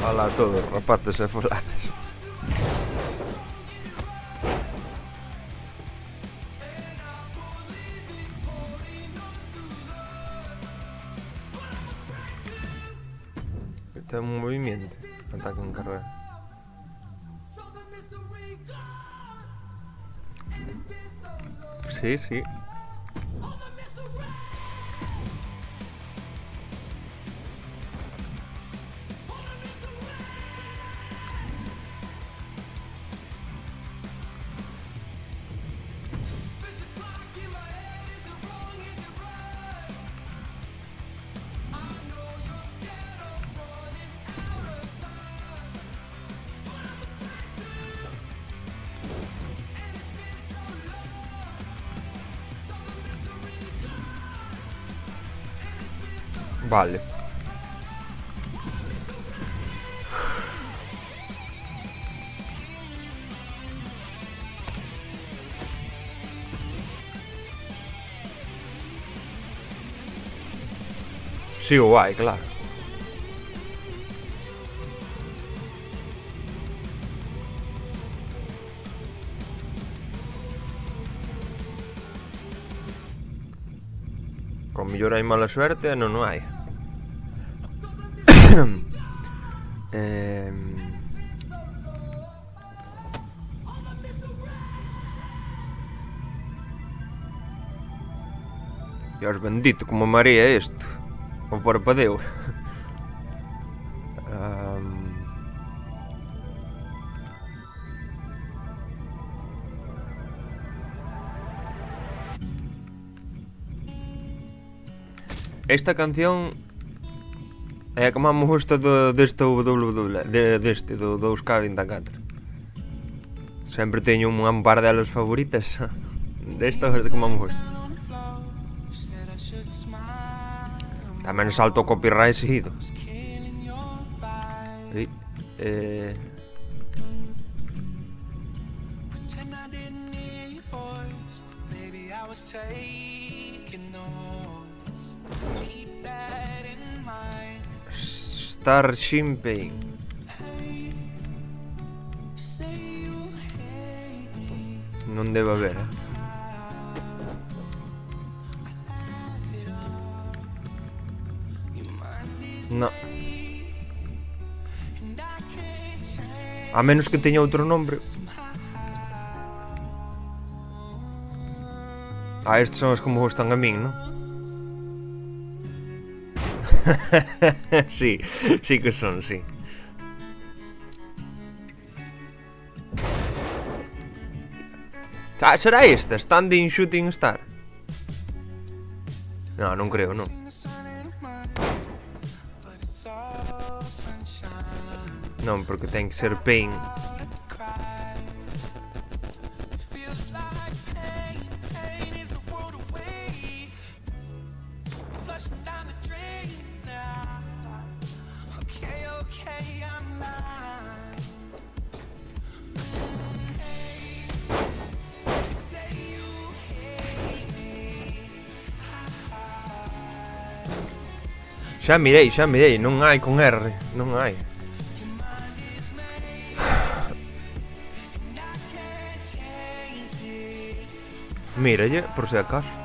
Hola a todos, rapaces e folanes. Ten un movimiento, ataque en carrera. Sí, sí. Vale. Sigo guai, claro. Con mellor hai mala suerte e non o hai. Dios bendito, como marea isto. O parpadeo. Esta canción é a que máis me gusta deste deste, do 2K24. Sempre teño un par delas favoritas. Desta é a que máis me gusta. Tamén salto o copyright seguido. Star Champagne. Non debe haber, No. A menos que teña outro nombre. Estes son os que me gustan a min, non? Sí, sí que son, sí. Ah, será esta? Standing Shooting Star? No, non creo, non. Non, porque ten que ser Pain. Xa mirei, non hai con R, non hai. Míralle, por se acaso.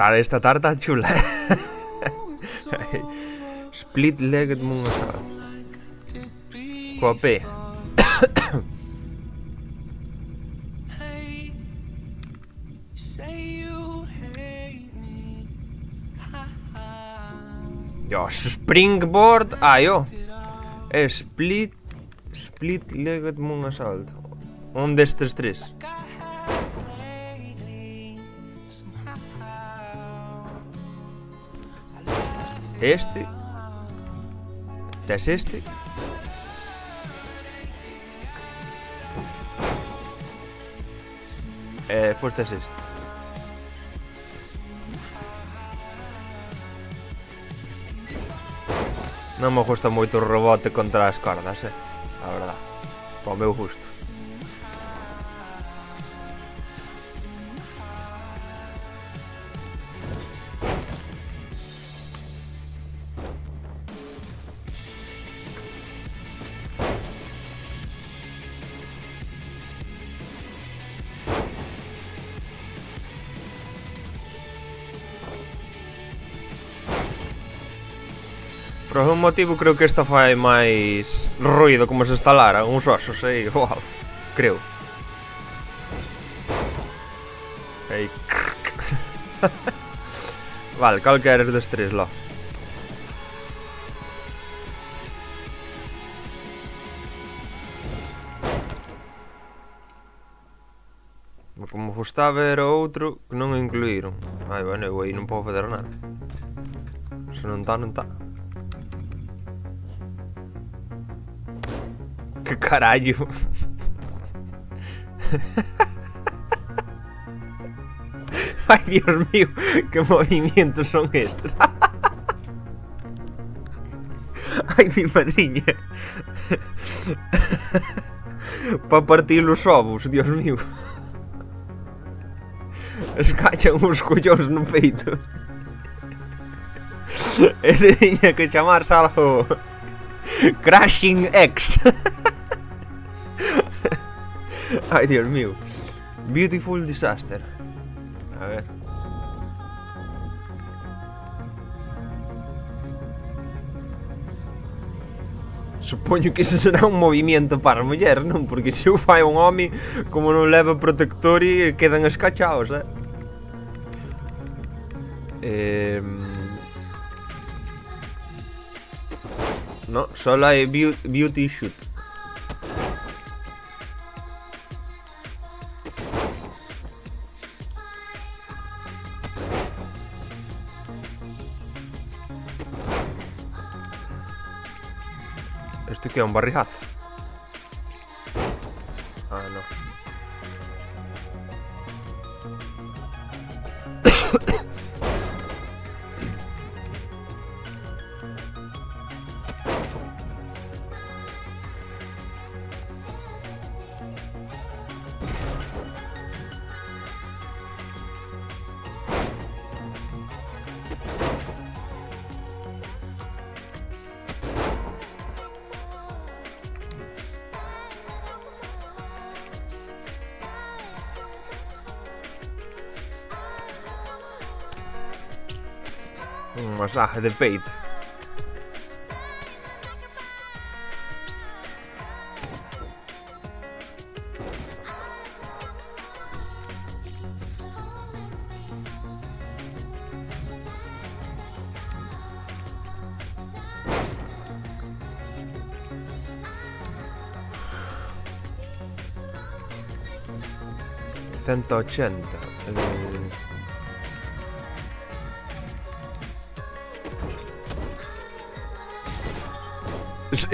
Esta tarta chula. Split-legged moon assault. Coa P. Dios, springboard. Yo. Split-legged moon assault. Un destes tres. Este. Tes este. Despois tes este. Non me gusta moito o rebote contra as cordas, a verdad. Para o meu gusto. Por algún motivo creo que esta fai máis ruido, como se instalara uns osos aí, wow, creo. Aí. Vale, cal que eres dos tres, lo. Como gustaba era outro que non incluíron. Ai, bueno, eu aí non podo fazer nada. Se non tá, non tá. Que carallo. Ay, Dios mío, qué movimientos son estos. Ay, mi madriña. Pa partir os ovos, Dios mío. Escachan os collóns no peito. Ese tiña que chamarse algo Crashing X. Ay, Dios mío. Beautiful Disaster. A ver. Supoño que ese será un movimiento para a muller, non? Porque se o fai un home, como non leva protector e quedan escachados, No, solo hai beauty shoot. Este que é un barrijazo. Ah, no. Un masaje de peito. 180.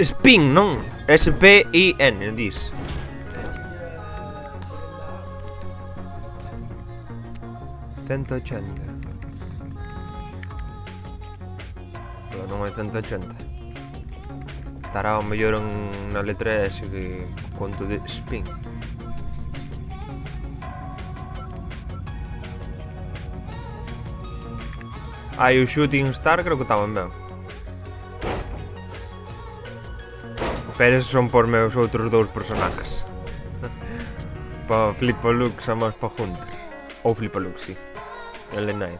Spin, non? S-P-I-N, dis. $180. Pero non é 180. Estará o mellor na letra S que conto de spin. E o Shooting Star creo que estaban ben. Pero esos son por meus outros dous personajes. Pa Flipalux a máis pa Hunter. Ou Flipalux, si. El Knight.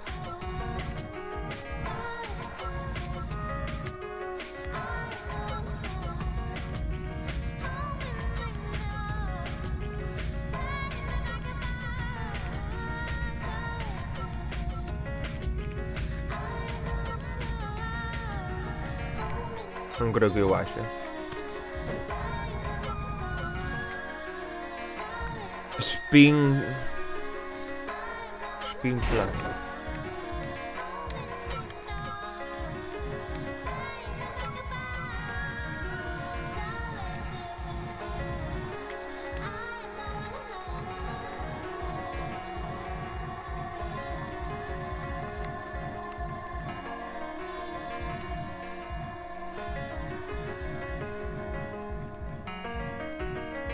Non creo que eu axe. Spin Flag.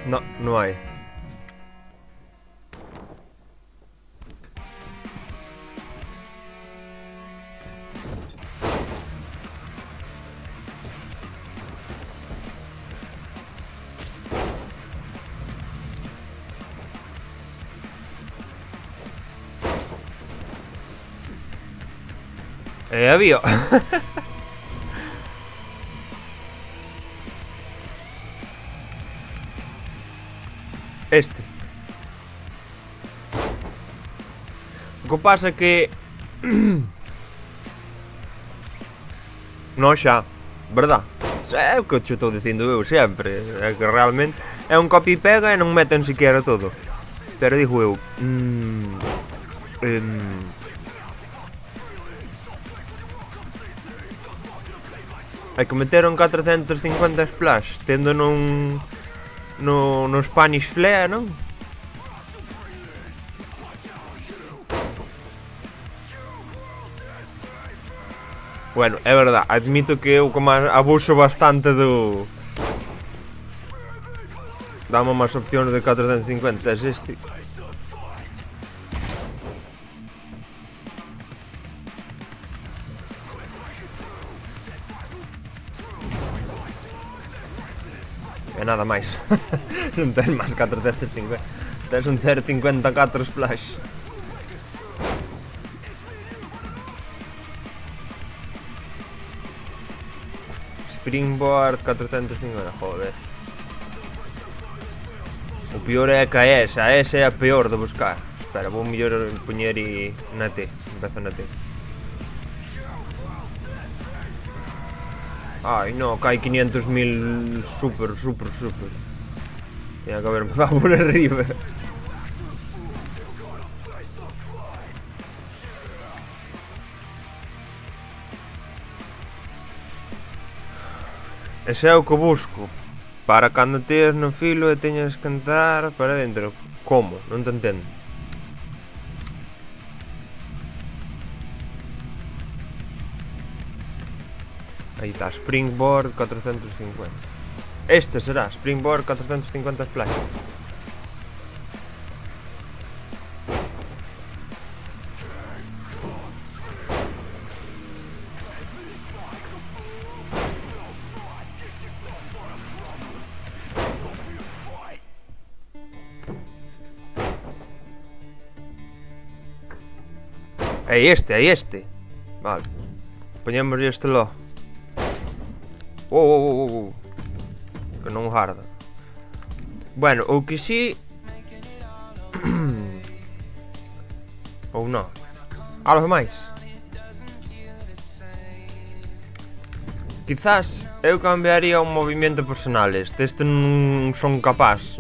No, no hai. Había. Este. O que pasa que non xa, verdad? É o que te estou dicindo eu sempre. É que realmente é un copy e pega e non meten siquiera todo. Pero digo eu hai que meter un 450 splash tendo no Spanish Flea, non? Bueno, é verdad, admito que eu como abuso bastante do... Dame máis opcións de 450, é este. E nada máis. Non tens máis 450. Tens un 054 splash. Springboard 450, joder. O peor é que a S é a peor de buscar. Espera, vou mellor poñer na T. Empezo na T. Ai, no, cae 500.000 super. Tenía que haber empezado por arriba. Ese é o que busco. Para cando teas no filo e teñas que entrar para dentro. Como? Non te entendo. Aí está, Springboard 450. Este será, Springboard 450 Splash. É este. Vale. Poñemos este lo. Que non harda. Bueno, o que si... ou non. Algo máis. Quizás eu cambiaría un movimento personal. Este non son capaz.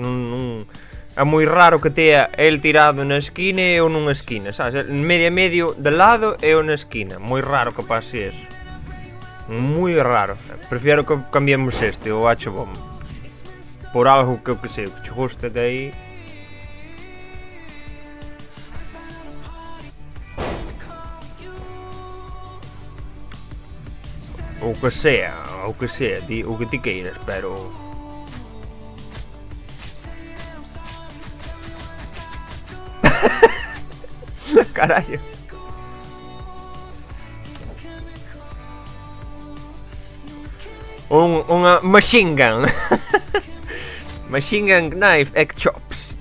É moi raro que tea el tirado na esquina e eu nunha esquina, sabes? Medio e medio de lado e eu na esquina. Moi raro que pase eso. Moi raro. Prefiero que cambiemos este, o H-Bomb. Por algo que eu que sei, que che guste de aí. O que sea, o que ti queiras, pero... Carallo. Unha machine gun. Machine gun knife egg chops.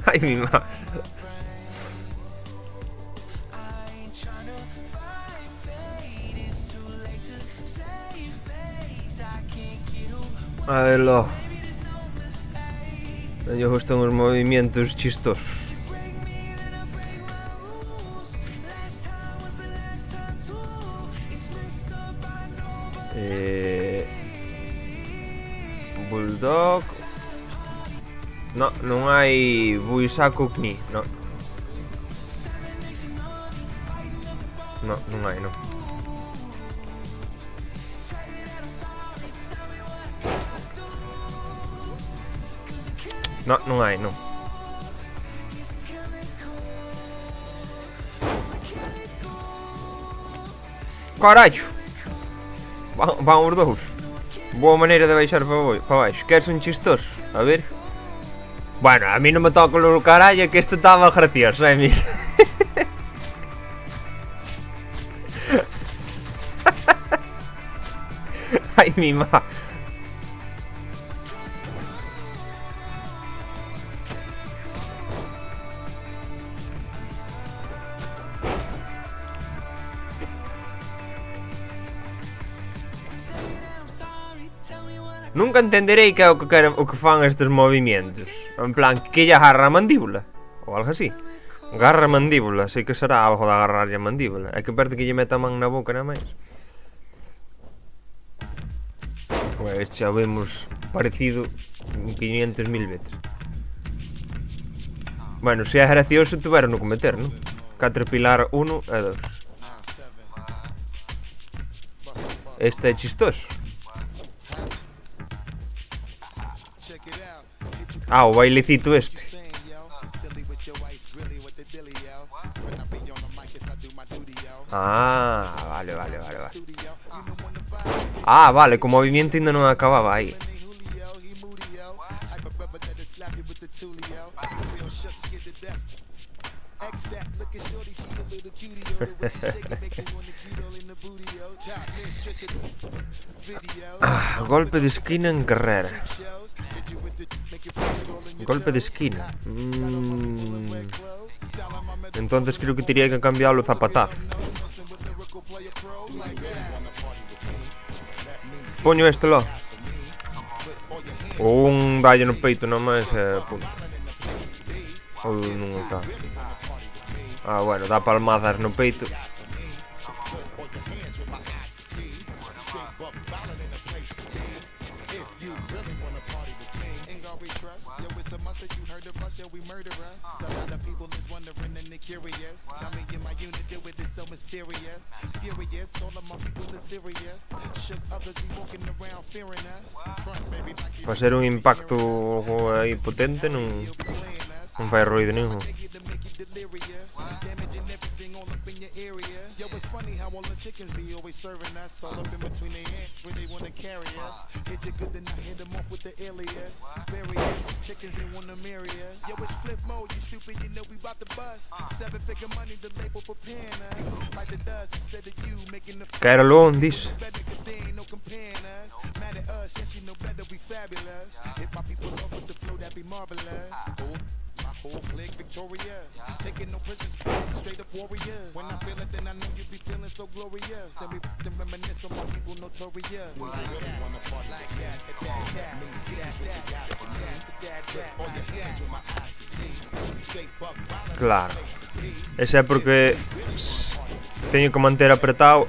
Ay, mi madre. A verlo. A mí me gustan os movimientos chistosos. Bulldog. No, non hai Buisaku Kni, no. No, non hai, non. No, non hai, non. Carallo! Van os dous. Boa maneira de baixar para baixo. Queres un chistoso? A ver. Bueno, a mí non me toca o carallo, que este estaba gracioso, mira. Ai, mi ma. Nunca entenderei que é o que fan estes movimentos. En plan, que lle agarra a mandíbula ou algo así. Agarra a mandíbula, sei que será algo de agarrarlle a mandíbula. É que perde que lle meta a man na boca nada máis. Este xa vemos parecido 500.000 veces. Bueno, se é gracioso tuveron no cometer, non? Caterpillar 1 e 2. Este é chistoso. Ah, o bailecito este. Ah, vale. Ah, vale, co movimento ainda non acababa aí. Golpe de esquina en carrera. Golpe de esquina. Entonces creo que tería que cambiarlo zapatazo. Poño este lá. Ou un dalle no peito nomás e punto. Ou non está. Ah, bueno, dá palmadas no peito. Para ser un impacto aí potente non fai ruido ningún. Caeralón, dis. Claro. Ese é porque teño que manter apretado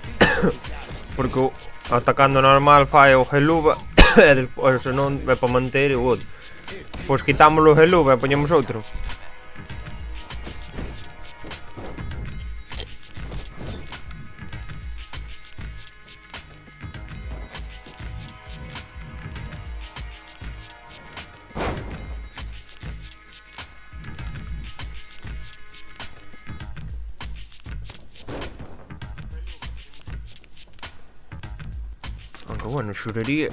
Porque atacando normal fai o geluba e despois se non é para manter o outro. Pois quitamos o geluba e poñemos outro. Aunque bueno, xorería,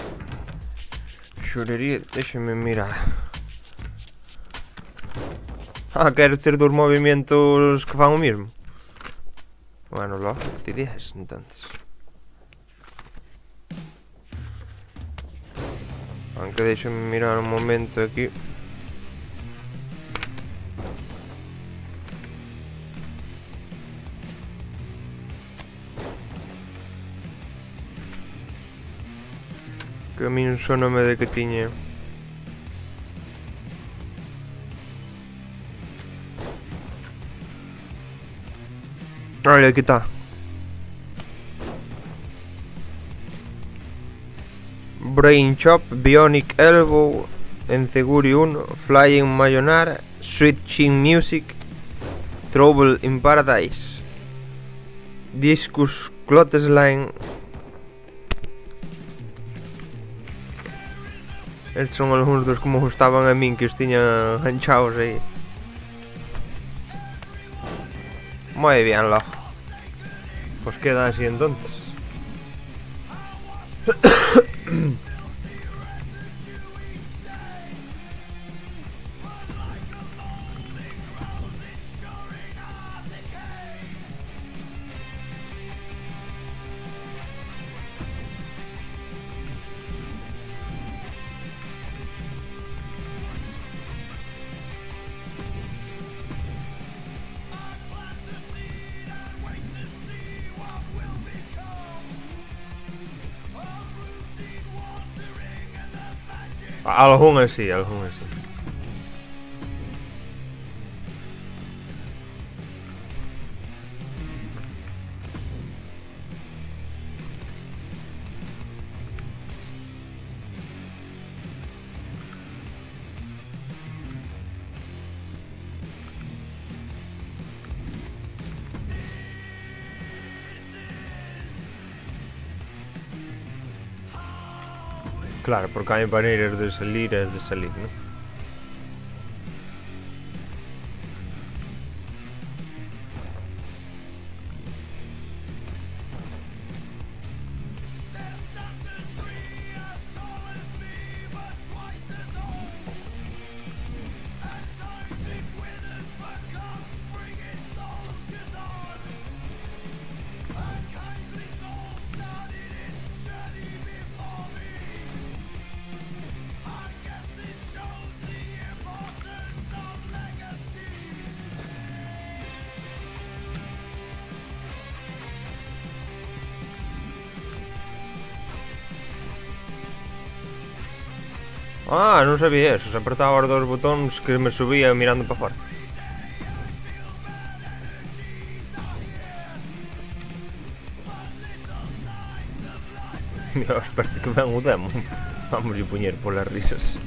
déxame mirar. Quero ter dos movimentos que fan o mismo. Bueno, logo, ti dixes, entonces. Aunque déxame mirar un momento aquí. Que a min soname de que tiña. Olha, aquí está. Brain Chop, Bionic Elbow, Enzeguri 1, Flying Mayonara, Sweet Chin Music, Trouble in Paradise, Discus Clothesline. Estes son algúns dos que me gustaban a min, que os tiña enganchados aí. Moi bien, logo. Pues queda así entonces. Algún así, algún así. Claro, porque hai maneiras de salir e de salir, non? Non sabía eso, se apretaba os dos botóns que me subía mirando para fora. Dios, parece que ven o demo. Vamos a poñer polas risas.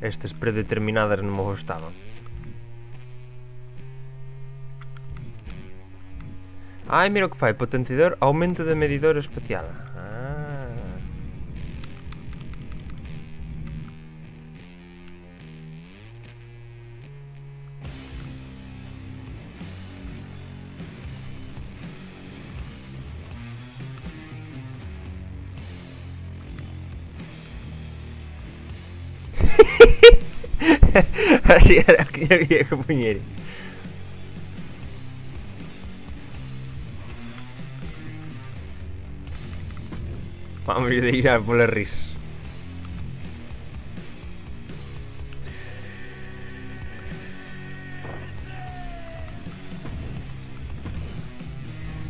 Estas predeterminadas non me gustaban. Mira o que fai, potenciador, aumento de medidor especial. Así era que había que poñer. Vamos a deixar polas risas.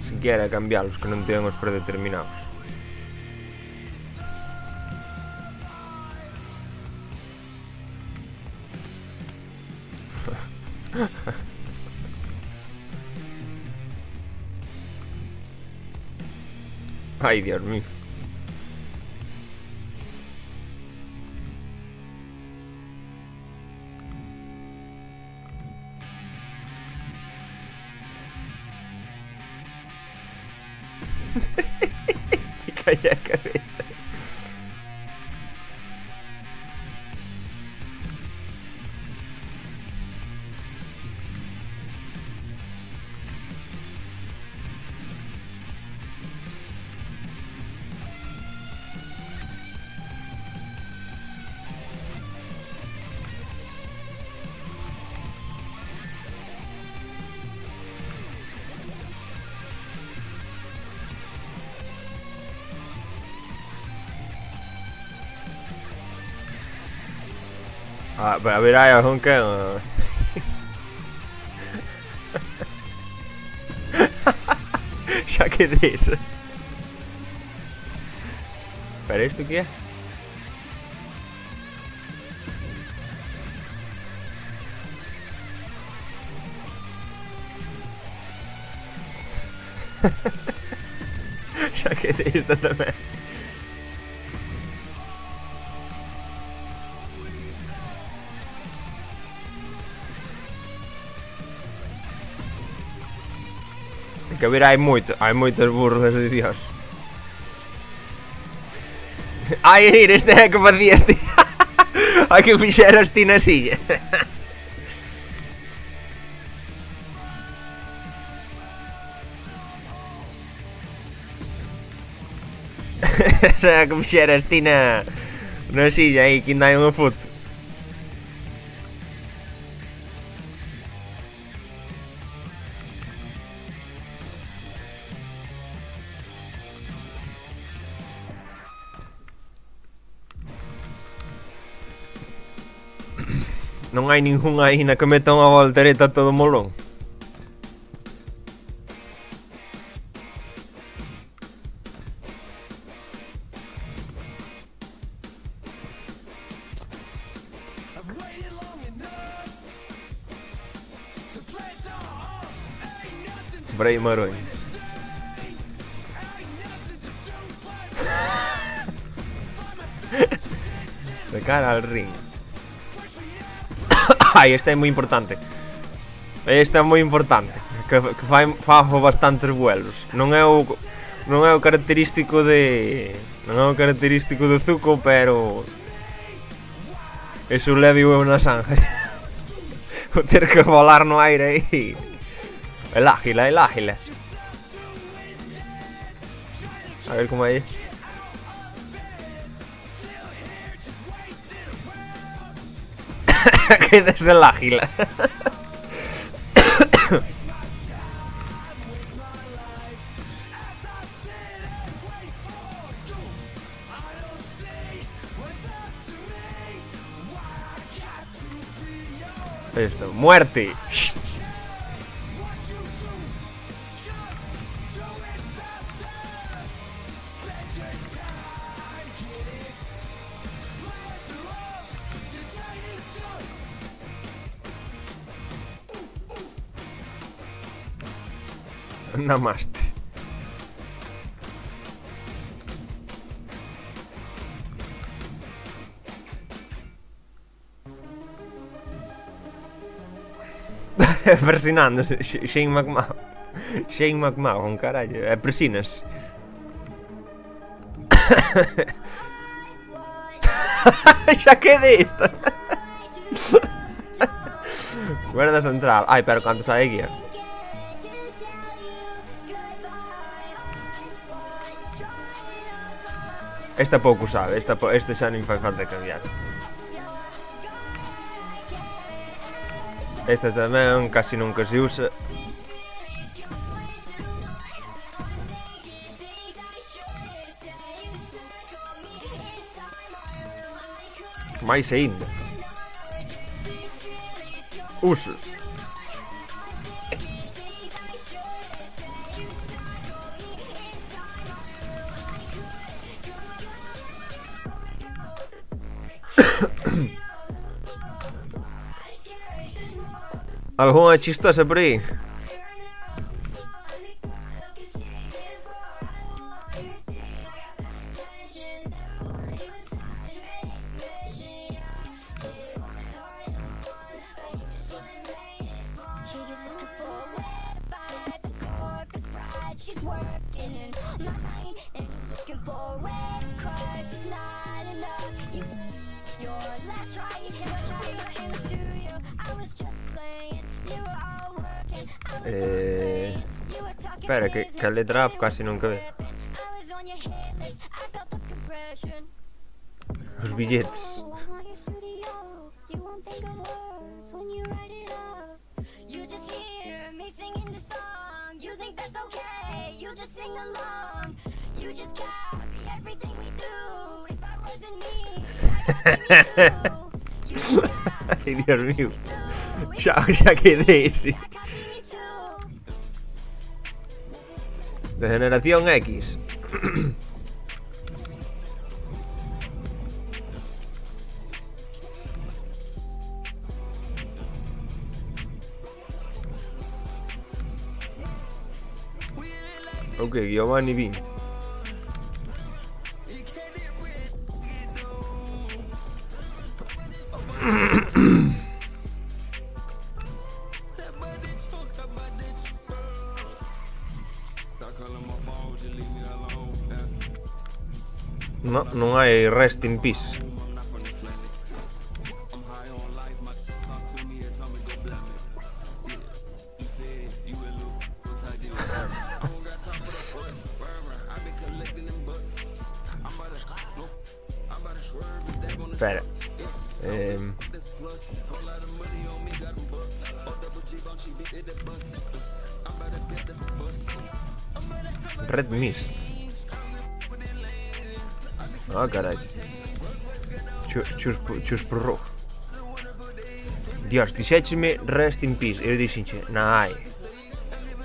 Si quere cambialos, que non teñen os predeterminados. Ay, Dios mío. Me caí a cabeza. A ver, hai algún que... Xa que des. Pero isto que é? Xa que des tamén. Que ver, hai moitas burlas de Dios. Ai, mira, este é que facías ti. Ai, que fixeras ti na silla. Esa é que fixeras ti na silla aí, que ainda hai unha foto. Non hai ningunha aí na que meta unha voltereta todo molón. Bray Marões. De cara al ring. Ai, este é moi importante. Este é moi importante. Que fago bastantes vuelos. Non é o característico de... Non é o característico do Zuko, pero... Eso leve eu na sangue. O ter que volar no aire aí. El ágila. A ver como é. Que des el ágila. Esto, muerte. Namaste. Persinándose, Shane McMahon, carallo, é persinas. Xa que desta. Guarda central. Ai, pero canto sai guía. Esta pouco sabe, este xa non fai falta cambiar. Esta tamén casi nunca se usa. Mais aínda. Usos. Algunha chistosa por aí? Espera, que a letra A casi non que ve. Os billetes. Ai, Dios mío. Xa quedei, sí. De generación X. Ok, Giovanni V. No, non hai rest in peace. Espera. Red Mist. Ah, carai. Chus por rojo. Dios, dixécheme Rest in Peace. Eu dixenche, na hai.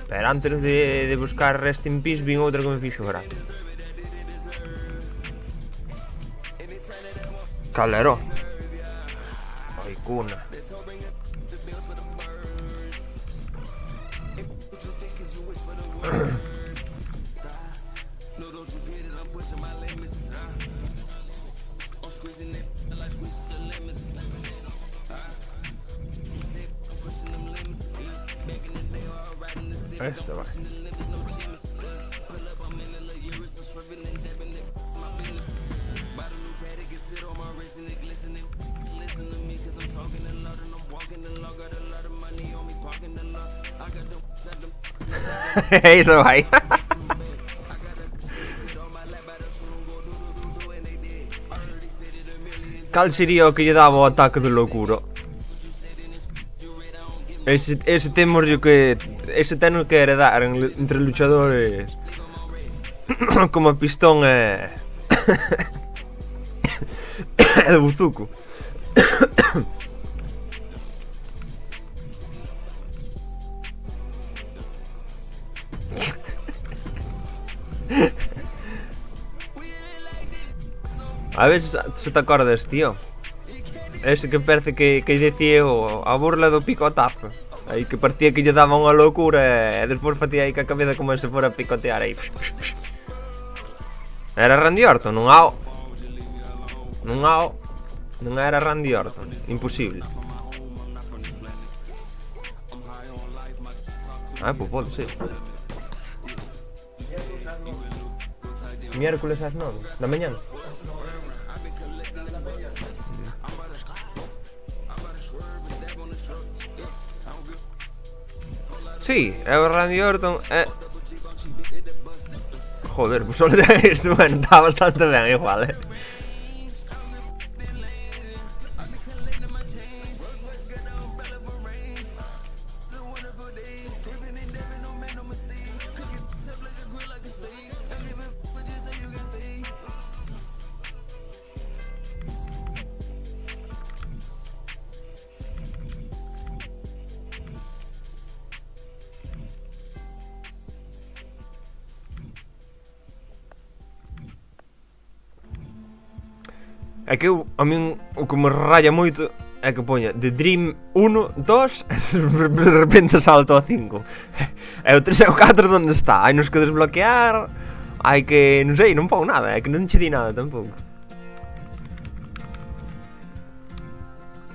Pero antes de buscar Rest in Peace vin outra que me fixo gracia. Calero. Ai, cuna. Esta vai. Isso vai. Cal sería o que lle daba o ataque de loucura? Ese temos que... Ese temos que heredar entre luchadores como Pistón e... e de Buzuko. A ver se te acordas, tío. Ese que parece que decía a burla do picotazo. Aí que parecía que lle daba unha loucura e despois facía aí ca cabeza como se fora a picotear aí. Era Randy Orton, non ao. Non era Randy Orton, imposible. Ah, pois pode ser. Miércoles ás 9 da mañán. Sí, é o Randy Orton e... Joder, pues solo este, bueno, está bastante ben igual, É que a min o que me raya moito é que poña The Dream 1, 2, de repente salto a 5. E o 3 e o 4 onde está? Hai nos que desbloquear, hai que, non sei, non pon nada, é que non che di nada tampouco.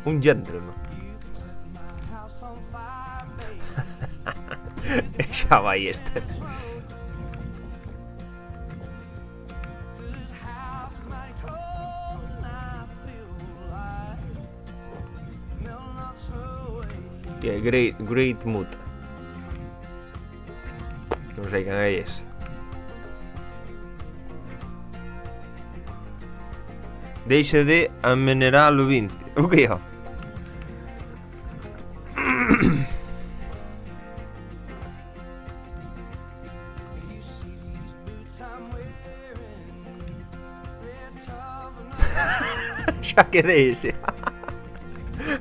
Un gentleman. E xa vai este. Que é Great Muta. Non sei quen é ese. Deixa de amenerar o 20. O que é? Xa quedei ese.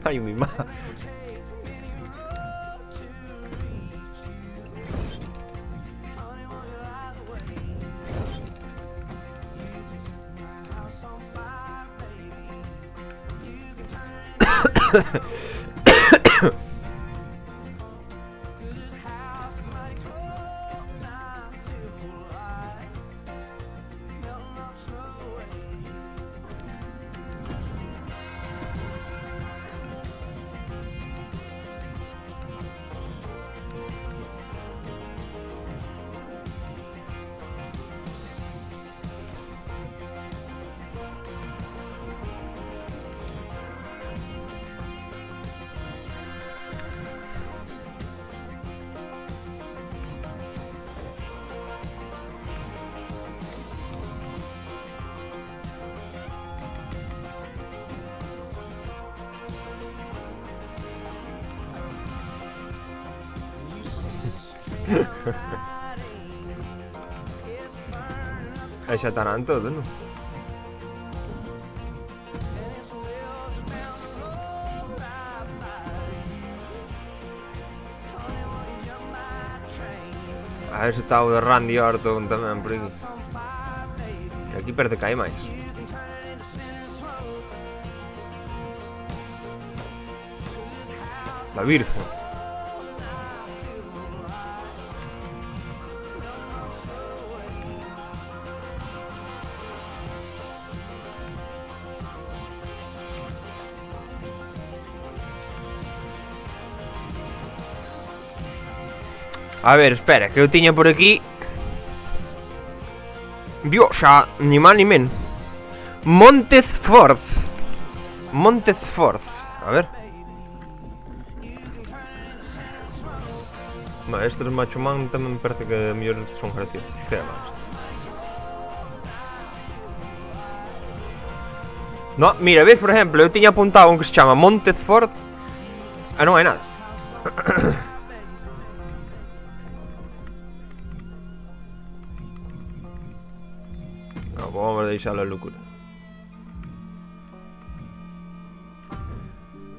Ai, mi má. E xa estarán todos, non? A ese está o de Randy Orton tamén por aquí. E aquí perde que hai máis. La Virgen. A ver, espera, que eu tiña por aquí. Dios, xa, ni máis ni menos. Montezfort. A ver. Estes Macho Man tamén me parece que mellor son graciosos. Que é máis? No, mira, ves, por exemplo, eu tiña apuntado un que se chama Montezfort e non hai nada. Vamos a deixar a locura.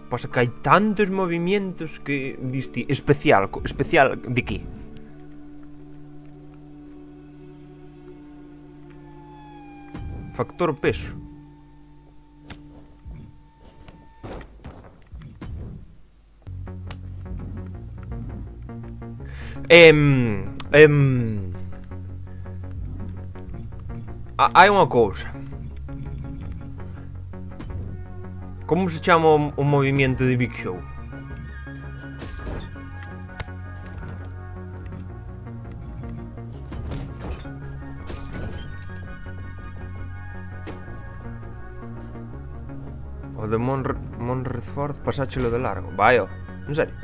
Pasa que hai tantos movimientos que diste especial de qué? Factor peso. Hai unha cousa. Como se chama o movimento de Big Show? O de Montezfort pasáchelo de largo. Vai, ó. En serio.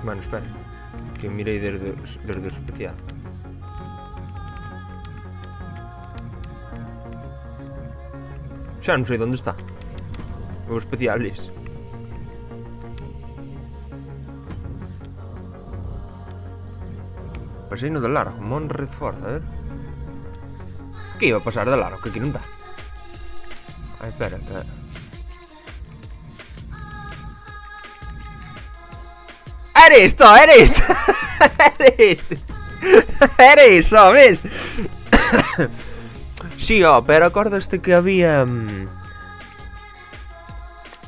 Bueno, espera, que mirei desde o especial. Xa non sei onde está o especial ese. Pasei no de largo, Montezfort, a ver. Que iba a pasar de largo, que aquí non está. Ai, espera, que... Era isto! Era este. Era iso, ves? Sí, ó, pero acordaste que había...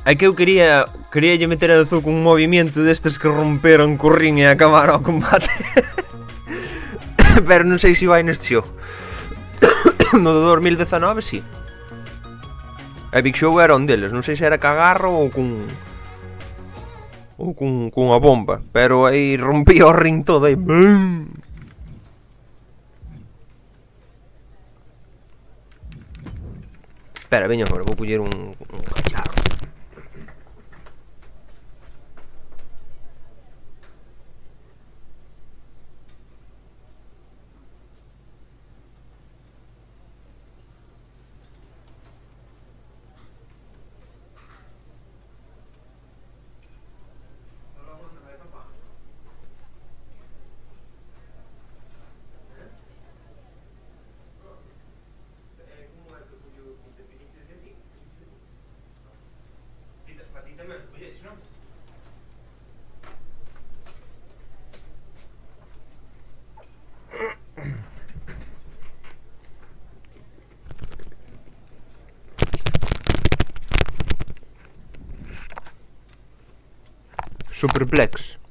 É que eu queríalle meter a Zuko un movimento destes que romperon co ring e acabaron o combate. Pero non sei se vai neste show. No de 2019, sí. E Big Show era un deles, non sei se era cagarro ou cunha bomba, pero aí rompía o ring todo aí. ¡Bum! Espera, veña agora, vou coller un cacharro. Superplex.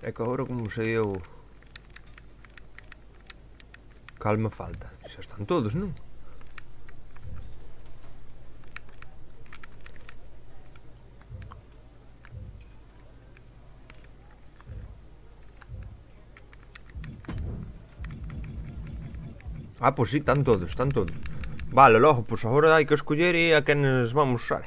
É que agora como sei eu... Calma falta. Xa están todos, non? Ah, pois sí, están todos, están todos. Vale, logo, pois agora hai que escoller e a quenes vamos usar.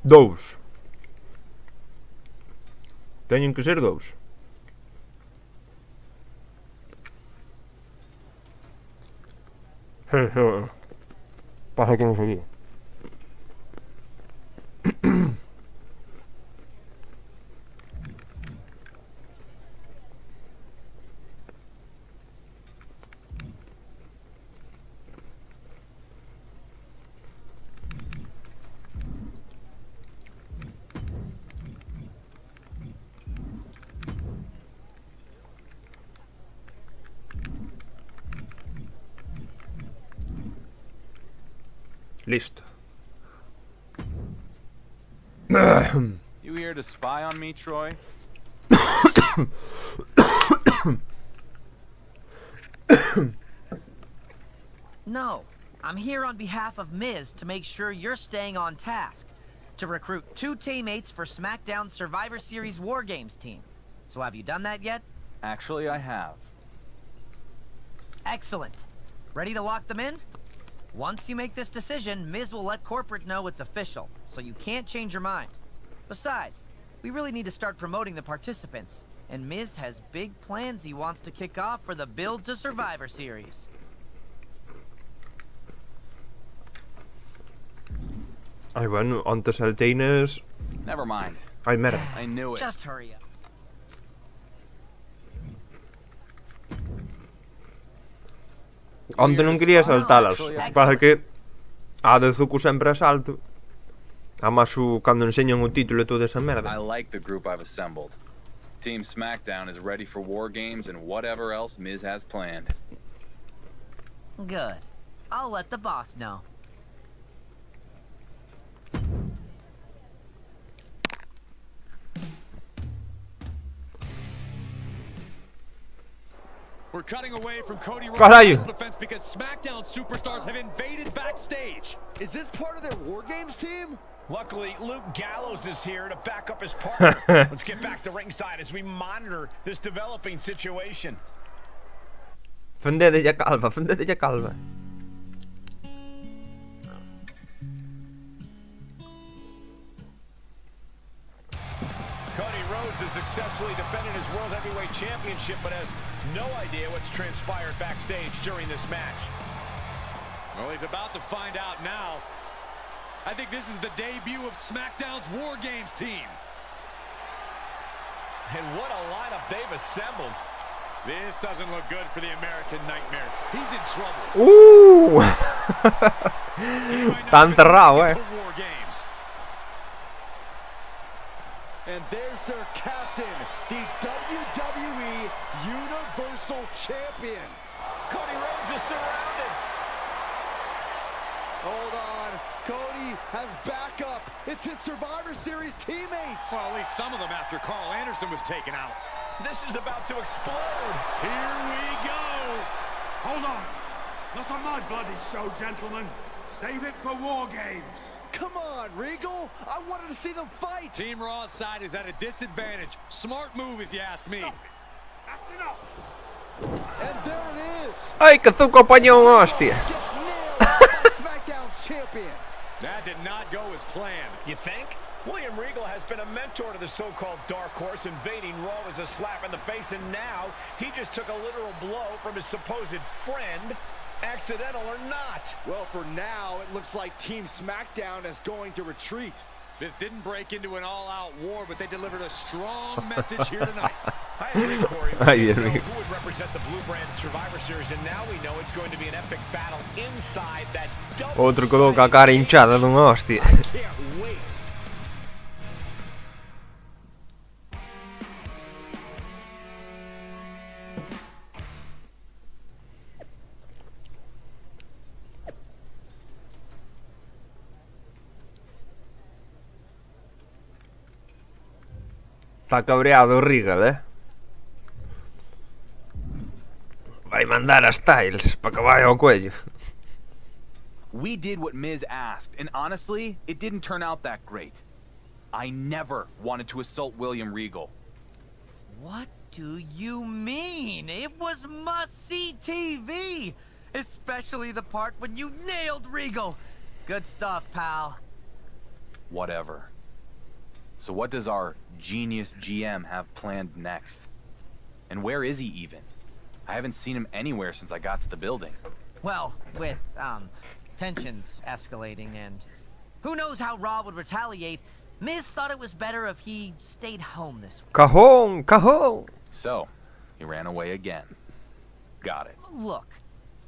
Dous. Teñen que ser dous. Pasa que non sabía. Listo. You here to spy on me, Troy? No, I'm here on behalf of Miz to make sure you're staying on task. To recruit 2 teammates for SmackDown Survivor Series War Games team. So have you done that yet? Actually, I have. Excellent. Ready to lock them in? Once you make this decision, Miz will let corporate know it's official, so you can't change your mind. Besides, we really need to start promoting the participants, and Miz has big plans he wants to kick off for the Build to Survivor Series. Ai, bueno, onte salteines... Never mind. Ai, merda. I knew it. Just hurry up. Onte non quería saltalas. Pasa que a de Zuko sempre a salto. Además, cando enseñan o título e toda esa merda. I like the group I've assembled. Team SmackDown is ready for War Games and whatever else Miz has planned. Good. I'll let the boss know. We're cutting away from Cody Rhodes' Caralho. title defense because SmackDown superstars have invaded backstage. Is this part of their War Games team? Luckily, Luke Gallows is here to back up his partner. Let's get back to ringside as we monitor this developing situation. Fendete a calva, fendete a calva. Cody Rhodes has successfully defended his World Heavyweight Championship, but has no idea what's transpired backstage during this match. Well, he's about to find out now. I think this is the debut of SmackDown's War Games team. And what a lineup they've assembled. This doesn't look good for the American Nightmare. He's in trouble. He might not Tá even enterrado, make it to War Games. And there's their captain, the WWE Universal Champion. Cody Rhodes is surrounded. Hold on. Cody has backup. It's his Survivor Series teammates. Well, at least some of them after Carl Anderson was taken out. This is about to explode. Here we go. Hold on. Not on my bloody show, gentlemen. Save it for War Games. Come on, Regal. I wanted to see them fight. Team Raw's side is at a disadvantage. Smart move, if you ask me. That's enough. And there it is. Ai, que Zuko apanhou hostia. Gets nailed by SmackDown's champion. That did not go as planned. You think? William Regal has been a mentor to the so-called Dark Horse. Invading Raw was a slap in the face, and now he just took a literal blow from his supposed friend, accidental or not. Well, for now, it looks like Team SmackDown is going to retreat. This didn't break into an all-out war, but they delivered a strong message here tonight. I agree, Corey. Ai, We didn't know Enrique. who would represent the Blue Brand Survivor Series, and now we know it's going to be an epic battle inside that double. Outro que com a cara inchada de uma hostia. Can't wait. Está cabreado o Regal, Vai mandar a Styles para que vaya ao cuello. We did what Miz asked, and honestly, it didn't turn out that great. I never wanted to assault William Regal. What do you mean? It was must-see TV! Especially the part when you nailed Regal. Good stuff, pal. Whatever. So what does our genius GM have planned next? And where is he even? I haven't seen him anywhere since I got to the building. Well, with, tensions escalating and who knows how Raw would retaliate, Miz thought it was better if he stayed home this week. Cajón, cajón. So, he ran away again. Got it. Look,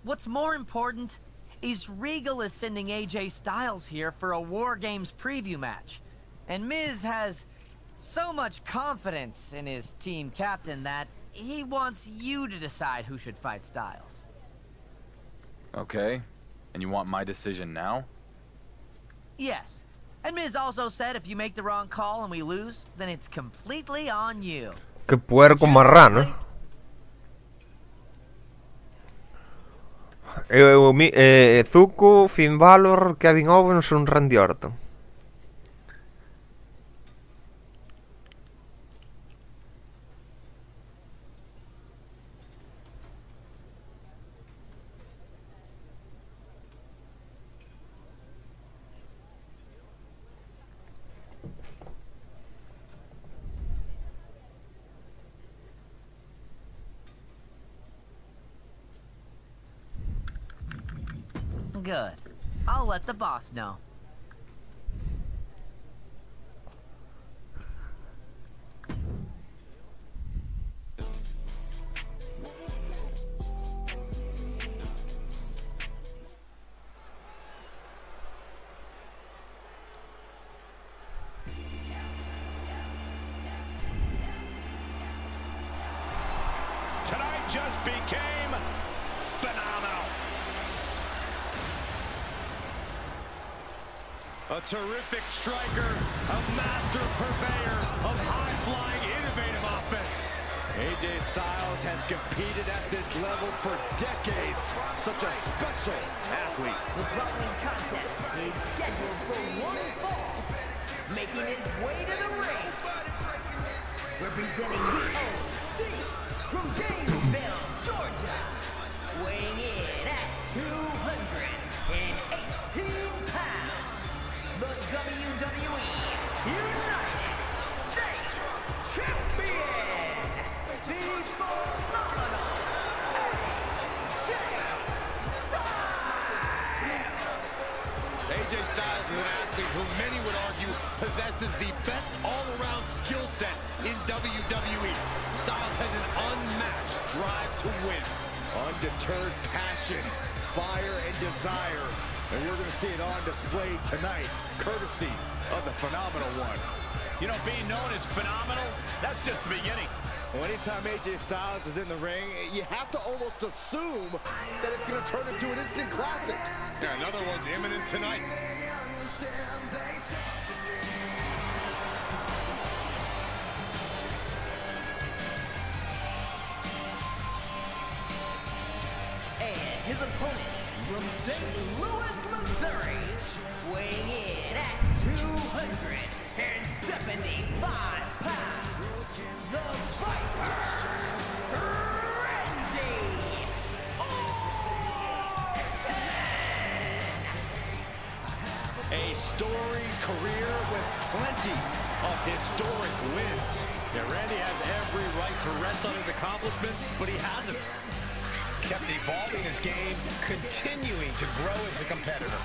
what's more important is Regal is sending AJ Styles here for a War Games preview match. And Miz has so much confidence in his team captain that he wants you to decide who should fight Styles. Okay. And you want my decision now? Yes. And Miz also said if you make the wrong call and we lose, then it's completely on you. Que puerco marrano. Zuko, Finn Balor, Kevin Owens und Randy Orton. Good. I'll let the boss know. Tonight just became phenomenal. A terrific striker, a master purveyor of high-flying, innovative offense. AJ Styles has competed at this level for decades. Such a special athlete. The following contest is scheduled for one fall. Making his way to the ring, representing the OC from Gainesville, Georgia, weighing in at 218 pounds, the WWE United States Champion, the phenomenal AJ Styles is an athlete who many would argue possesses the best all-around skill set in WWE. Styles has an unmatched drive to win. Undeterred passion, fire, and desire. And we're going to see it on display tonight, courtesy of the Phenomenal One. You know, being known as phenomenal, that's just the beginning. Well, anytime AJ Styles is in the ring, you have to almost assume that it's going to turn into an instant classic. Yeah, another one's imminent tonight. and his opponent from St. Louis, Missouri, weighing in at 275 pounds, the Viper, Randy Orton. A storied career with plenty of historic wins. Yeah, Randy has every right to rest on his accomplishments, but he hasn't. Kept evolving his game, continuing to grow as a competitor.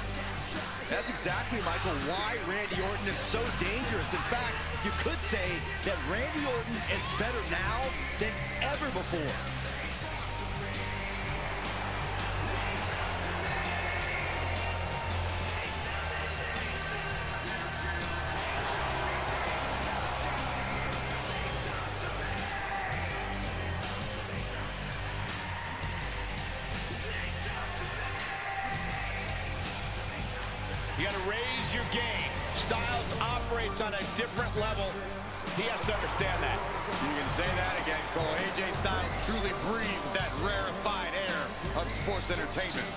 That's exactly, Michael, why Randy Orton is so dangerous. In fact, you could say that Randy Orton is better now than ever before. You got to raise your game. Styles operates on a different level. He has to understand that. You can say that again, Cole. AJ Styles truly breathes that rarefied air of sports entertainment.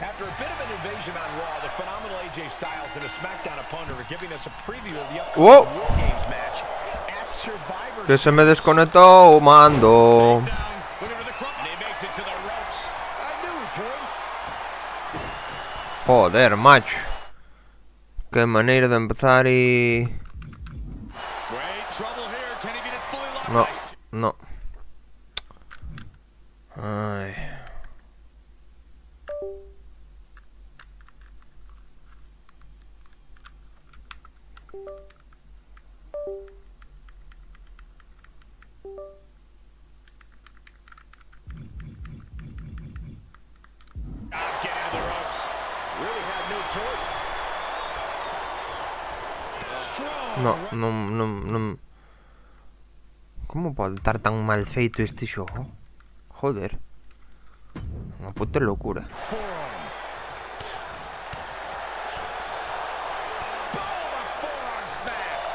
After a bit of an invasion on Raw, the phenomenal AJ Styles and a SmackDown opponent are giving us a preview of the upcoming Whoa. War Games match at Survivor Que se me desconectó, mando. Looking for the crump, and he makes it to the ropes. I knew he could. Joder, macho. Qué manera de empezar y... Wait, trouble here. Can he get it fully locked? No, no. Ay. Get into the ropes. Really had no choice. Strong. No, no. ¿Cómo puede estar tan mal feito este xogo? Joder. Unha puta locura. Forearm. Boom, a forearm smash.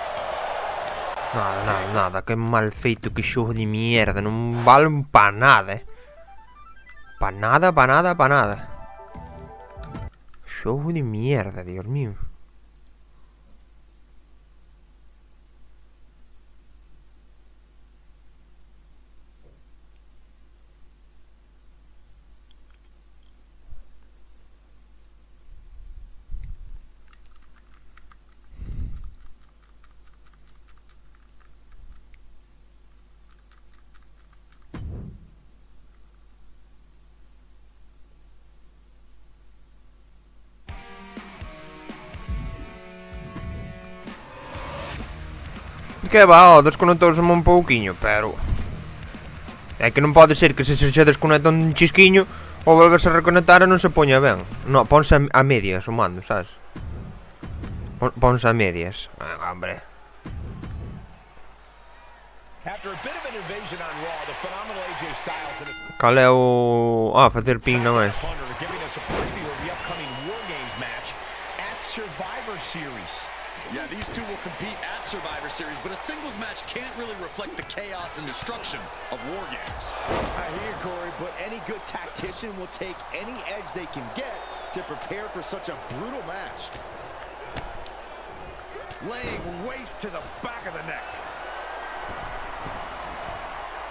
Nada. Que mal feito, que xogo de mierda. Non valen pa nada, Pa nada. Xogo de mierda, Dios mío. Que va, desconectouseme un pouquiño, pero... É que non pode ser que se desconecta un chisquiño ou volverse a reconectar e non se poña ben. No, ponse a medias o mando, sabes? Ponse a medias. Hombre. After a bit of an invasion on Raw, the phenomenal AJ Styles and his Qual é o... Ah, fazer ping não é? opponent are giving us a preview of the upcoming War Games match at Survivor Series. Yeah, these two will compete at Survivor Series, but a singles match can't really reflect the chaos and destruction of War Games. I hear you, Corey, but any good tactician will take any edge they can get to prepare for such a brutal match. Laying waste to the back of the neck.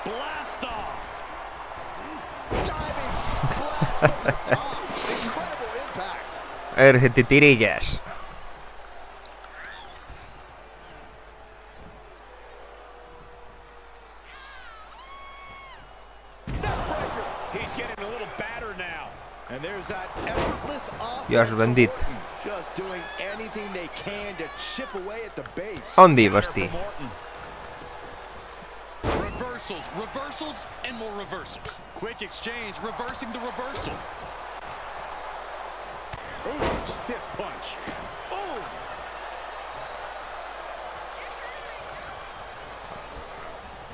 Blast off. Diving splash from the top. Incredible impact. Erheti tirillas. Neckbreaker. He's getting a little battered now. And there's that effortless offense. Dios from bendito. Orton. Just doing anything they can to chip away at the base. ¿Dónde ibas, tío? From Orton. Reversals, reversals, and more reversals. Quick exchange, reversing the reversal. Ooh, stiff punch. Ooh.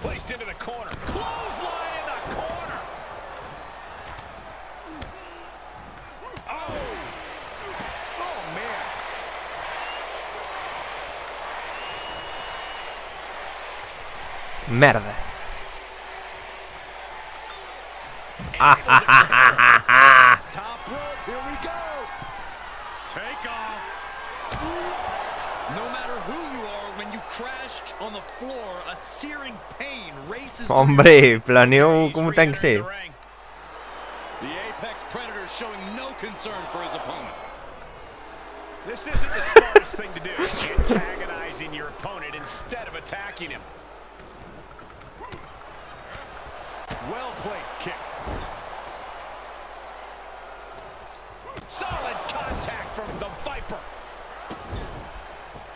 Placed into the corner. Clothesline in the corner. Oh. Oh, man. Merda. Top rope. Here we go. Take off. No matter who you are, when you crash on the floor, a searing pain races through your Hombre, planeó como tem que ser. The Apex Predator showing no concern for his opponent. This isn't the smartest thing to do. Antagonizing your opponent instead of attacking him. Well-placed kick. Solid contact from the Viper.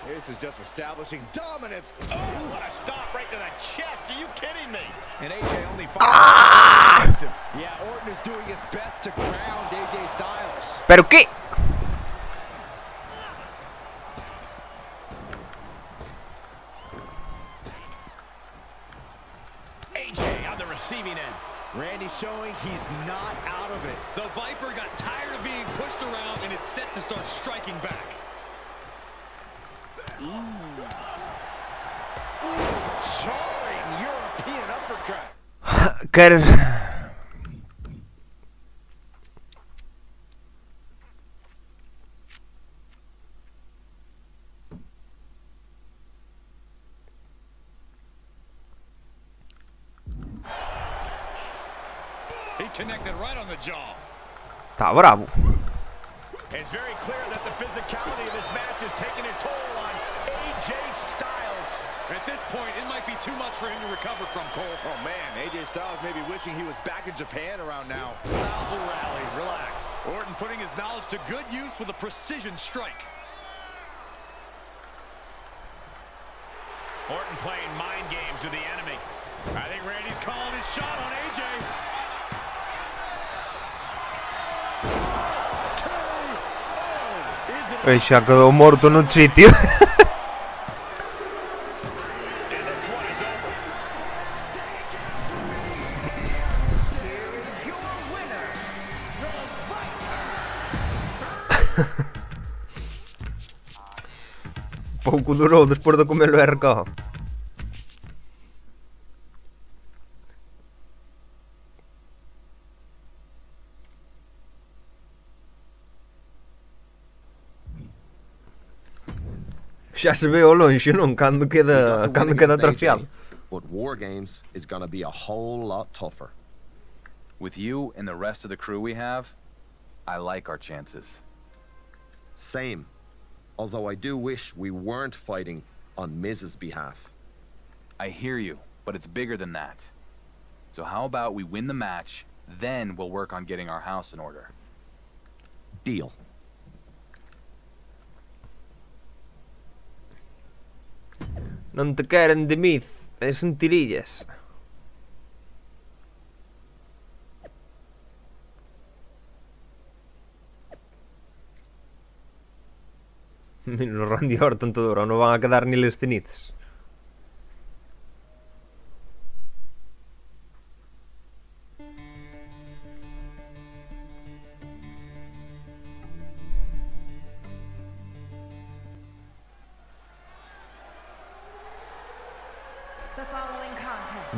This is just establishing dominance. Oh, what a stop right to the chest. Are you kidding me? And AJ only defensive. Yeah, Orton is doing his best to ground AJ Styles. ¿Pero qué? AJ on the receiving end. Randy showing he's not out of it. The Viper got tired of being pushed around and is set to start striking back. Jarring European uppercut. Quer... He connected right on the jaw. Tá bravo. It's very clear that the physicality of this match is taking a toll on AJ Styles. At this point, it might be too much for him to recover from, Cole. Oh man, AJ Styles may be wishing he was back in Japan around now. Styles will rally, relax. Orton putting his knowledge to good use with a precision strike. Orton playing mind games with the enemy. I think Randy's calling his shot on AJ. E xa quedou morto no sitio. Pouco durou despois de comer o RK. Xa se ve ao lonxe, non? Cando queda atrofiado. But War Games is gonna be a whole lot tougher. With you and the rest of the crew we have, I like our chances. Same. Although I do wish we weren't fighting on Miz's behalf. I hear you, but it's bigger than that. So how about we win the match, then we'll work on getting our house in order. Deal. Non te queren de Miz, son tirillas. Mira, Randy Orton todo duro, non van a quedar ni les cenizas.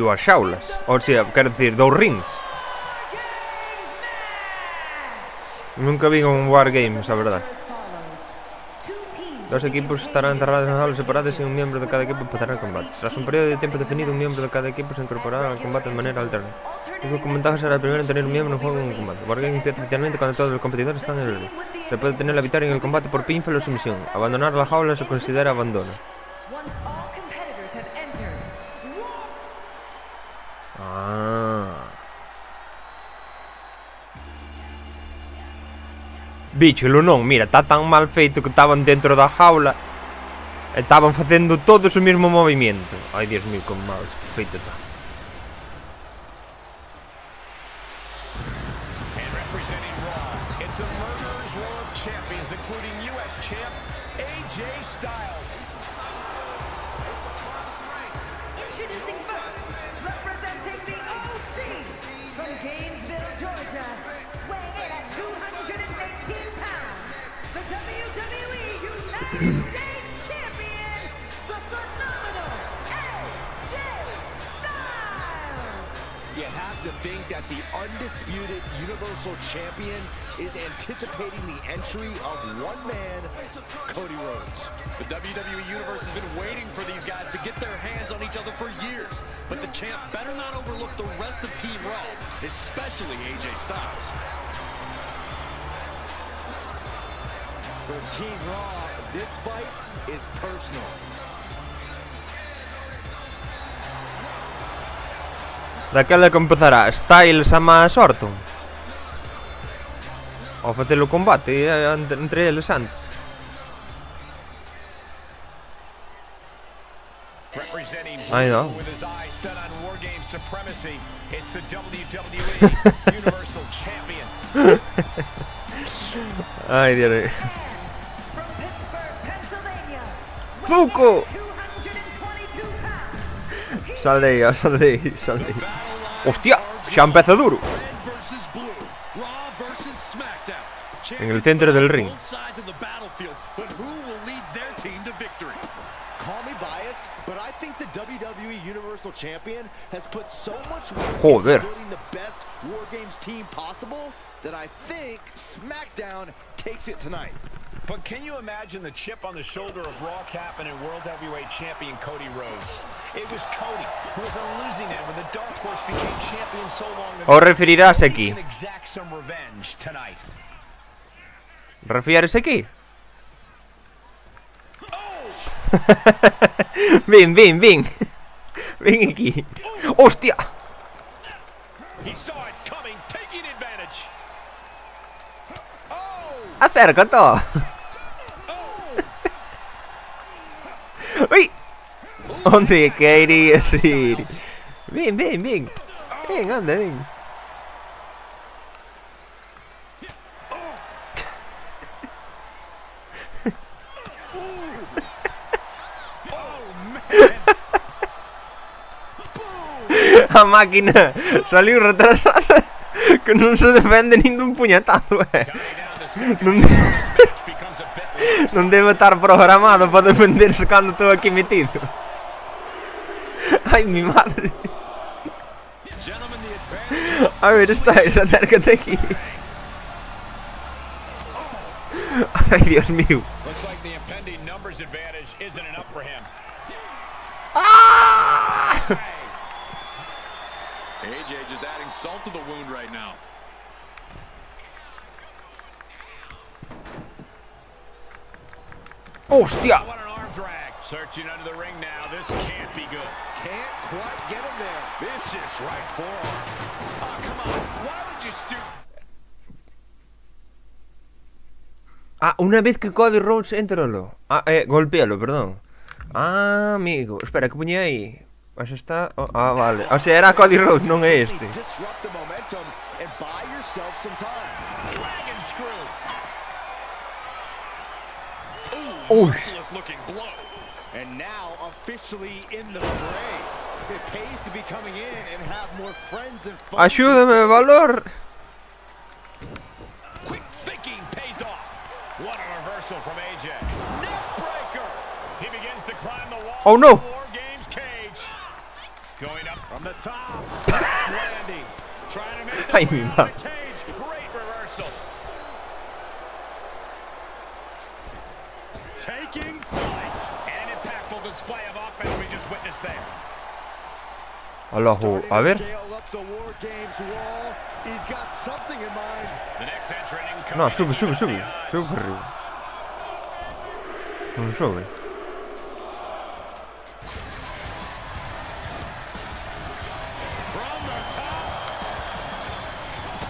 2 xaulas. O sea, quero dicir, 2 rings. Nunca vi un Wargames, a verdad. Los equipos estarán enterrados en aulas separadas y un miembro de cada equipo empezará el combate. Tras un periodo de tiempo definido, un miembro de cada equipo se incorporará al combate de manera alterna. Con ventaja será el primero en tener un miembro en juego en un combate. Wargame empieza oficialmente cuando todos los competidores están en el ring. Se puede tener la victoria en el combate por pinfall o sumisión. Abandonar la jaula se considera abandono. Bicholo non, mira, está tan mal feito que estaban dentro da jaula e estaban facendo todos o mesmo movimento. Ai, Dios mío, como mal feito está. And representing Raw, it's a Murderers Row of Champions, including U.S. champ AJ Styles. Introducing first, representing the OC from Gainesville, Georgia, weighing in at 218 pounds, the WWE United States Champion, the phenomenal AJ Styles. You have to think that the undisputed Universal Champion is anticipating the entry of one man, Cody Rhodes. The WWE Universe has been waiting for these guys to get their hands on each other for years. But the champ better not overlook the rest of Team Raw, especially AJ Styles. For Team Raw, this fight is personal. Daquela que empezará Styles a máis Orton. Ou facer o combate entre eles antes. Representing I know. Blue with his eyes set on War Games supremacy, it's the WWE Universal Champion. Ai, Dios mío. From Pittsburgh, Pennsylvania, Fuku! 222 pounds. Sal de aí, sal de aí, sal de aí. Hostia, xa empeza duro. Red versus blue, Raw versus SmackDown. En el centro del ring. Both sides of the battlefield, but who will lead their team to victory? Call me biased, but I think the WWE Universal Champion has put so much work Joder. into building the best War Games team possible that I think SmackDown takes it tonight. But can you imagine the chip on the shoulder of Raw Captain and World Heavyweight Champion Cody Rhodes? It was Cody who was on losing end when the Dark Horse became champion so long ago. O referirás He aquí. can exact some revenge tonight. Refieres aquí? Ven, ven, ven. Ven aquí. Hostia. He saw it coming, taking advantage. Oh! Acércate. Uy. ¿Dónde querías ir? Ven, ven, ven. Ven, anda, ven. A máquina saliu retrasada que non se defende nin dun puñetazo, Non debe estar programado para defenderse cando estou aquí metido. Ai, mi madre. A ver, estáis, acércate aquí. Ay, Dios mío. Looks like the impending numbers advantage isn't enough for him. AJ just adding salt to the wound right now. Hostia. What an arm drag. Searching under the ring now. This can't be good. Can't quite get him there. Vicious right forearm. Oh, come on. Why would you stoop? Ah, una vez que Cody Rhodes entralo. Ah, golpealo, perdón. Ah, amigo. Espera, que puñe aí. Mas está... Oh, ah, vale. O sea, era Cody Rhodes, non é este. Disrupt the momentum and buy yourself some time. Dragon screw. Uy. Merciless looking blow. And now officially in the fray. It pays to be coming in and have more friends than foes. Axúdame, Valor. Quick thinking pays off. What a reversal from AJ. Neck breaker. He begins to climb the wall. Oh, no. of the War Games cage. Going up From the top. Landing. Trying to make Ay, the mi way out madre. of the cage. Great reversal. Taking flight. An impactful display of offense we just witnessed there. Allahu, a ver. Scale up the War Games wall. He's got something in mind. The next entrant incoming. No, sube, sube, sube. Sube por arriba. No sube. From the top.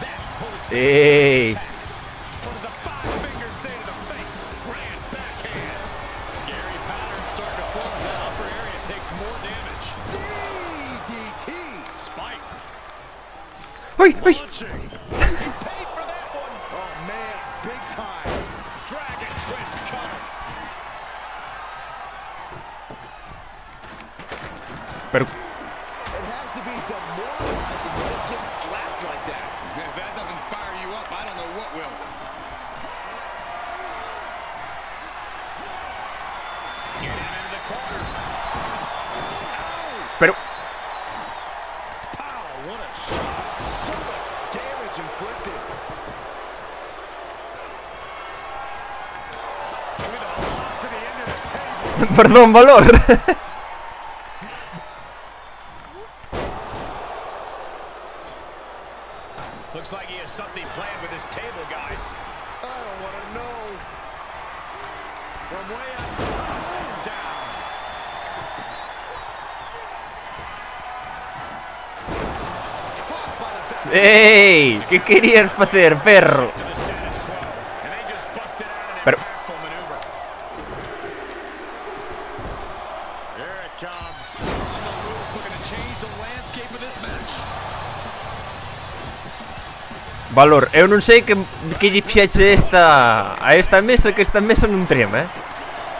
That pulls Ey. What does the five fingers say to the face? Grand backhand. Scary pattern starting to form. That upper area takes more damage. DDT. Spiked. Ay, ay. Launching. He paid for that one. Oh man, big time. Dragon twist cover. Pero, It has to be demoralizing to just get slapped like that. If that doesn't fire you up, I don't know what will. Get him into the corner. pero. Pow, what a shot. So much damage inflicted. Look at the velocity into the table. Perdón, Valor. Looks like he has something planned with his table, guys. I don't want to know. From way up top, down. Caught by the back. Ey, ¿qué querías hacer, perro? To the status quo. And they just busted out an Pero- impactful maneuver. Here it comes. The rules looking to change the landscape of this match. Valor, eu non sei que lle fixeche a esta mesa, que esta mesa non trema,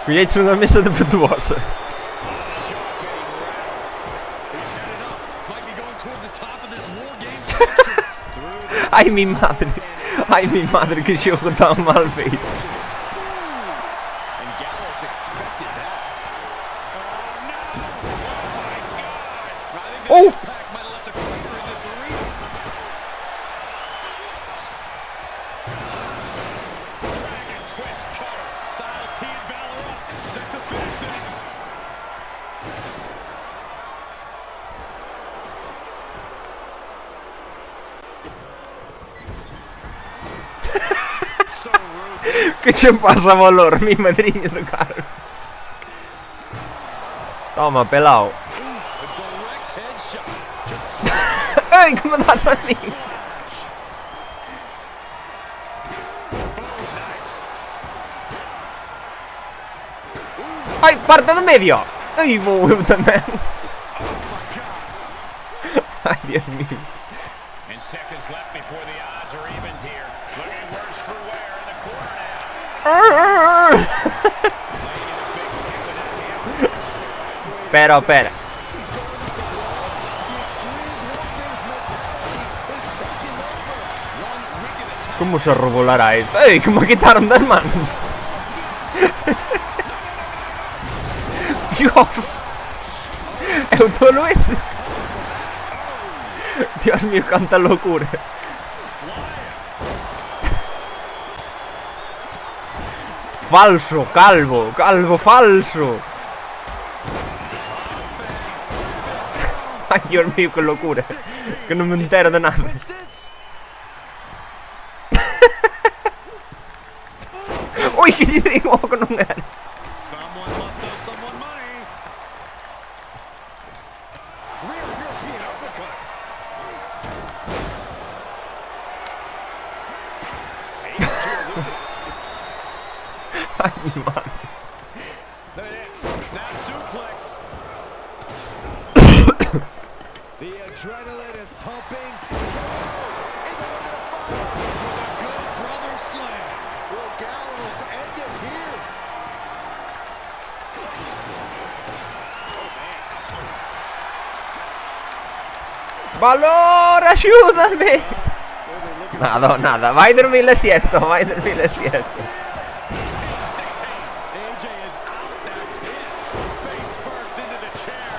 Colleche unha mesa defectuosa. Ai, mi madre, que xogo tan mal feito. Oh! Que che pasa, Valor, mi madriña do carro? Toma, pelao. Ei, que me das a mí? Ai, parte do medio! Ai, vou eu tamén. Ai, Dios mío. And seconds left before the odds are evened here. Looking worse for wear in the corner now. Pero, pera. Como se robolará isto? Ei, que me quitaron das mans. Dios. É o tolo ese. Dios mío, canta locura. Falso, calvo, calvo falso. Ay, Dios mío, qué locura. Que no me entero de nada. Uy, que lle digo que non era. Someone left out someone money. Real European uppercut. Ay, mi madre. There it is. Snap suplex. The adrenaline is pumping. Good brother slam. Will Gallows end it here? Valor, ayúdame. Nada, nada. Vai dormir la siesta, vai dormir la siesta. AJ is out. That's it. Face first into the chair.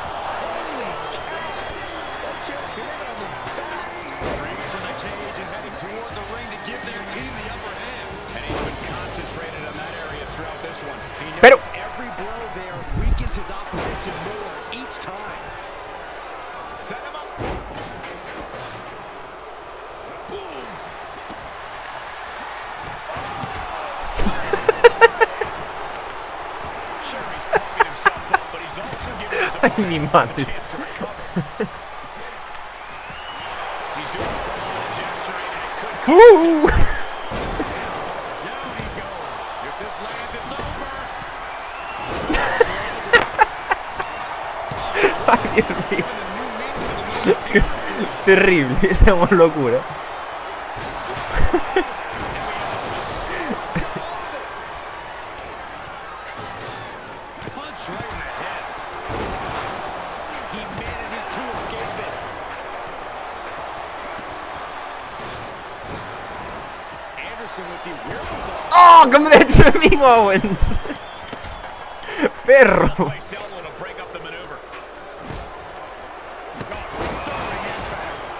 That's give their team the upper hand. And he's been concentrated on that area throughout this one. He knows Pero... every blow there weakens his opposition more each time. Set him up. Boom. Sure, he's pumping himself up, but he's also giving his Ay, mi opponent a madre. chance to recover. He's doing a gesturing and it could down he goes. If this lands, it's over. Ay, Dios mío. Qué terrible, es una locura. Punch right in the head. He manages to escape it. Anderson with the wherewithal. ¡Oh! ¡Que me ha hecho a mí, Owens! ¡Perro! Placed elbow to break up the maneuver. Stunning impact.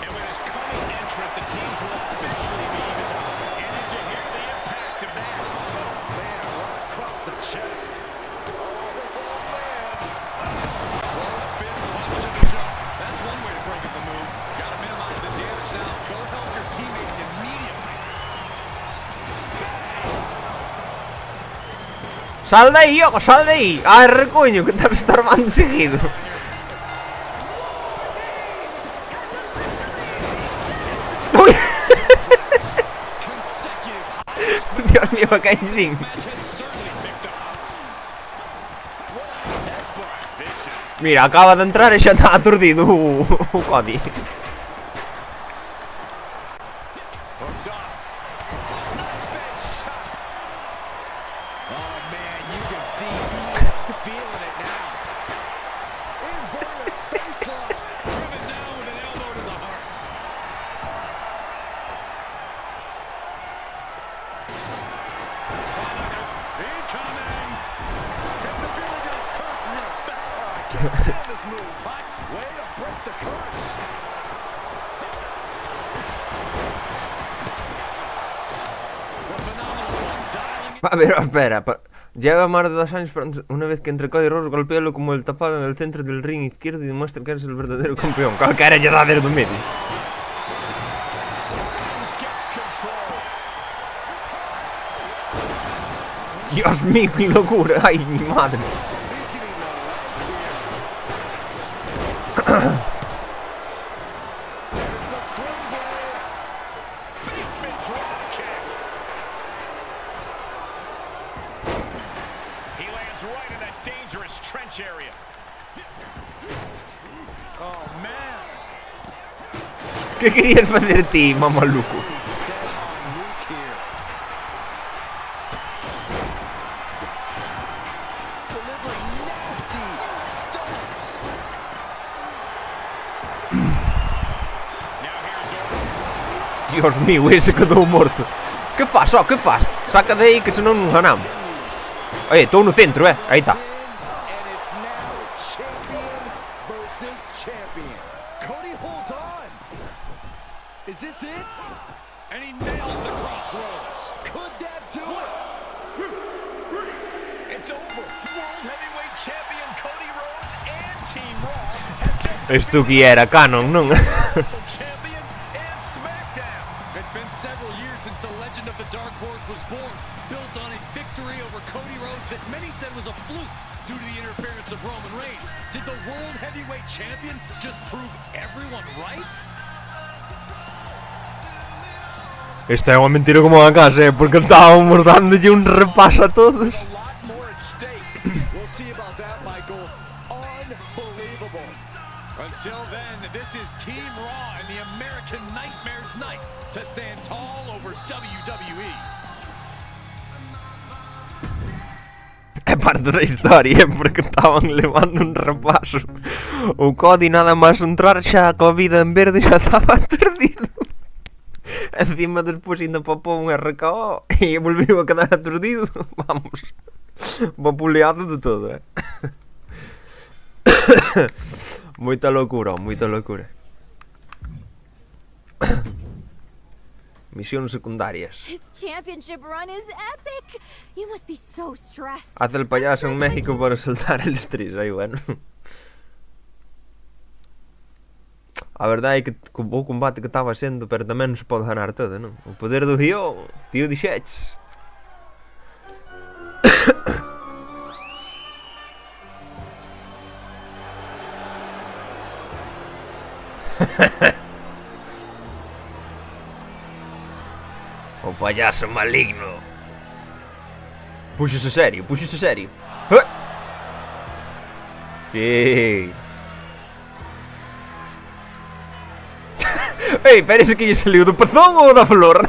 And with his coming entrant, the teams will officially be even. And did you hear the impact of that? Man, right across the chest. Close fist punch to the jaw. That's one way to break up a move. Gotta minimize the damage now. Go help your teammates immediately. ¡Sal de ahí, Yoko! ¡Sal de ahí! ¡Ay, recoño! Que estás estorbando seguido. ¡Uy! Dios mío, me caí sin. Mira, acaba de entrar e xa está aturdido o Cody. A ver, espera, lleva más de 2 años una vez que entre Cody Rhodes golpealo como el tapado en el centro del ring izquierdo y demuestra que eres el verdadero campeón. Calquera lle dá desde o medio. Dios mío, qué locura. Ay, mi madre. ¿Qué querías hacer ti, mamaluco? Dios mío, ese quedou morto. Que faz, ó, que faz? Saca de aí que senón non ganamos. Oye, estou no centro, aí está. Is this it? And he nails the crossroads. Could that do it? It's over. World Heavyweight Champion Cody Rhodes and Team Raw have just Isto que era canon, non? Champion and SmackDown. It's been several years since the legend of the Dark Horse was born, built on a victory over Cody Rhodes that many said was a fluke due to the interference of Roman Reigns. Did the World Heavyweight Champion just prove everyone right? Esta é unha mentira como a casa, porque estábamos dándolle un repaso a todos. We'll see about that, Michael. Unbelievable. Until then, this is Team Raw and the American Nightmare's night to stand tall over WWE. É parte da historia, porque estaban levando un repaso. O Cody nada máis entrar xa coa vida en verde xa estaba aturdido. Encima despois ainda papou un RKO e volveu a quedar aturdido. Vamos, vapuleado de todo, Moita locura, moita locura. Misiones secundarias. His championship run is epic. You must be so stressed. Haz el payaso en México para saltar el Street. Aí, bueno. A verdade é que o combate que estaba sendo, pero tamén non se pode ganar todo, non? O poder do guión, tío dixeches. O payaso maligno. Puxose serio, puxose serio. Que... Ei, parece que lle saliu do pezón ou da flor?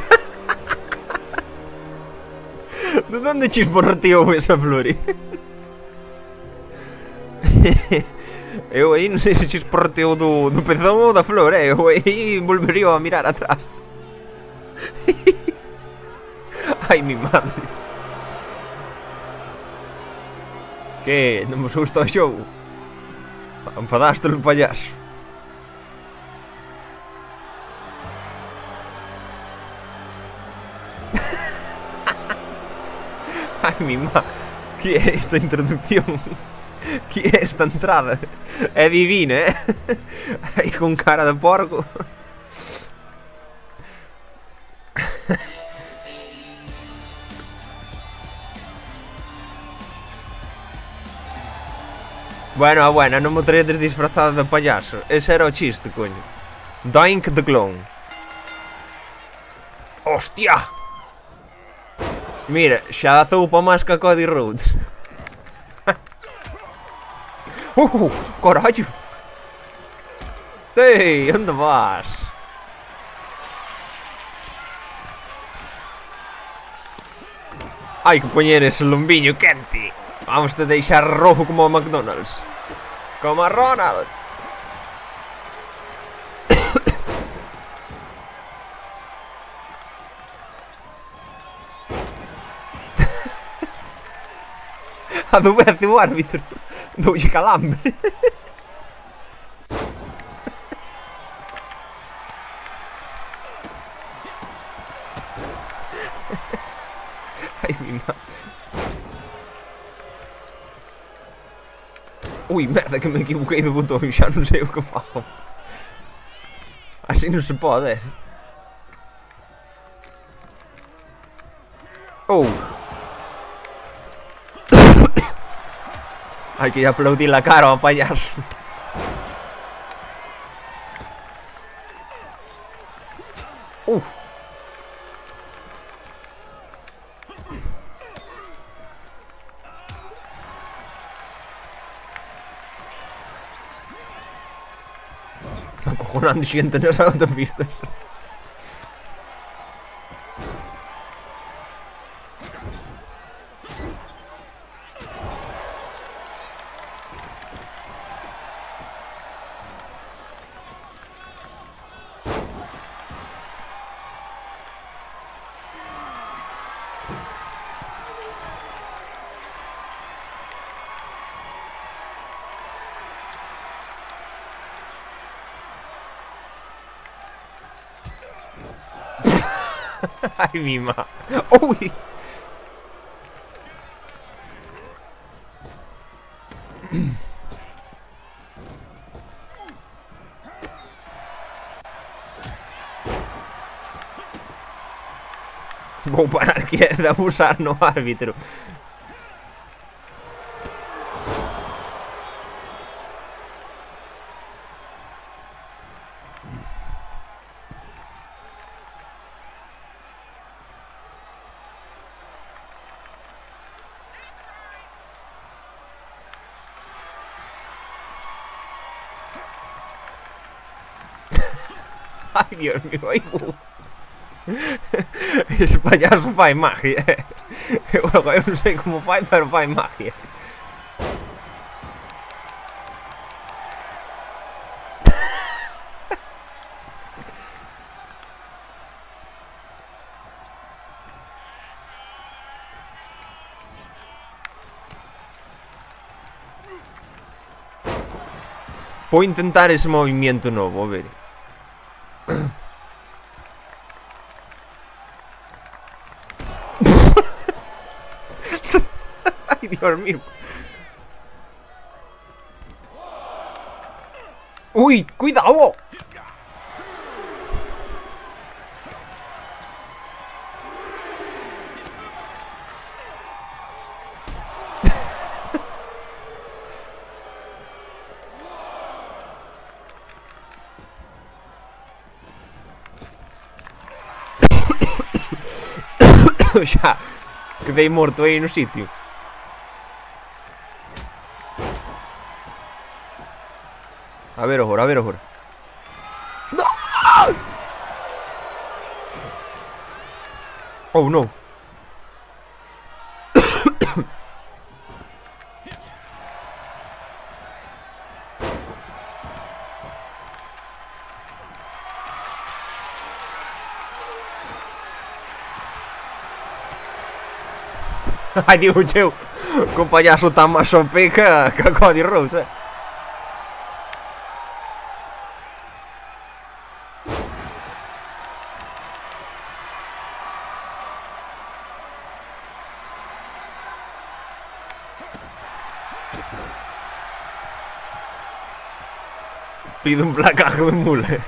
De onde chisporreteou esa flor? Eu aí non sei se chisporreteou do pezón ou da flor, eu aí volvería a mirar atrás. Ai, mi madre. Que, non vos gusta o xogo? Enfadaste o payaso. Ai, mi ma... Que é esta introducción? Que é esta entrada? É divina, Aí con cara de porco. Bueno, non me traedes disfrazado de payaso. Ese era o chiste, coño. Doink the clown. Hostia! Mira, xa zoupa máis que a Cody Rhodes. Carallo! Ei, onde vas? Hai que poñer ese lombiño quente. Vamos a deixar rojo como a McDonald's. Como a Ronald. Adubece o árbitro. Doulle calambre. Ai, mi madre. Ui, merda que me equivoquei do botón. Xa non sei o que fago. Así non se pode. Oh. Hai que aplaudir la cara ao payaso. Acojonando xente nas autopistas. Ai, mi ma... Ui! Vou parar que é de abusar no árbitro. Ai, Dios mío, ai, ese payaso fai magia. Eu non sei como fai, pero fai magia. Vou intentar ese movimiento novo, a ver. Ay, Dios mío. ¡Uy! ¡Cuidado! Xa, quedei morto aí no sitio. A ver agora, a ver agora. No! Oh no. Ai, digo eu, que o payaso está máis OP que a Cody Rhodes, Pido un placaje de mule.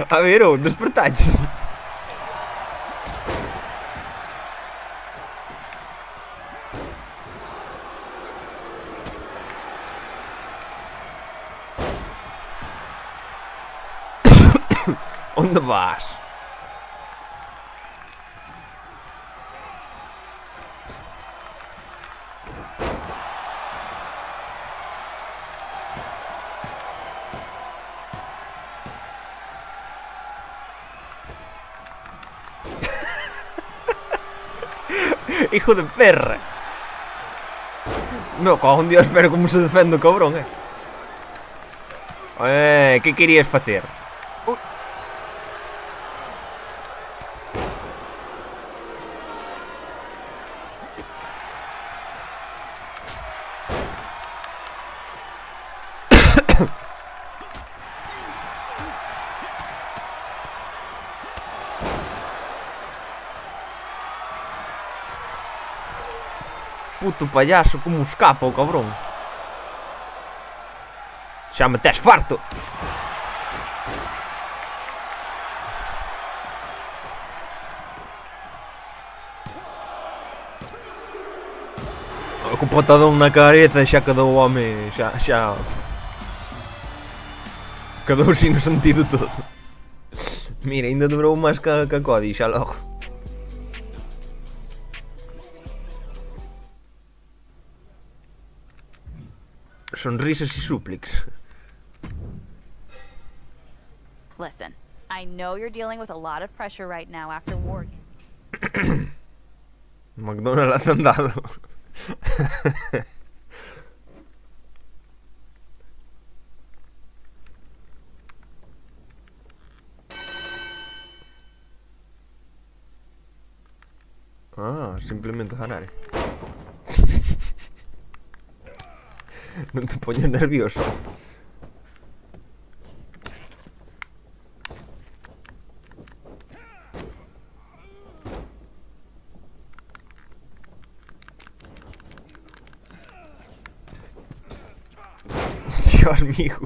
A ver, oh, despertaches. Onde vas? Hijo de perra. Meu, con Dios, pero como se defende o cabrón, que querías facer? Puto payaso, como escapa o cabrón. Xa me tes farto. Co patadón na cabeza xa quedou o home. Xa quedou sin o sentido todo. Mira, ainda durou máis que a Cody, xa logo. Sonrisas y súplics. Listen, I know you're dealing with a lot of pressure right now after war. McDonald's han dado. Ah, simplemente ganar. Non te poñes nervioso. Dios mío.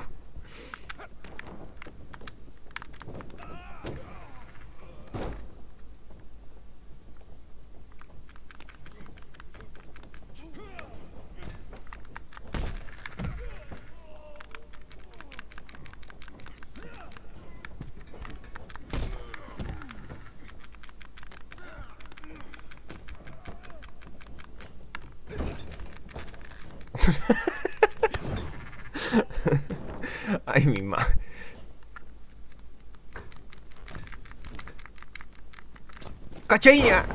Ay, mi madre. ¡Cacheña!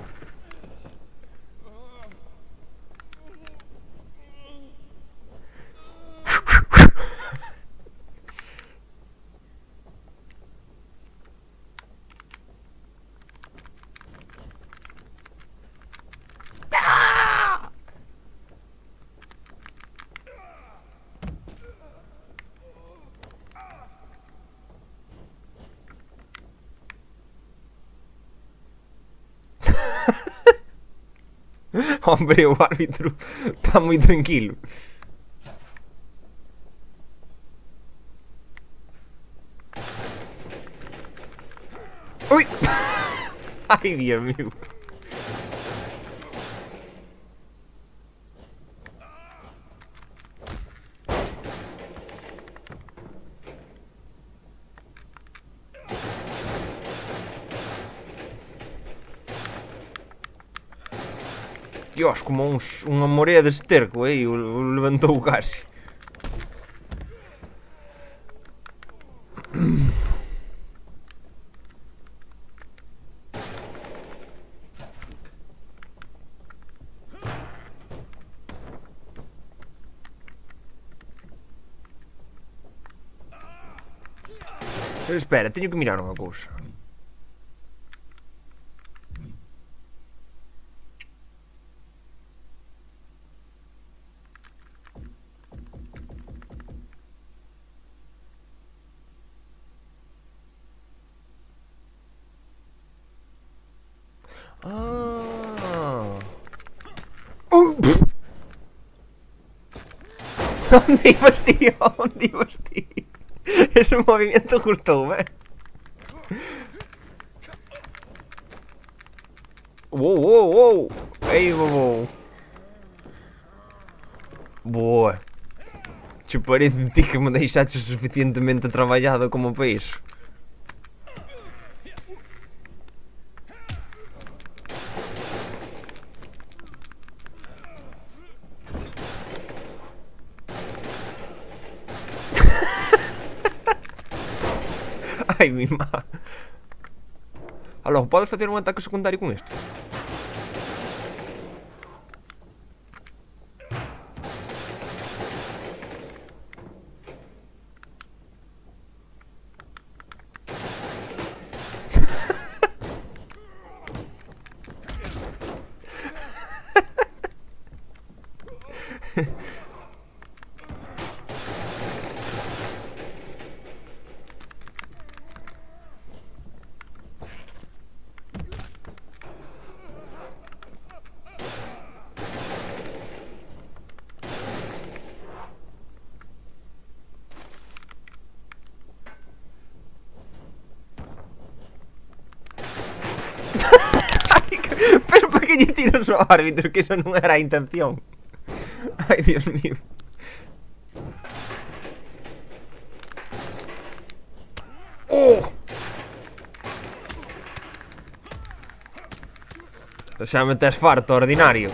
Hombre, o árbitro está moi tranquilo. Ui! Ai, Dios mío. Dios, como unha morea de esterco, o levantou casi. Espera, teño que mirar unha cousa. ¿Dónde ibas, tío? ¿Dónde ibas, tío? Ese movimiento justo, Wow. Ei, wow. Boa. Che parece ti que me deixaches suficientemente traballado como para iso. Ai, mi má. Aló, podes facer un ataque secundario con isto? Pero para que lle tiras ao árbitro? Que eso non era a intención. Ai, Dios mío. Oh! Xa me tes farto, ordinario.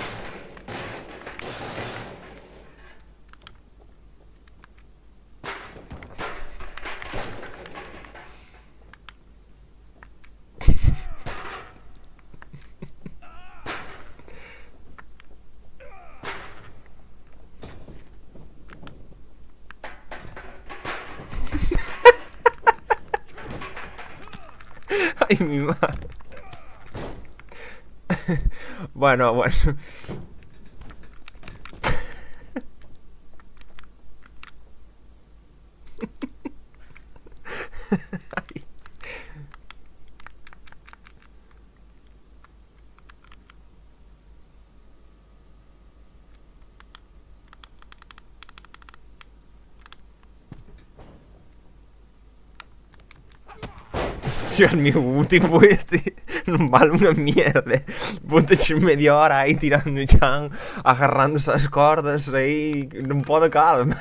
Ay, mi madre. Bueno. Ay. Dios mío, o tipo este non vale unha mierda. Ponteche media hora aí tirando o chan, agarrándose as cordas aí, non pode calma.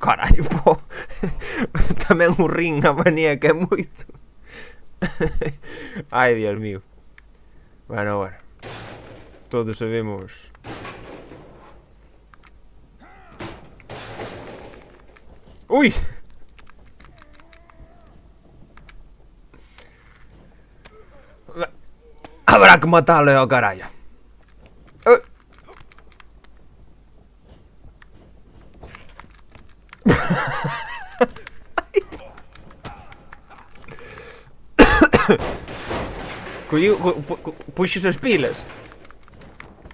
Carallo, po. Tamén o ring a manía que é moito. Ai, Dios mío. Bueno. Todos sabemos. Ui! Habrá que matarlo, carallo. Puxo as pilas.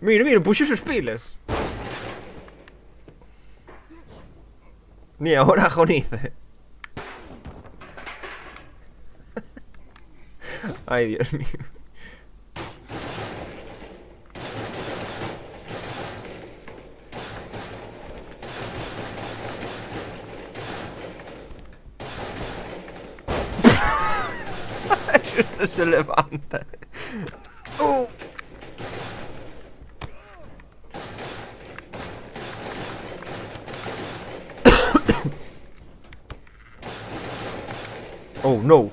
Mira, puxo as pilas. Ni ahora agonice. Ay, Dios mío. Se levanta. Oh no.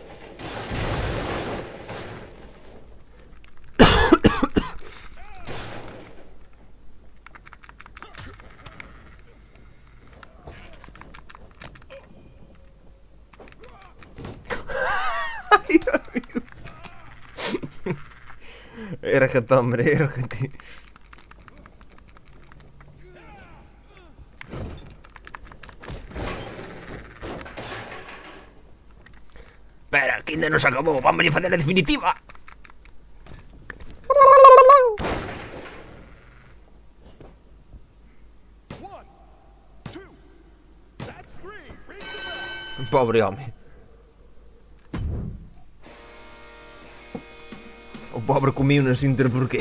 Erget, hombre, erget. Espera, que ainda non se acabou. Vamos a facer a definitiva. Pobre home. O pobre comiu non sin ter porqué.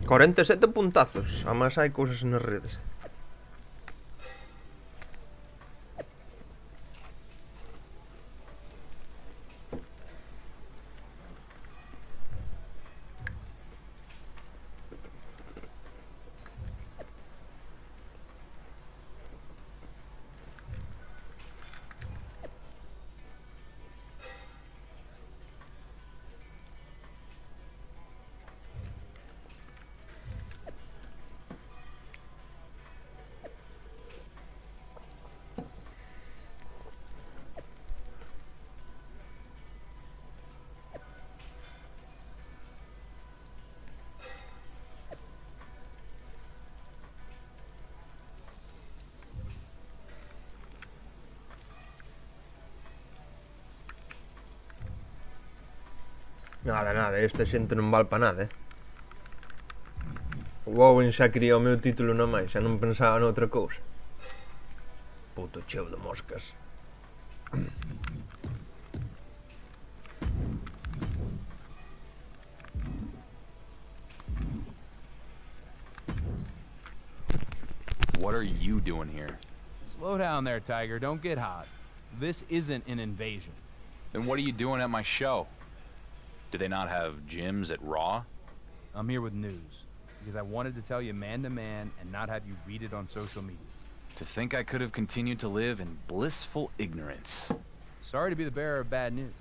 ...47 puntazos. Además hai cousas nas redes. Nada, esta xente non vale pa nada, O Owen xa quería o meu título nomais, xa non pensaba noutra cousa. Puto cheo de moscas. What are you doing here? Slow down there, Tiger. Don't get hot. This isn't an invasion. Then what are you doing at my show? Do they not have gyms at Raw? I'm here with news, because I wanted to tell you man to man and not have you read it on social media. To think I could have continued to live in blissful ignorance. Sorry to be the bearer of bad news,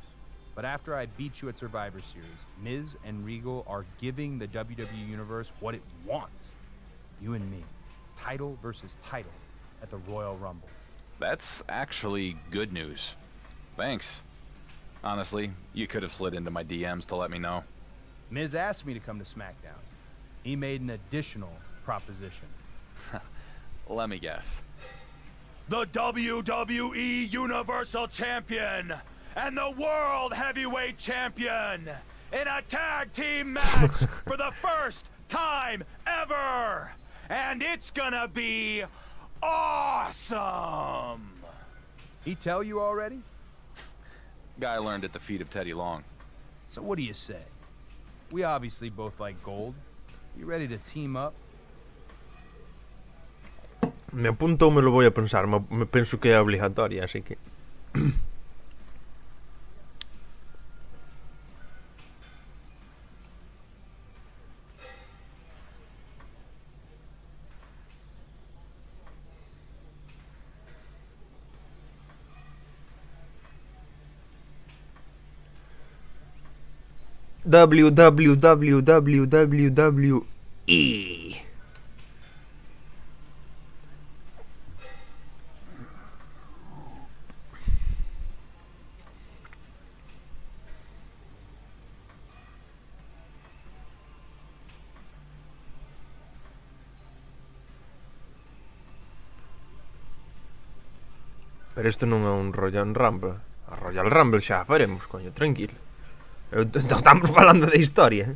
but after I beat you at Survivor Series, Miz and Regal are giving the WWE Universe what it wants. You and me. Title versus title at the Royal Rumble. That's actually good news. Thanks. Honestly, you could have slid into my DMs to let me know. Miz asked me to come to SmackDown. He made an additional proposition. Let me guess. The WWE Universal Champion and the World Heavyweight Champion in a tag team match for the first time ever! And it's gonna be awesome! He tell you already? Guy learned at the feet of Teddy Long. So what do you say? We obviously both like gold. You ready to team up? Me apunto ou me lo voy a pensar, me penso que é obligatoria, así que... WWE. Pero isto non é un Royal Rumble. A Royal Rumble xa a faremos, coño, tranquilo. Estamos falando de historia,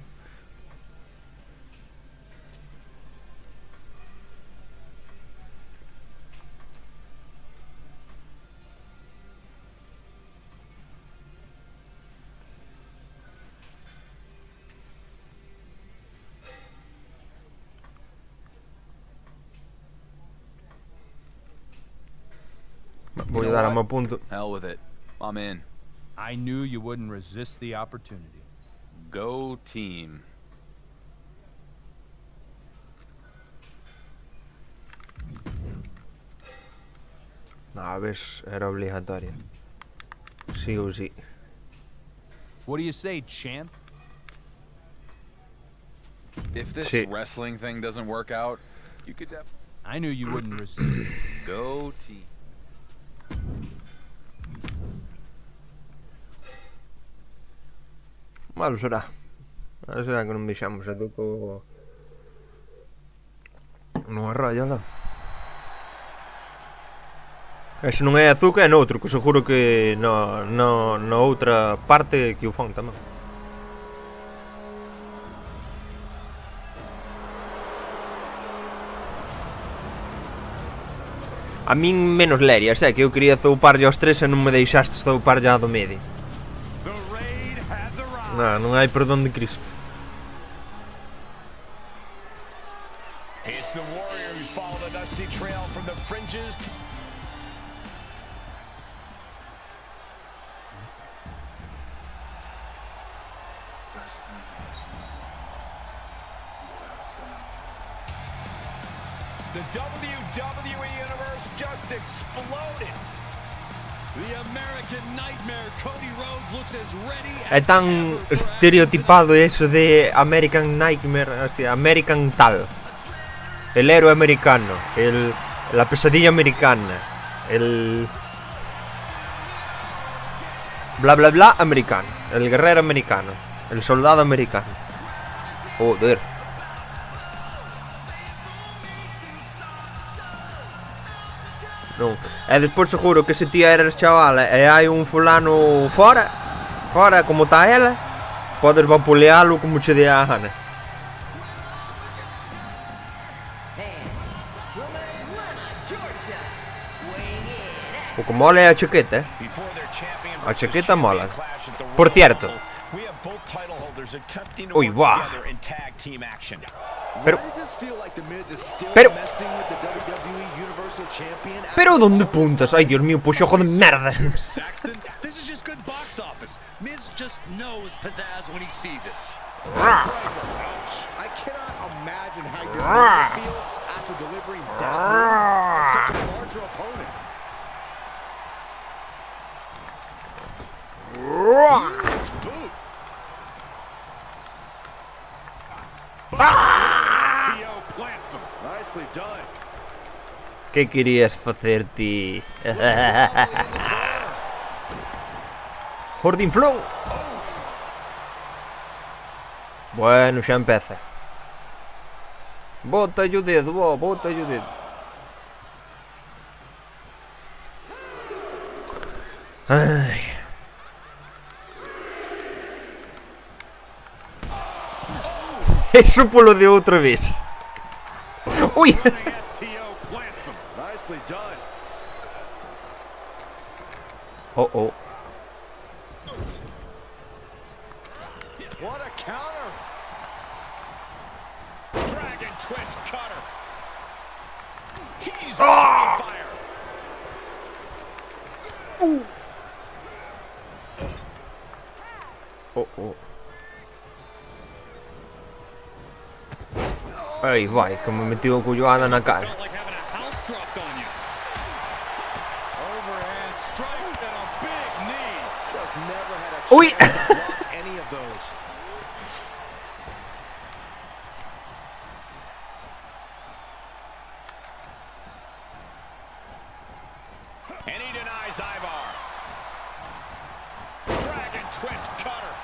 Voy a dar a meu punto. Hell with it. I'm in. I knew you wouldn't resist the opportunity. Go team. A ves, era obligatoria. Sí ou sí. What do you say, champ? If this Sí. wrestling thing doesn't work out, you could I knew you wouldn't resist. go team. Malo será. Malo será que non deixamos a Tuco nunha raya lá. E se non é Azuka é noutro, que seguro que na outra parte que o fan tamén. A min menos lerias, que eu quería zouparlle aos tres e non me deixastes zouparlle a do medio. Non hai perdón de Cristo. It's the Warrior who's followed the dusty trail from the fringes. The WWE Universe just exploded. The American Nightmare, Cody Rhodes, looks as ready É as tan ever for estereotipado eso de American Nightmare, así, American tal. El héroe americano, la pesadilla americana, el bla bla bla americano, el guerrero americano, el soldado americano. Joder. Non. E despois seguro que se ti eres chavala e hai un fulano fora como está ela, podes vapulealo como che dé a gana. O que mola é a chaqueta, A chaqueta mola. Por cierto. Ui, buah. Pero donde puntas? Ai, Dios mío, puxo ojo de merda. This is just good box office. Miz just knows pizzazz when he sees it. I cannot imagine how you're going to feel after delivering that move on such a larger opponent. Huge boot. T.O. plants him. Nicely done. Que querías facer ti? Jordin Flow. Bueno, xa empeza. Bota o dedo, bota o dedo. Ai. Eso polo de outra vez. Ui. Nicely done. Oh. What a counter! Dragon twist cutter. He's on fire. Oh. Ai, vai, que me metió a culloada na cara. Like having a house dropped on you. Overhand strikes and a big knee. Just never had a Ui. chance to block any of those. And he denies Ivar. Dragon twist cutter.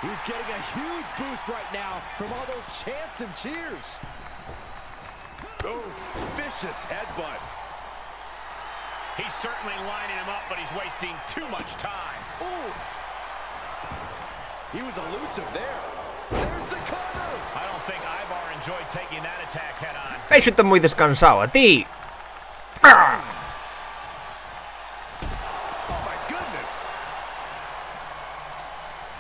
He's getting a huge boost right now from all those chants and cheers. Vicious headbutt. He's certainly lining him up, but he's wasting too much time. Oof. He was elusive there. There's the cover. I don't think Ivar enjoyed taking that attack head on. Eso está muy descansado, a ti. ¡Ah! Oh my goodness.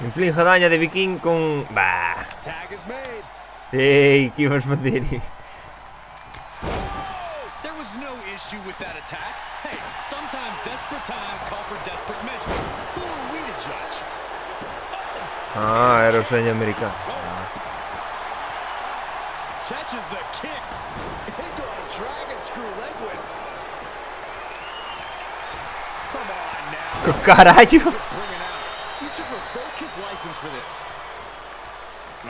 Inflige daño de Viking con... Bah. Tag is made. Ei, que ibas facer? There was no issue with that attack. Hey, sometimes desperate times call for desperate measures. Who are we to judge? Ah, era o sueño americano. Catches the kick. Into a dragon screw leg whip. Come on now. Que carallo? Bring it out. You should revoke his license for this.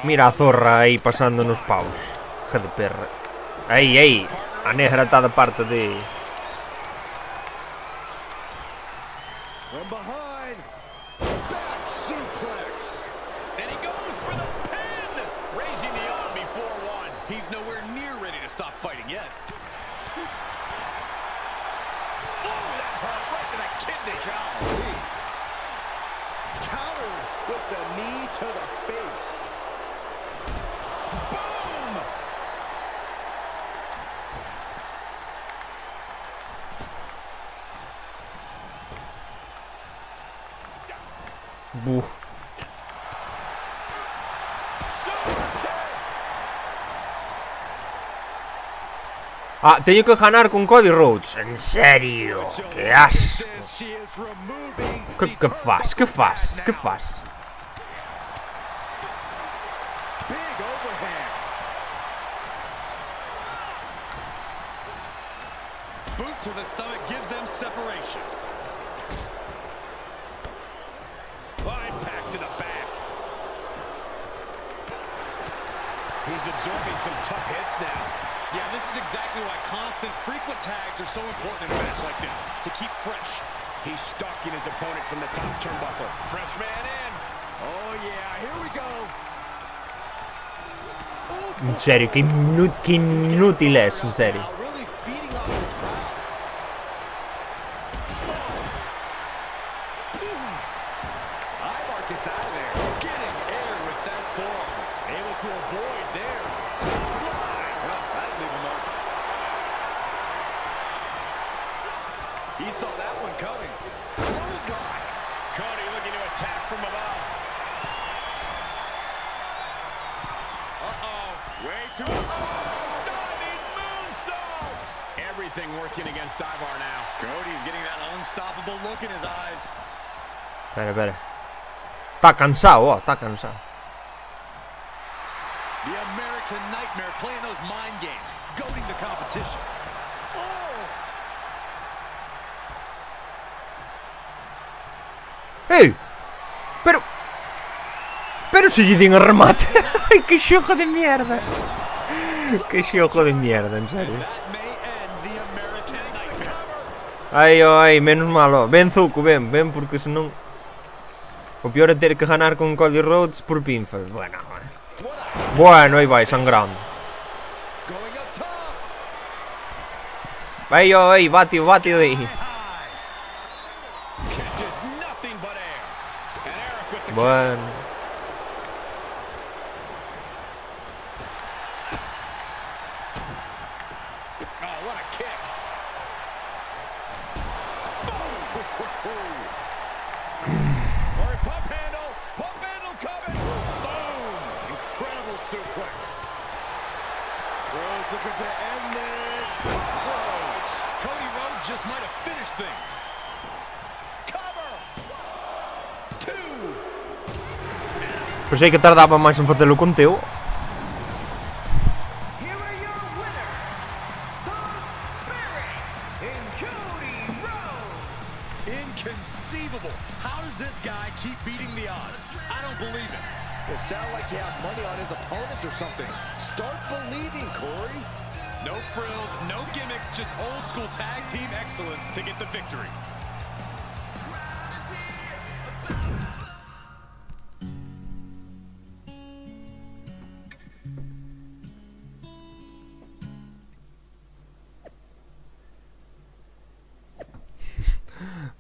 Mira a zorra aí pasando nos paus. Hija de perra. Aí, aí. A negra está da parte de... From behind. Back suplex. And he goes for the pin. Raising the arm before one. He's nowhere near ready to stop fighting yet. Oh, that hurt right to the kidney. Counter with the knee to the face. Boom! Buh. Ah, teño que ganar con Cody Rhodes. En serio? Que asco. She is removing Que fas? Que fas? Que fas? big overhand. Boot to the stomach gives them separation. Impact to the back. He's absorbing some tough hits now. Yeah, this is exactly why constant, frequent tags are so important in a match like this, to keep fresh. He's stalking his opponent from the top turnbuckle. Fresh man in. Oh yeah, here we go. En serio, que inútil es, en serio. Now really feeding off his crowd. Ivar gets out of there. Getting air with that forearm. Able to avoid there. Well, that'll leave a mark. He saw that one coming. Clothesline. Cody looking to attack from above. Uh-oh. Way too... Diving moonsault! Everything working against Ivar now. Cody's getting that unstoppable look in his eyes. Espera, espera. Está cansado, está cansado. The American Nightmare playing those mind games, goading the competition. ¡Ey! Pero si lle din a remate. Ai, que xojo de mierda. Que xojo de mierda, en serio. That may end the American Nightmare. Ai, ai, menos mal, ó. Ven, Zuko, ven, porque senón... O peor é ter que ganar con Cody Rhodes por pinfall. Bueno, bueno, aí vai, sangrando. Going up top. Vai, ai, bate aí. Catches nothing but air. And Eric with the Bueno. Oh, what a kick. Or pump handle coming. Boom. Incredible suplex. Rhodes looking to end this. Rhodes. Cody Rhodes just might have finished things. Cover. Two. Pensei que tardaba máis en facelo con teu. Here are your winners, The Spirit and Cody Rhodes. Inconceivable. How does this guy keep beating the odds? I don't believe it. It sounds like you have money on his opponents or something. Start believing, Corey. No frills, no gimmicks, just old school tag team excellence to get the victory.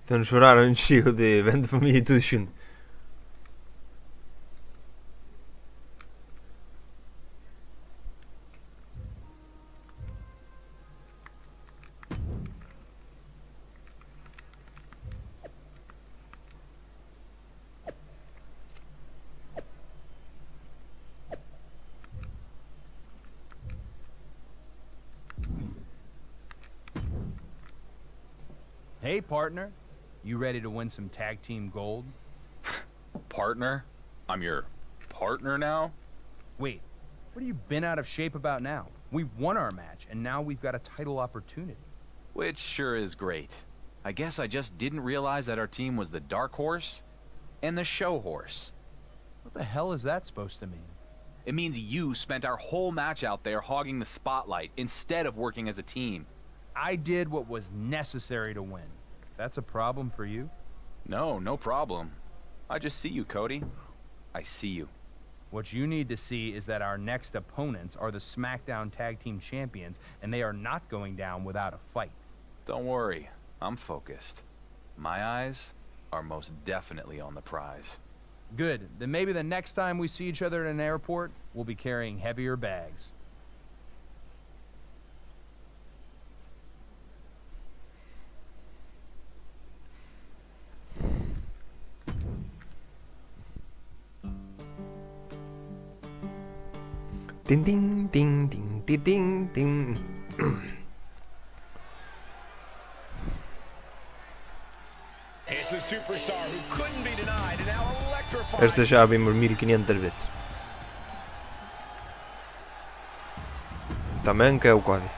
Censuraron xío de Ben de Familia e tudo xunto. Hey, partner. You ready to win some tag team gold? Partner? I'm your partner now? Wait, what have you been out of shape about now? We won our match, and now we've got a title opportunity. Which sure is great. I guess I just didn't realize that our team was the Dark Horse and the Show Horse. What the hell is that supposed to mean? It means you spent our whole match out there hogging the spotlight instead of working as a team. I did what was necessary to win. That's a problem for you? No, no problem. I just see you, Cody. I see you. What you need to see is that our next opponents are the SmackDown Tag Team Champions, and they are not going down without a fight. Don't worry, I'm focused. My eyes are most definitely on the prize. Good. Then maybe the next time we see each other at an airport, we'll be carrying heavier bags. Ding ding ding ding ding ding ding. It's a superstar who couldn't be denied and now electrifying. Esta já a vimos 1500 vezes. Tamén que é o código.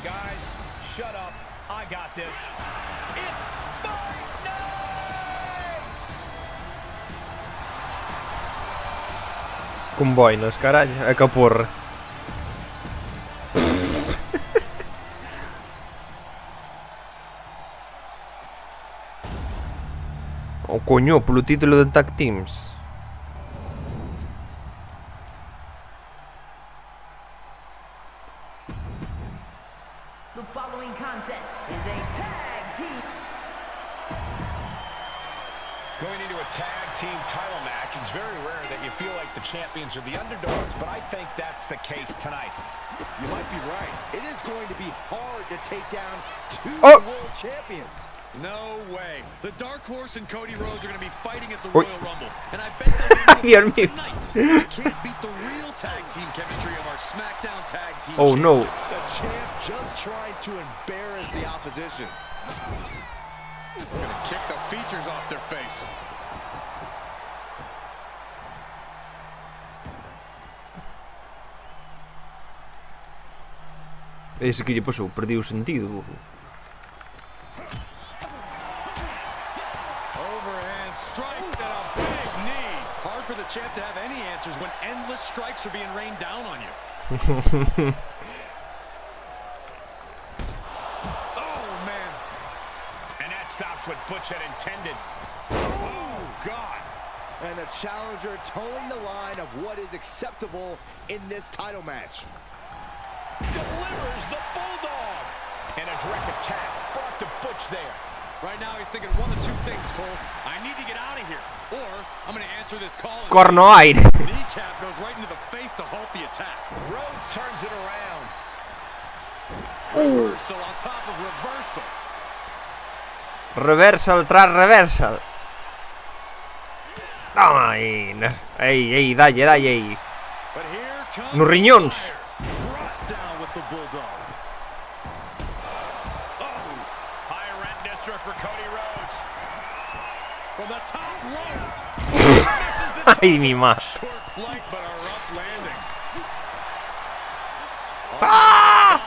Guys, shut up. I got this. It's fight night! Com boinas, carallo, é que a porra. O coño, polo título de Tag Teams. The following contest is a tag team. Going into a tag team title match, it's very rare that you feel like the champions are the underdogs, but I think that's the case tonight. You might be right. It is going to be hard to take down two Oh. world champions. No way. The Dark Horse and Cody Rhodes are going to be fighting at the Oi. Royal Rumble. And I bet they'll be Dios able to mío. tonight. We can't beat the real tag team chemistry of our SmackDown tag team. Oh no. The champ just trying to embarrass the opposition. He's going to kick the features off their face. Ese que lle pasou, perdi o sentido. Overhand strikes and a big knee. Hard for the champ to have any answers when endless strikes are being rained down on you. Oh, man. And that stops what Butch had intended. Oh, God. And the challenger towing the line of what is acceptable in this title match. Delivers the Bulldog. And a direct attack brought to Butch there. Right now he's thinking one of two things, Cole. I need to get out of here, or I'm going to answer this call. Corno aire. Kneecap goes right into the face to halt the attack. Rhodes turns it around. Reversal on top of reversal. Reversal tras reversal. Toma aí. Ei, dalle aí. But here comes Nos riñóns. brought down with the Bulldog. High rent district for Cody Rhodes. From the top rope. Ai, mi ma. Short flight, but a rough landing. Ah!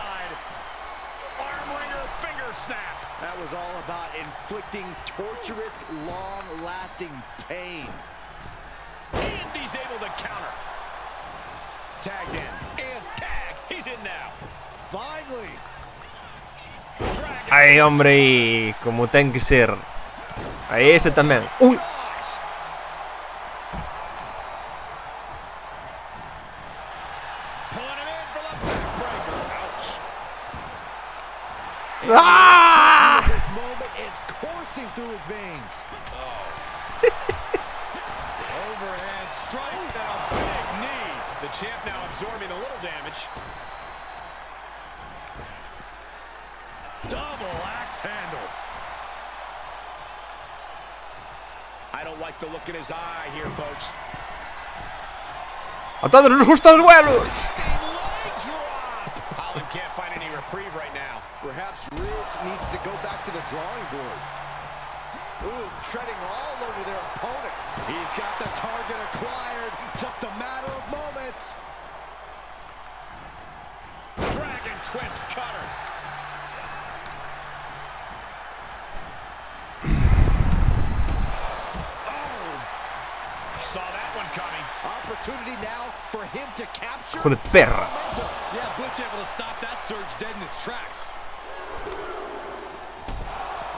Armringer finger snap. That was all about inflicting torturous, long-lasting pain. And he's able to counter. Tagged in. And tag. He's in now. Finally. Dragon Ai, hombre, como ten que ser. Aí ese tamén. Ui. Ah! This moment is coursing through his veins. Overhand strike and a big knee. The champ now absorbing a little damage. Double axe handle. I don't like the look in his eye here, folks. A todos nos gustan los vuelos. Leg drop. Holland can't find any reprieve right now. Perhaps Ridge needs to go back to the drawing board. Ooh, treading all over their opponent. He's got the target acquired. Just a matter of moments. Dragon twist cutter. Saw that one coming. Opportunity now for him to capture. Hijo de perra. Yeah, Butch able to stop that surge dead in its tracks.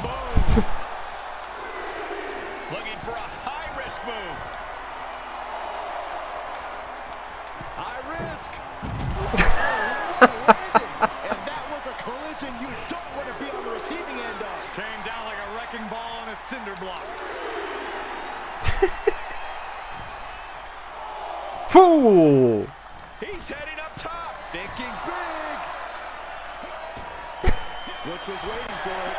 Boom. Looking for a high-risk move. High risk. And that was a collision you don't want to be on the receiving end of. Came down like a wrecking ball on a cinder block. Foo! He's heading up top. Thinking big. Butch was waiting for it.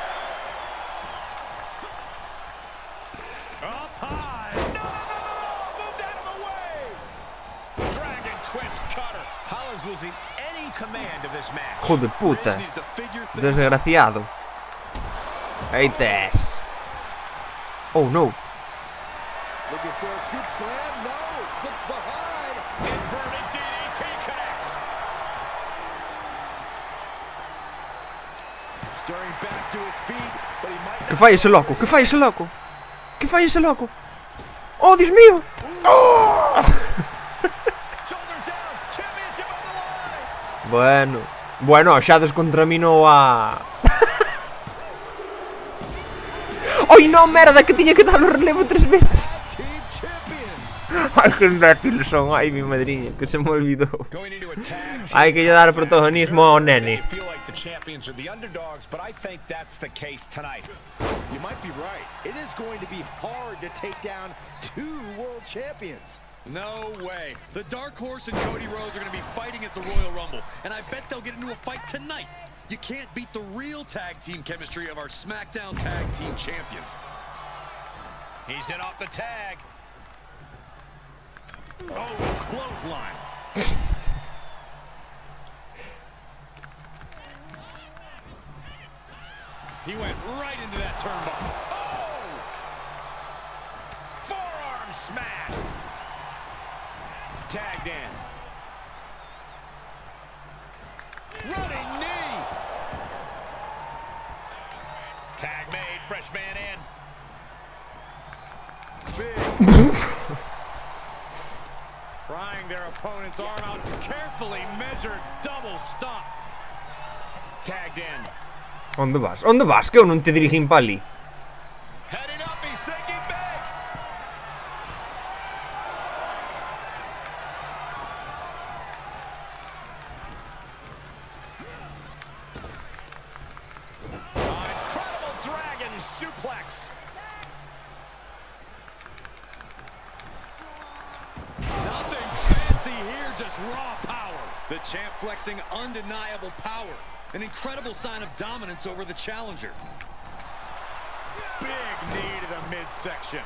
Up high. No! Moved out of the way. Dragon twist cutter. Holland's losing any command of this match. Hijo de puta. Ridge needs to figure things Desgraciado. Ahí te es. Oh no. Looking for a scoop slam. No. Slips behind. Inverted DDT connects. Stirring back to his feet, but he might Que fai ese loco? Que fai ese loco? Que fai ese loco? Oh, Dios mío. Oh! Shoulders down. Championship on the line. Bueno, xa descontraminou a... Ai, non, merda, que tiña que dar o relevo 3 veces. team champions. Ai, que imbéciles son. Ai, mi madriña, que se me olvidou. Going into a tag team Hai que lle dar protagonismo ao nene. They feel like the champions are the underdogs, but I think that's the case tonight. You might be right. It is going to be hard to take down 2 world champions. No way. The Dark Horse and Cody Rhodes are going to be fighting at the Royal Rumble, and I bet they'll get into a fight tonight. You can't beat the real tag team chemistry of our SmackDown Tag Team Champion. He's in off the tag. Oh, clothesline. He went right into that turnbuckle. Oh! Forearm smash. Tagged in. Running knee. Tag made. Fresh man in. Prying their opponent's arm out. Carefully measured double stop. Tagged in. Onde vas? Onde vas? Que eu non te dirigín pa ali. Heading up. He's thinking big. Incredible dragon suplex. Nothing fancy here, just raw power. The champ flexing undeniable power. An incredible sign of dominance over the challenger. Big knee to the midsection.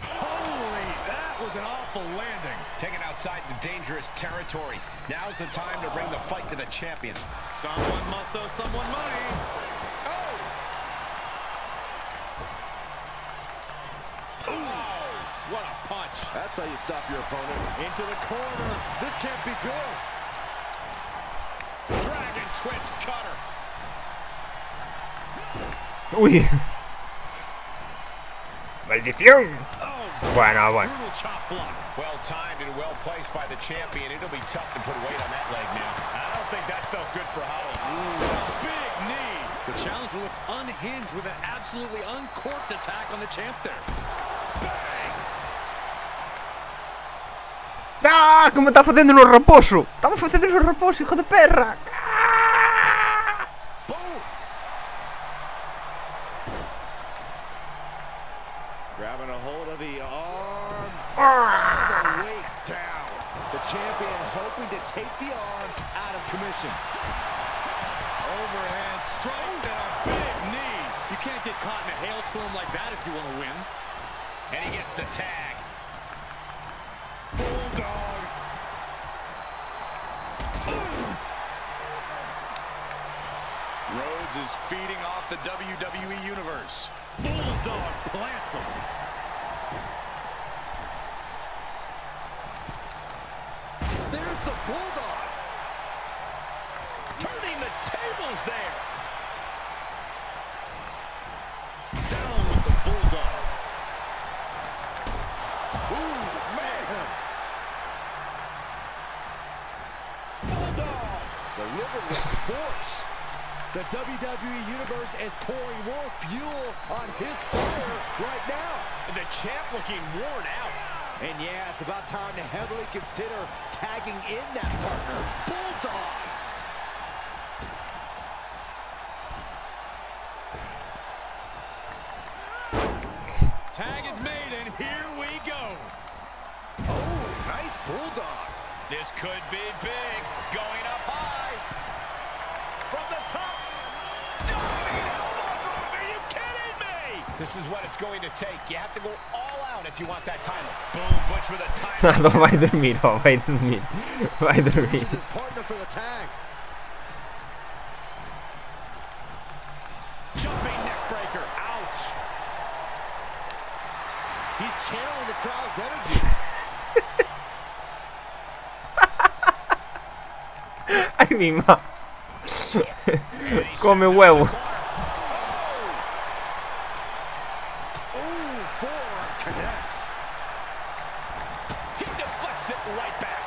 Holy, that was an awful landing. Taken outside the dangerous territory. Now's the time to bring the fight to the champion. Someone must owe someone money. What a punch. That's how you stop your opponent. Into the corner. This can't be good. Dragon twist cutter. Ui. Maldición. Oh, Bueno, bueno. Brutal chop block. Well timed and well placed by the champion. It'll be tough to put weight on that leg now. I don't think that felt good for Holly. Big knee. The challenger looked unhinged with an absolutely uncorked attack on the champ there. Bang! ¡Ah! ¡Como está facendo no raposo! ¡Estaba facendo no raposo, hijo de perra! Boom! Grabbing a hold of the arm. The weight down. The champion hoping to take the arm out of commission. Overhand strike and a big knee. You can't get caught in a hailstorm like that if you want to win. And he gets the tag. Bulldog. Rhodes is feeding off the WWE Universe. Bulldog plants him. There's the Bulldog. Turning the tables there. Down with the Bulldog. Ooh, man. Bulldog. Delivered with force. The WWE Universe is pouring more fuel on his fire right now. The champ looking worn out. And yeah, it's about time to heavily consider tagging in that partner. Bulldog. Tag is made, and here we go. Oh, nice Bulldog. This could be big. Going up high. From the top. Diving elbow drop. Are you kidding me? This is what it's going to take. You have to go all out if you want that title. Boom, Butch with a title. No, vai dormir, oh, vai dormir. Vai dormir. His partner for the tag. Jumping neck breaker. Ouch. He's channeling the crowd's energy. Ay, mi ma. Come huevo. Ooh, forearm connects. He deflects it right back.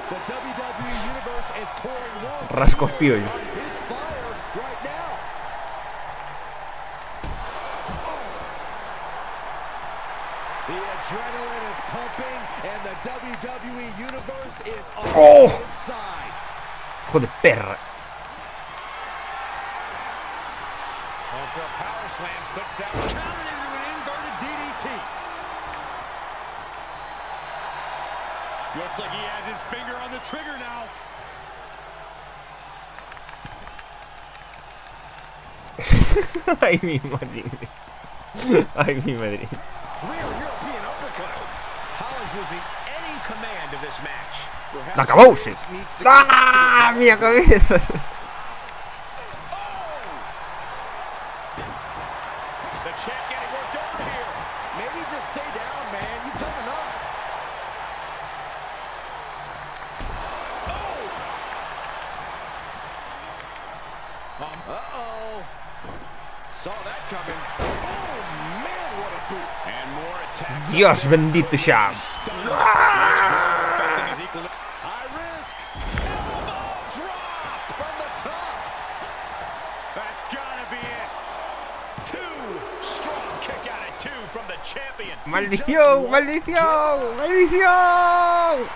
The WWE Universe is pouring more Rascos fuel piollos. on his fire right now. The adrenaline is pumping, and the WWE Universe is on his side. Hijo de perra. Going for a power slam. Slips down. Countered into an inverted DDT. Looks like he has his finger on the trigger now. Ay, mi madre. Ay, mi madre. Rear European uppercut. Hollis losing any command of this match. Acabóse. ¡Ah! Mi cabeza. The champ getting worked over here. Maybe just stay down, man. You've done enough. Uh-oh. Saw that coming. Oh, man, what a boot. And more attacks. Dios bendito sea. High risk. Elbow drop from the top. That's gotta be it. Two. Strong kick out at two from the champion. Maldición, maldición, maldición.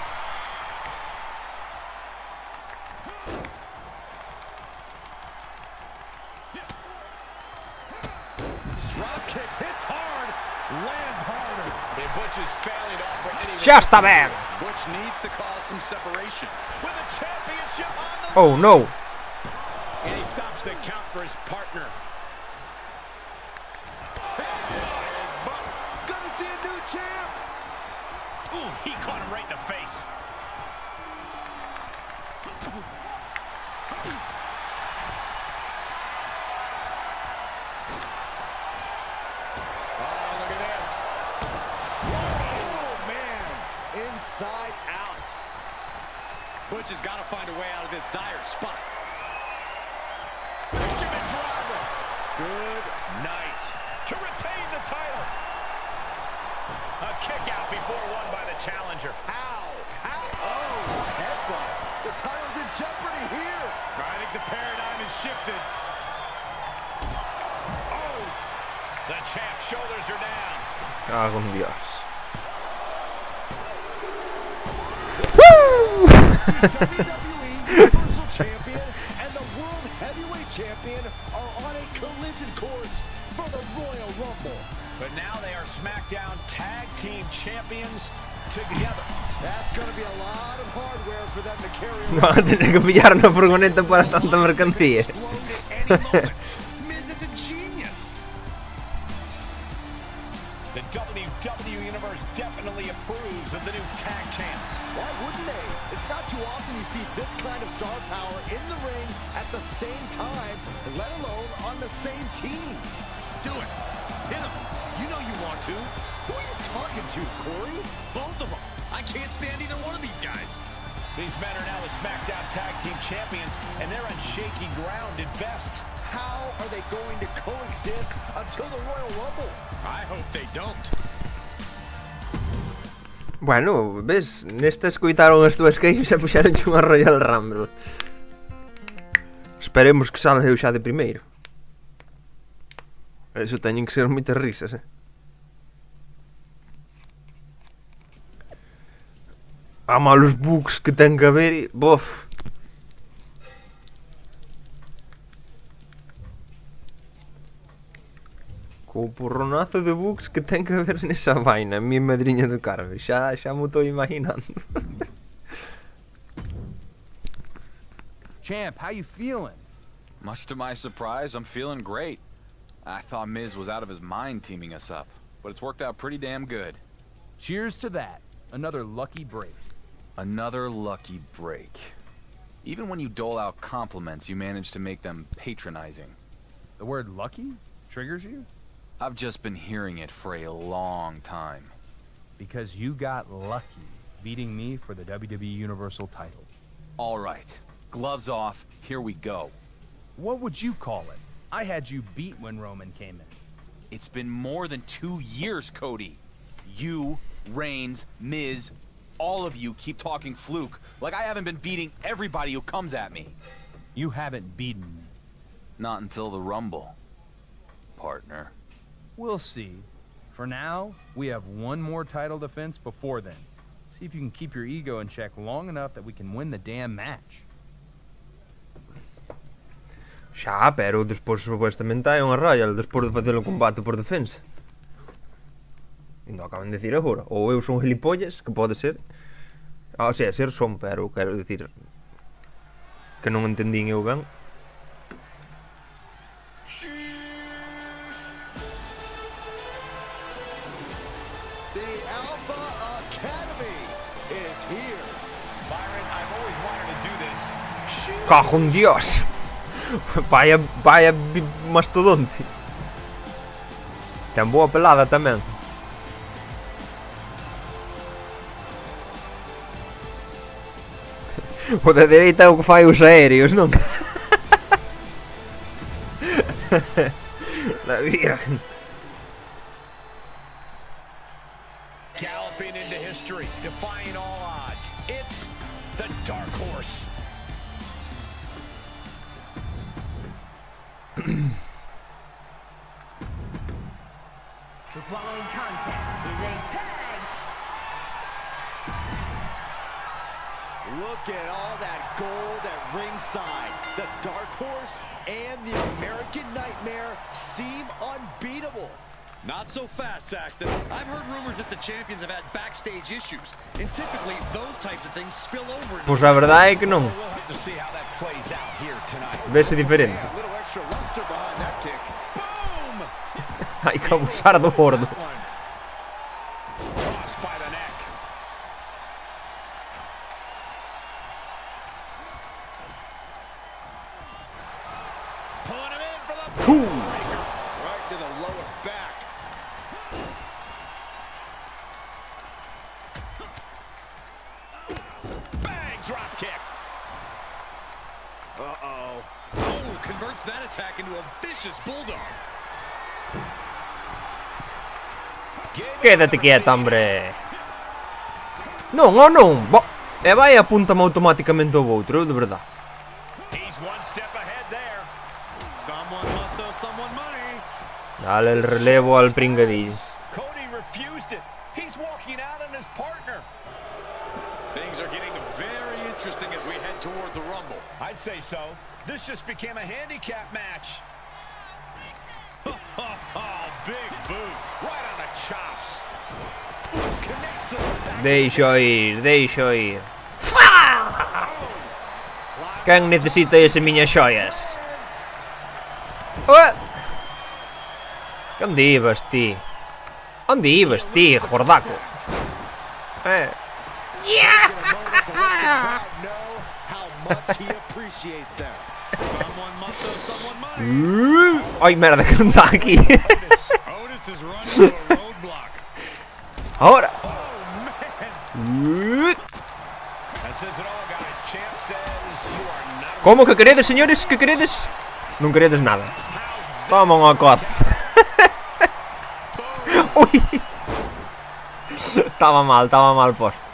Drop kick hits hard, lands harder. If Butch is failing to offer any. Ya está bien. Butch needs to cause some separation. With a championship on the Oh no. and he stops the count for his partner. Gonna see a new champ. Ooh, he caught him right in the face. Oh, man. Inside out. Butch has got to find a way out of this dire spot. Benjamin driver. Good night. To retain the title. A kick out before won by the challenger. Ow. Ow. Oh, headbutt. The title's in jeopardy here. I think the paradigm has shifted. Oh. The champ's shoulders are down. Cago en Dios. WWE Universal Champion and the World Heavyweight Champion are on a collision course for the Royal Rumble. But now they are SmackDown Tag Team Champions together. That's going to be a lot of hardware for them to carry Van a tener que pillar una furgoneta para tanta mercancía. Miz is a genius. The WWE Universe definitely approves of the new tag champs. Why wouldn't they? It's not too often you see this kind of star power in the ring at the same time, let alone on the same team. Do it. Hit him. You know you want to. Who are you talking to, Corey? Both of them. I can't stand either one of these guys. These men are now the SmackDown Tag Team Champions, and they're on shaky ground at best. How are they going to coexist until the Royal Rumble? I hope they don't. Bueno, ves, nesta escoitaron as túas queixas e puxeronche unha Royal Rumble. Esperemos que salga eu xa de primeiro. Eso teñen que ser moitas risas, A malos bugs que ten que haber, bof. Co porronazo de bugs que ten que haber nesa vaina, mi madriña do Carme, xa mo estou imaginando. Champ, how you feeling? Much to my surprise, I'm feeling great. I thought Miz was out of his mind teaming us up, but it's worked out pretty damn good. Cheers to that. Another lucky break. Another lucky break. Even when you dole out compliments, you manage to make them patronizing. The word lucky triggers you? I've just been hearing it for a long time. Because you got lucky beating me for the WWE Universal title. All right, gloves off, here we go. What would you call it? I had you beat when Roman came in. It's been more than 2 years, Cody. You, Reigns, Miz, all of you keep talking fluke like I haven't been beating everybody who comes at me. You haven't beaten me. Not until the Rumble, partner. We'll see. For now, we have one more title defense before then. See if you can keep your ego in check long enough that we can win the damn match. Xa, pero despois supuestamente hai unha Royal despois de facer o combate por defensa. E non acaban de decir agora. Ou eu son gilipollas, que pode ser. O sea, ser son, pero quero dicir que non entendín eu ben. The Alpha Academy is here. Byron, I've always wanted to do this. Cajo en Dios. Vaya mastodonte. Ten boa pelada tamén. O de dereita é o que fai os aéreos, non? La virgen. Galloping into history, defying all odds. It's the Dark Horse. The following contest is a tag. Look at all that gold at ringside. The Dark Horse and the American Nightmare seem unbeatable. Not so fast, Saxton. I've heard rumors that the champions have had backstage issues, and typically those types of things spill over. Pois a verdade é que non. We'll have to see how that plays out here tonight. Vese diferente. A little extra luster behind that kick. Boom! Hai que abusar do gordo. Tossed by the neck. Pulling him in for the breaker. Right to the lower back. kick. Uh-oh. Oh, converts that attack into a vicious bulldog. Quédate quieto, hombre. Non, oh non. E vai apúntame automáticamente ao outro, de verdade. He's one step ahead there. Someone must owe someone money. Dale el relevo al pringadillo. Cody refused it. He's walking out on his partner. Things are getting very interesting as we head toward the Rumble. I'd say so. This just became a handicap match. Oh, big boot. Right on the chops. Connects to the back. Deixo ir, deixo ir. Quen necesita ese miñas xoias? Que onde ibas ti? Onde ibas ti, gordaco? Someone must owe someone money. Ai, merda, que non está aquí. Otis is running to a roadblock. Ahora. That says it all, guys. Champ says you are not. Como que queredes, señores? Que queredes? Non queredes nada. Toma unha coz. Ui. Estaba mal posto.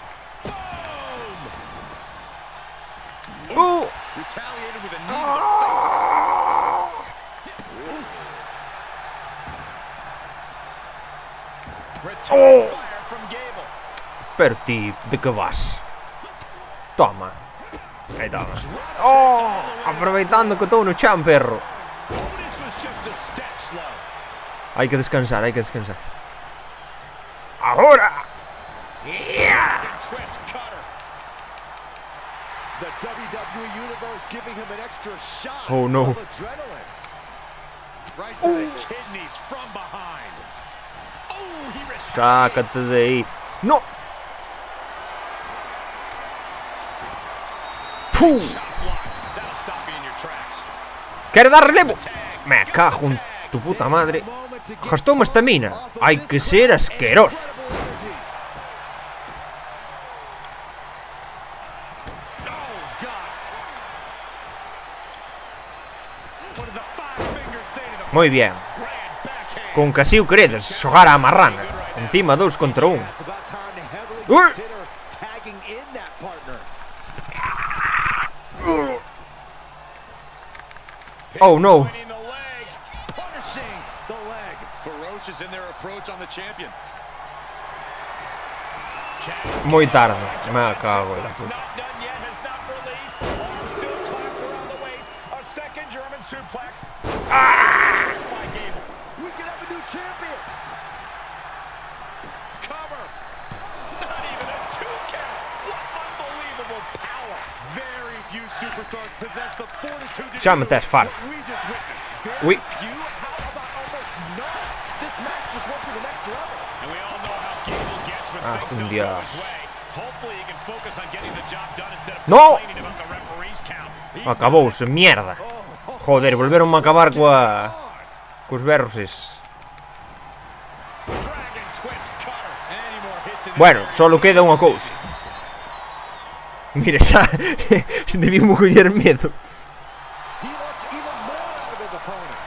Retaliated with a knee to the face. Return fire from Gable. Pero ti, de que vas? Toma. Aí toma. Oh, aproveitando que estou no chan, perro. Otis was just a step slow. Hai que descansar, hai que descansar. Ahora. Twist cutter. The WWE Universe giving him an extra shot Oh, no. of adrenaline. Right to the kidneys from behind. Oh, he retaliates. Sácate de aí. No. Fu. Shot block. That'll stop you in your tracks. Quere dar relevo. Me cago en tu puta madre. Gastoume estamina. Hai que ser asqueroso. Moi bien. Con que así o queredes, xogar a marrana. Encima 2 contra 1. It's about time to heavily consider tagging in that partner. Oh no. Pointing the leg. Punishing the leg. Ferocious in their approach on the champion. Moi tarde. Me cago en la It's puta. not done yet. Has not released. Arm still clamped around the waist. A second German suplex. Tripped by Gable. We could have a new champion. Cover. Not even a 2 count. What unbelievable power. Very few superstars possess the fortitude to Xa me tes farto. What we just witnessed. Very Ui. few. How about almost none? This match just went to the next level. And we all know how Gable gets when Ah, things un don't go Dios. his way. Hopefully he can focus on getting the job done instead of No. complaining about the referee's count. Acabouse, mierda. Joder, volveronme a acabar cos verses. Dragon twist cutter. any more hits in Bueno, solo queda unha cousa. Mira, xa debimos coller medo. He wants even more out of his opponent.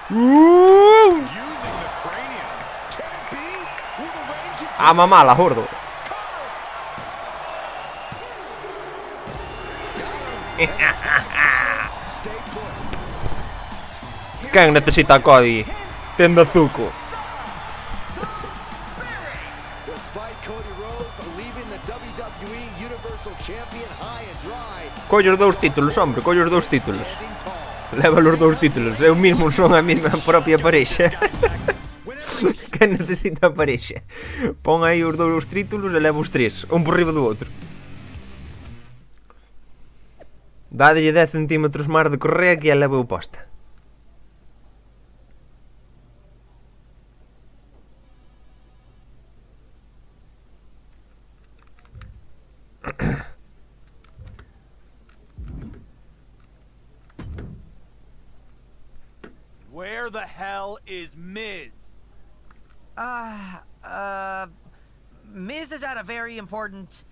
Using the cranium. Can it be? Will the Reigns continue? A mamala, gordo. Stay put. Quen necesita a Cody? Tendo zuco. Despite Cody Rhodes leaving the WWE Universal Champion high and dry, Collo os 2 títulos, hombre, collo os 2 títulos. standing tall. Leva os 2 títulos. Eu mismo son a mesma propia parexa. Que necesita a parexa? Pon aí os 2 títulos e leva os 3, un por riba do outro. Dádelle 10 centímetros máis de correa que a leva o posta. Where where the hell is Miz? Miz is at a very important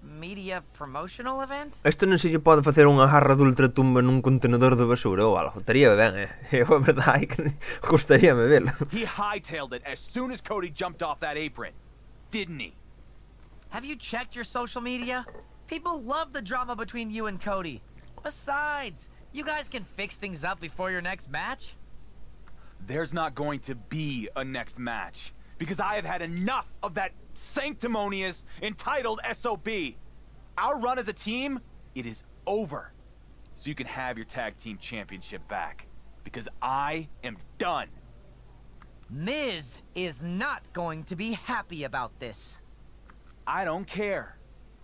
media promotional event? Isto non se lle pode facer unha jarra de ultratumba nun contenedor de basura ou algo. Estaría ben, Eu a verdade é que gustaríame velo. He hightailed it as soon as Cody jumped off that apron, didn't he? Have you checked your social media? People love the drama between you and Cody. Besides, you guys can fix things up before your next match. There's not going to be a next match, because I have had enough of that sanctimonious, entitled SOB. Our run as a team, it is over. So you can have your tag team championship back, because I am done. Miz is not going to be happy about this. I don't care.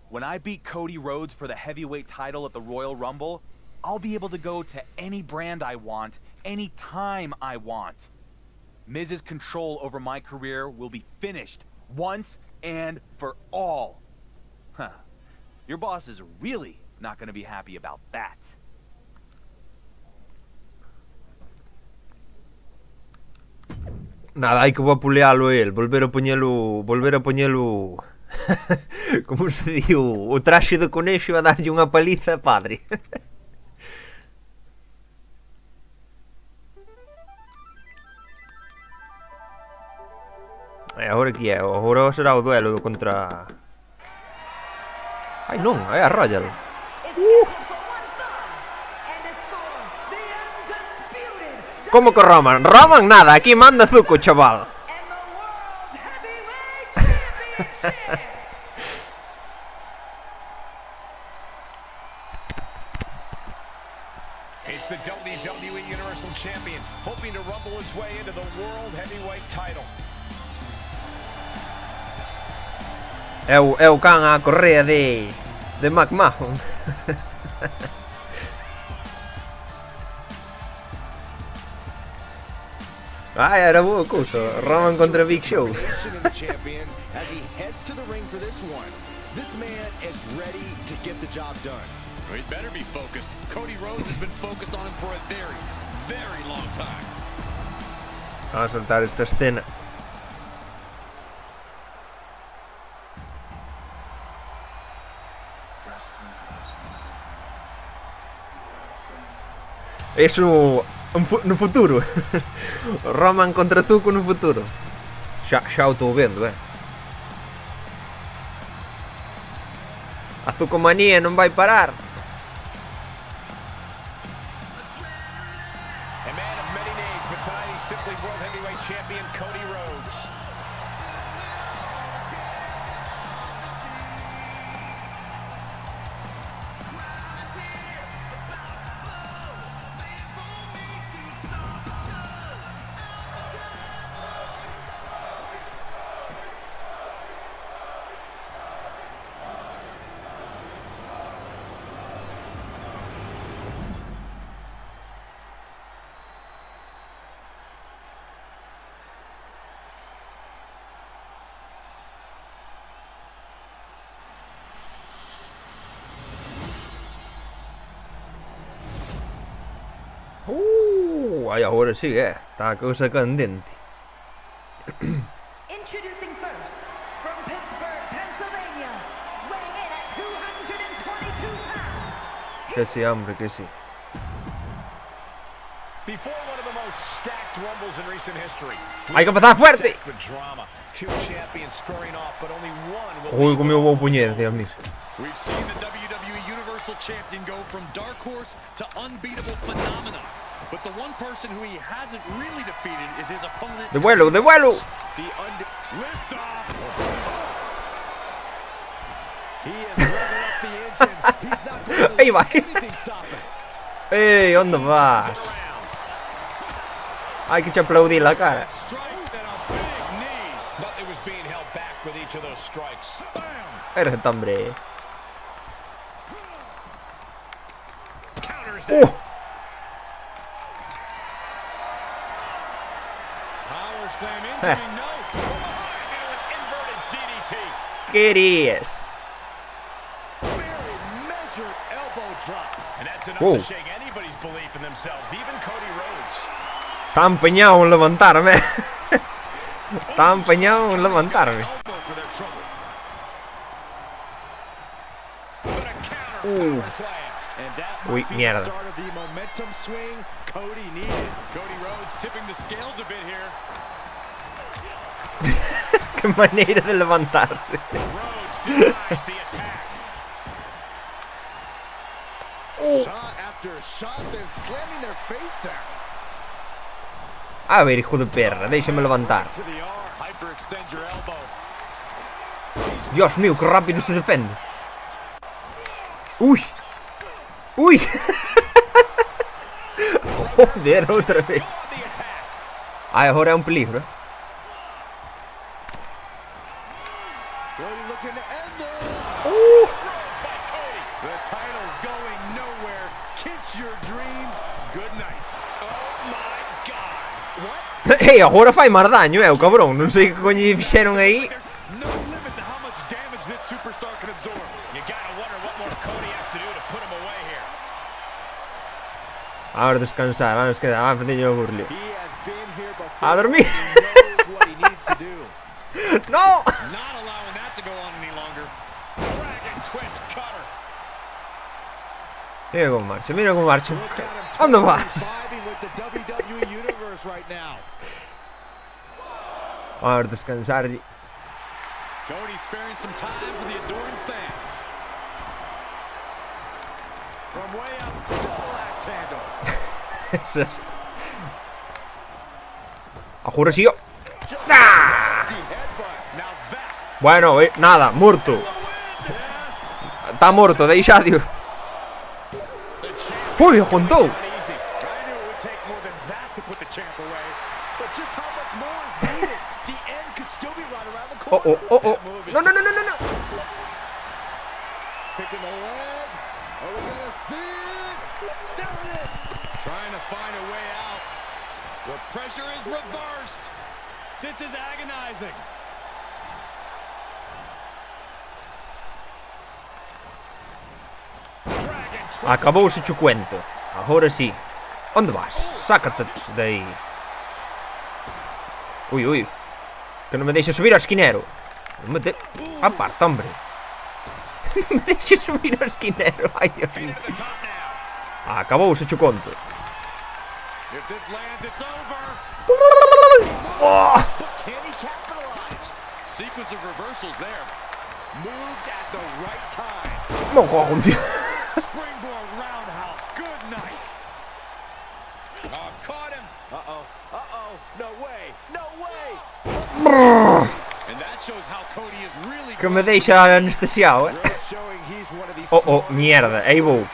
When I beat Cody Rhodes for the heavyweight title at the Royal Rumble, I'll be able to go to any brand I want, any time I want. Miz's control over my career will be finished once and for all. Huh. Your boss is really not going to be happy about that. Nada, hai que vapulealo el, volver a poñelo... Como se di, o traxe de conexo a darlle unha paliza, padre. E agora que é? Agora será o duelo contra... Ai non, é a Royal. Como que Roman? Roman nada, aquí manda Zuko, chaval. It's the WWE Universal Champion, hoping to rumble his way into the World Heavyweight title. É o can a correa de McMahon. Ah, era boa cousa. Roman contra Big Show. As he heads to the ring for this one. This man is ready to get the job done. He better be focused. Cody Rhodes has been focused on him for a very, very long time. Vamos a saltar esta escena. Eso no futuro. Roman contra Zuko no futuro. Xa o estou vendo, A Zukomanía non vai parar. A man of many names, but tonight he's simply World Heavyweight Champion Cody Rhodes. Ai, agora sí, está a cousa candente. Introducing first, from Pittsburgh, Pennsylvania, weighing in at 222 pounds. Que sí, hombre, que sí. Before one of the most stacked rumbles in recent history. Hai que empezar fuerte. The drama. Two champions scoring off, but only one Ui, will como eu vou puñer, Dios mío. We've seen the WWE Universal Champion go from dark horse to unbeatable phenomenon. But the one person who he hasn't really defeated is his opponent. De vuelo, de vuelo. Lift off. He is revving up the engine. He's not going to Aí vai. let anything stop him. Ei, onde vas? Hai que te aplaudir la cara. Strikes and a big knee. Nothing was being held back with each of those strikes. Bam. Eres hombre. Counters that. Power slam into no. Inverted DDT. Querías. Very measured elbow drop. And that's enough Whoa. to shake anybody's belief in themselves, even Cody Rhodes. Está empeñado en levantarme. Está empeñado en levantarme. Uy, mierda. Qué manera de levantarse. A ver, hijo de perra, déjame levantar. Dios mío, qué rápido se defiende. Uy. Uy. Joder, otra vez. Ah, ahora es un peligro. Hey, agora fai máis daño, o cabrón. Non sei que coño lle fixeron aí. Ahora descansar, vamos que a facerlle o burlio. A dormir. No. Mira como marcha, mira como marcha. Onde vas? Ahora descansar. Cody sparing some time for the adoring fans. From way up, double axe handle. Ahora sí yo. ¡Ah! Bueno, nada, muerto. Está muerto, deixadio. Uy, aguantó. Oh, oh, oh, oh. No, no, no, no, no, no. Picking the leg. Are we gonna see it? There it is. Trying to find a way out. The pressure is reversed. This is agonizing. Acabouse o cuento. Agora sí. Onde vas? Sácate de aí. Ui, ui. Que non me deixe subir ao esquinero. Non me de... Aparta, hombre. Non me deixe subir ao esquinero. Ai, Dios mío. Acabouse o conto. Oh! Sequence of reversals there. Moved at the right time. Mo cojo un tío. Springboard roundhouse. Good night. Oh, caught him. Uh-oh. Uh-oh. No way. No way. And that shows how Cody is really Que me deixa anestesiado, eh. Oh, oh, mierda. Aí vou.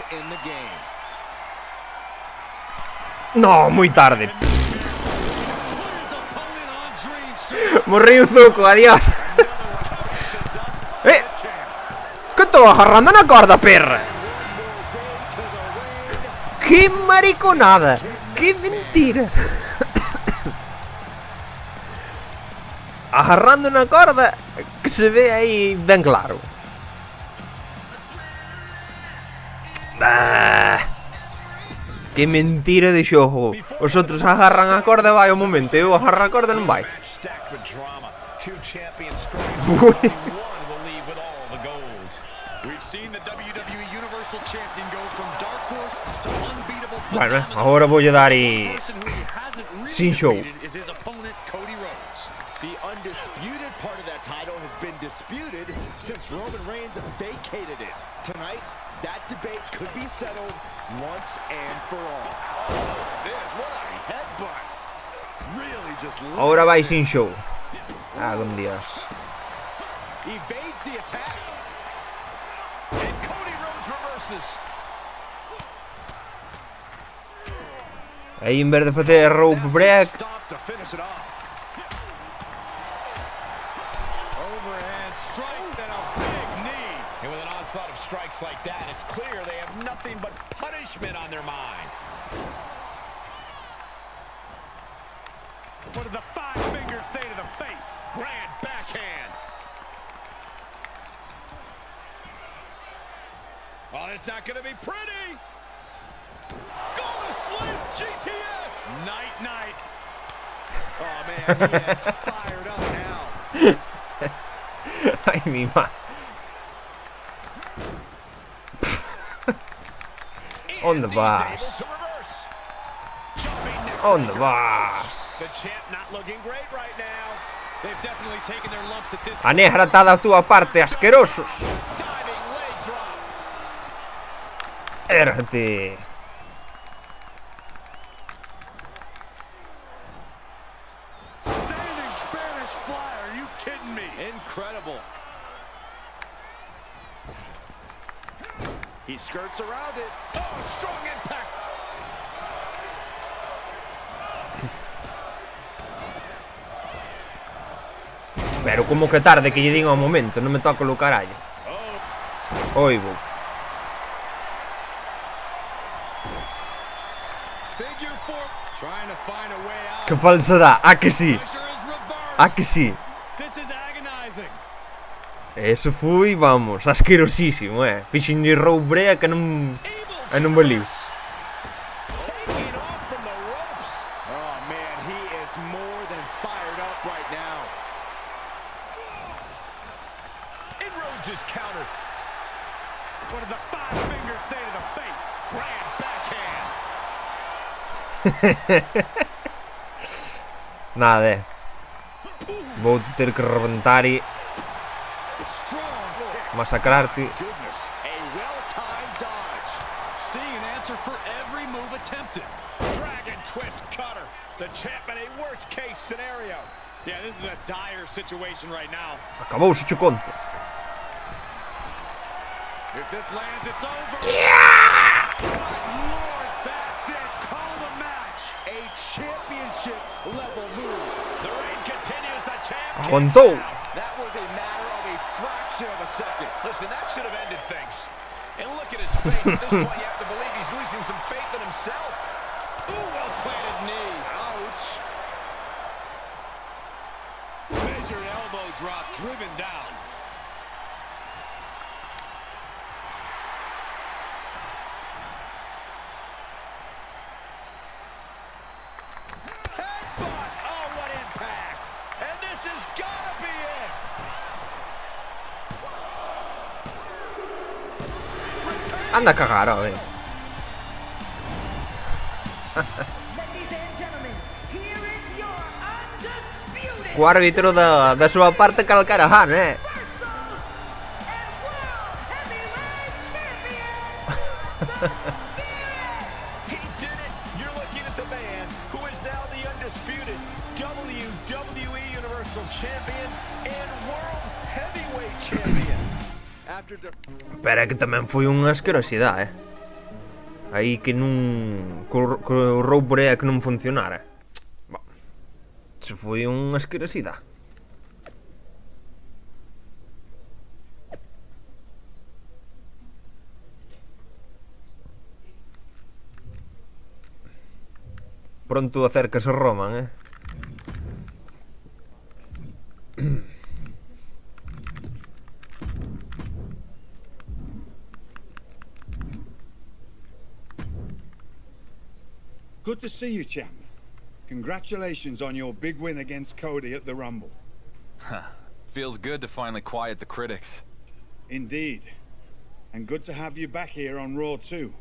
No, moi tarde. Morri un zuco, adiós. Que estou agarrando na corda, perra. Que mariconada. Que mentira. Agarrando na corda que se ve aí ben claro. Que mentira de xogo. Os outros agarran a corda e vai o momento. Eu agarro a corda e non vai. Bueno, agora vou dar e... sin show. The undisputed part of that title has been disputed since Roman Reigns vacated it. Tonight, that debate could be settled once and for all. Oh, this, what a headbutt. Really just... Ahora vai sin show. Ah, con Dios. Evades the attack. And Cody Rhodes reverses. Aí en vez de facer rope break. Stop to finish it off. Overhand strikes and a big knee. And with an onslaught of strikes like that, it's clear they have nothing but punishment on their mind. What did the five fingers say to the face? Grand backhand. Oh, it's not going to be pretty. Goal to slim GTS. Night, night. Oh, man, he is fired up now. Ay, mi madre. ¿Dónde vas? ¿Dónde vas? The champ not looking great right now. They've definitely taken their lumps at this A negra atada a túa parte, asquerosos. Diving leg drop. Érgate. Standing Spanish fly. Are you kidding me? Incredible. He skirts around it. Oh, strong impact. Pero como que tarde que lle din ao momento, non me toca o carallo. Oigo. Figure four. Trying to find a way out. Que falsedad, a que sí? Pressure is reversed. A que sí? This is agonizing. Eso foi, vamos, asquerosísimo, Fixenlle roubrea que non... E non valiu. Taking off from the ropes. Oh, man, he is more than fired up right now. And Rhodes is countered. What did the five fingers say to the face? Grand backhand. Nada, Vou ter que rebentar e masacrarte. Goodness, a well-timed dodge. Seeing an answer for every move attempted. Dragon twist cutter. The champ in a worst case scenario. Yeah, this is a dire situation right now. Acabouse, che conto. If this lands, it's over. Yeah! Lord, that's it. Call the match. A championship-level move. The reign continues. The champ Aguantou. That was a matter of a fraction of a second. Listen, that should have ended things. And look at his face. At this point, you have to believe he's losing some faith in himself. Ooh, well-planted knee. Ouch. Measured elbow drop, driven down. Headbutt. Oh, what impact. And this has got to be it. Anda a cagar, Ladies and gentlemen, here is your undisputed O árbitro da súa parte calcaraján, Universal and World Heavyweight Champion, He did it. You're looking at the man who is now the undisputed WWE Universal Champion and World Heavyweight Champion. After the... Pero é que tamén foi unha asquerosidade, Aí que non... Co roubrea que non funcionara. Bah, iso foi unha asquerosidade. Pronto acércase Roman, Good to see you, champ. Congratulations on your big win against Cody at the Rumble. Feels good to finally quiet the critics. Indeed. And good to have you back here on Raw too.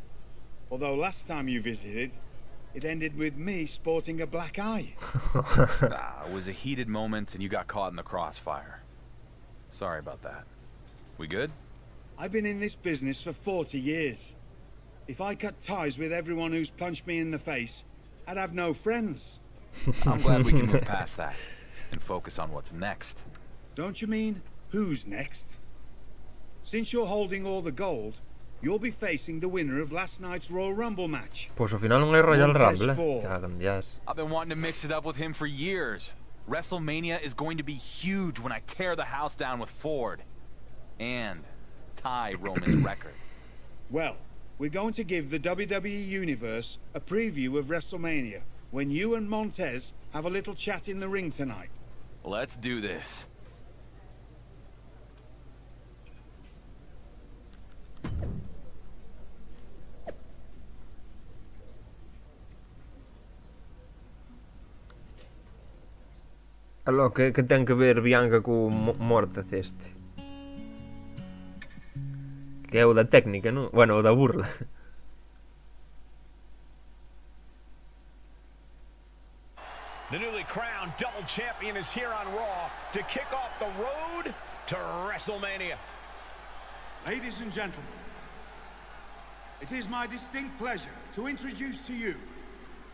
Although last time you visited, it ended with me sporting a black eye. It was a heated moment and you got caught in the crossfire. Sorry about that. We good? I've been in this business for 40 years. If I cut ties with everyone who's punched me in the face, I'd have no friends. I'm glad we can move past that and focus on what's next. Don't you mean who's next? Since you're holding all the gold, you'll be facing the winner of last night's Royal Rumble match. Pois ao final non é Royal Montez Rumble, Ford. Cagan dias. I've been wanting to mix it up with him for years. WrestleMania is going to be huge when I tear the house down with Ford. And tie Roman's record. Well, we're going to give the WWE Universe a preview of WrestleMania when you and Montez have a little chat in the ring tonight. Let's do this. Aló, que ten que ver Bianca co Mortez este? Que é o da técnica, non? Bueno, o da burla. The newly crowned double champion is here on Raw to kick off the road to WrestleMania. Ladies and gentlemen, it is my distinct pleasure to introduce to you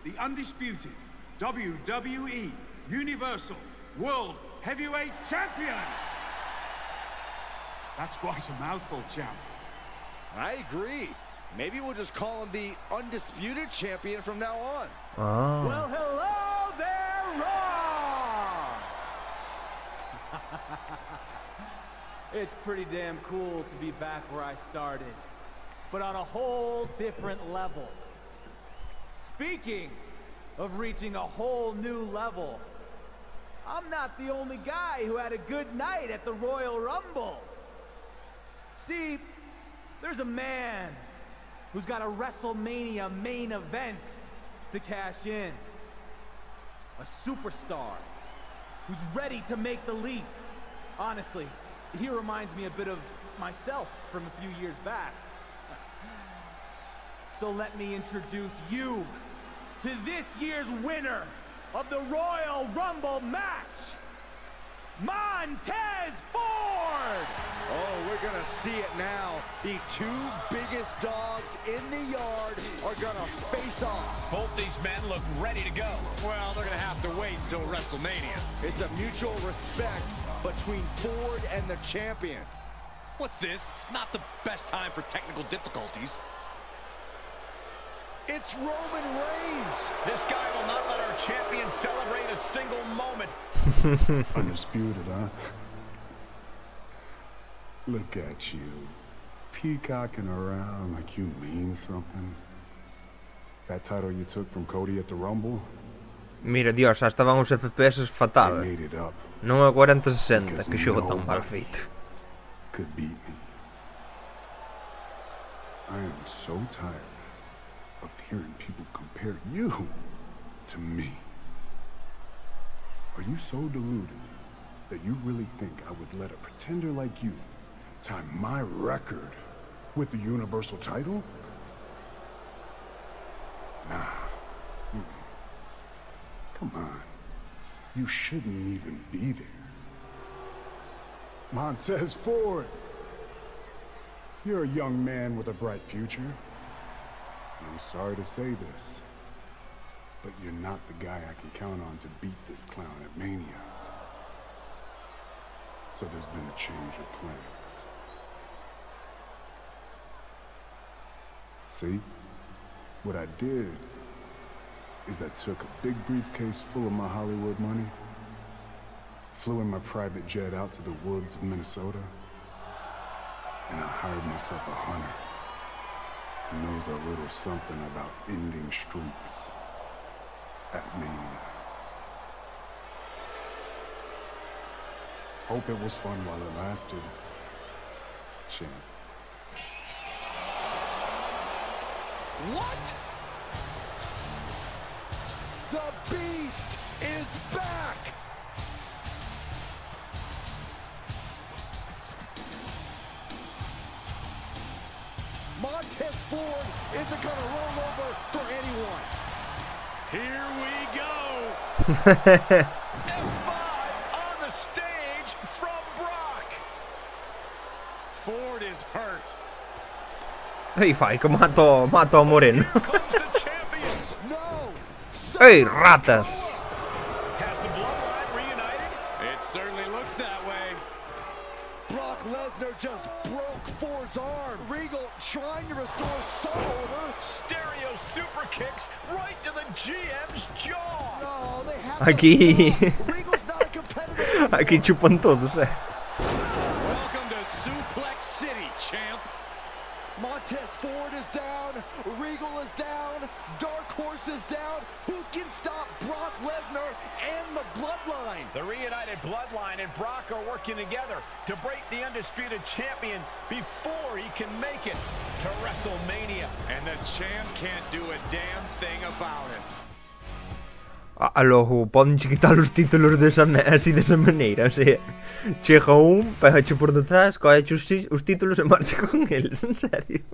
the undisputed WWE Universal World Heavyweight Champion. That's quite a mouthful, champ. I agree. Maybe we'll just call him the Undisputed Champion from now on. Ah. Well, hello there, Raw! It's pretty damn cool to be back where I started, but on a whole different level. Speaking of reaching a whole new level, I'm not the only guy who had a good night at the Royal Rumble. See, there's a man who's got a WrestleMania main event to cash in. A superstar who's ready to make the leap. Honestly, he reminds me a bit of myself from a few years back. So let me introduce you to this year's winner of the Royal Rumble match, Montez Ford! Oh, we're gonna see it now. The two biggest dogs in the yard are gonna face off. Both these men look ready to go. Well, they're gonna have to wait until WrestleMania. It's a mutual respect between Ford and the champion. What's this? It's not the best time for technical difficulties. It's Roman Reigns. This guy will not let our champion celebrate a single moment. Undisputed, huh? Look at you, peacocking around like you mean something. That title you took from Cody at the Rumble? Mira, Dios, xa estaban os FPS fatal. I made it up. Non a 4060, que xogo tan mal feito. Could beat me. I am so tired of hearing people compare you to me. Are you so deluded that you really think I would let a pretender like you tie my record with the Universal title? Nah. Come on. You shouldn't even be there. Montez Ford. You're a young man with a bright future. I'm sorry to say this, but you're not the guy I can count on to beat this clown at Mania. So there's been a change of plans. See? What I did is I took a big briefcase full of my Hollywood money, flew in my private jet out to the woods of Minnesota, and I hired myself a hunter who knows a little something about ending streaks at Mania. Hope it was fun while it lasted, champ. What? The Beast is back! Montez Ford isn't gonna roll over for anyone. Here we go. F5 on the stage from Brock. Ford is hurt. Ei, fai, que mato a Moreno. Comes the champion. No! Ei, ratas! Has the bloodline reunited? It certainly looks that way. Brock Lesnar just broke Ford's arm. Regal trying to restore some order. Stereo super kicks right to the GM's jaw. No, they have Aquí. to stop. Regal's not a competitor. Aquí chupan todos, Welcome to Suplex City, champ. Montez Ford is down. Regal is down. Dark Horse is down. Who can stop Brock Lesnar and the Bloodline? The reunited Bloodline and Brock are working together to break the undisputed champion before he can make it to WrestleMania. And the champ can't do a damn thing about it. A logo podenche quitar os títulos así desa maneira, o sea, chega un, pegache por detrás, coeche os títulos e marcha con eles, en serio.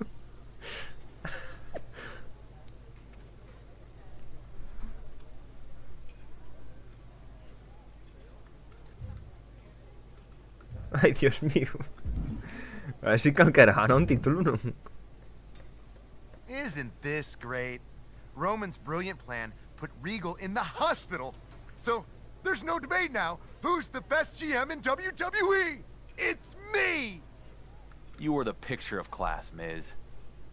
Ai, Dios mío. Así calquera gana un título, non? Isn't this great? Roman's brilliant plan put Regal in the hospital. So, there's no debate now. Who's the best GM in WWE? It's me! You are the picture of class, Miz.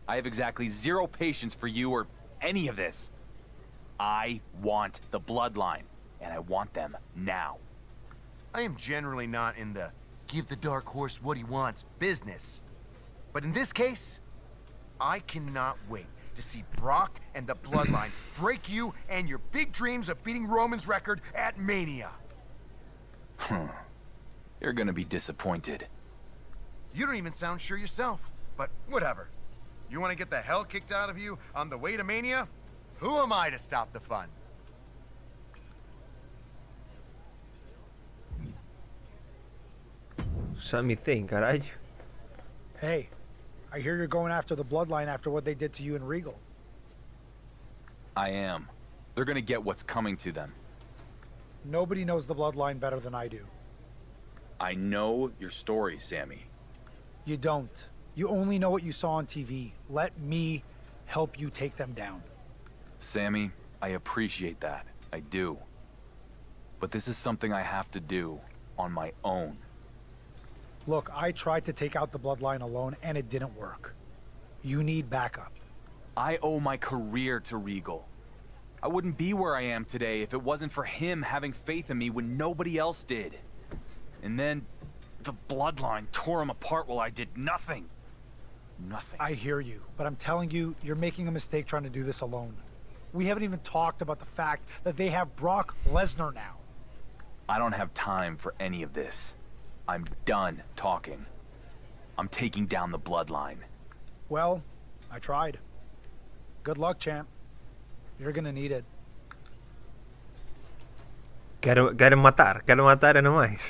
I have exactly 0 patience for you or any of this. I want the bloodline, and I want them now. I am generally not in the give the Dark Horse what he wants business. But in this case, I cannot wait to see Brock and the Bloodline break you and your big dreams of beating Roman's record at Mania. You're gonna be disappointed. You don't even sound sure yourself, but whatever. You want to get the hell kicked out of you on the way to Mania? Who am I to stop the fun? Sami Zayn, caralho. Hey, I hear you're going after the Bloodline after what they did to you and Regal. I am. They're gonna get what's coming to them. Nobody knows the Bloodline better than I do. I know your story, Sammy. You don't. You only know what you saw on TV. Let me help you take them down. Sammy, I appreciate that. I do. But this is something I have to do on my own. Look, I tried to take out the Bloodline alone, and it didn't work. You need backup. I owe my career to Regal. I wouldn't be where I am today if it wasn't for him having faith in me when nobody else did. And then, the Bloodline tore him apart while I did nothing. Nothing. I hear you, but I'm telling you, you're making a mistake trying to do this alone. We haven't even talked about the fact that they have Brock Lesnar now. I don't have time for any of this. I'm done talking. I'm taking down the Bloodline. Well, I tried. Good luck, champ. You're gonna need it. Quero matar e non máis.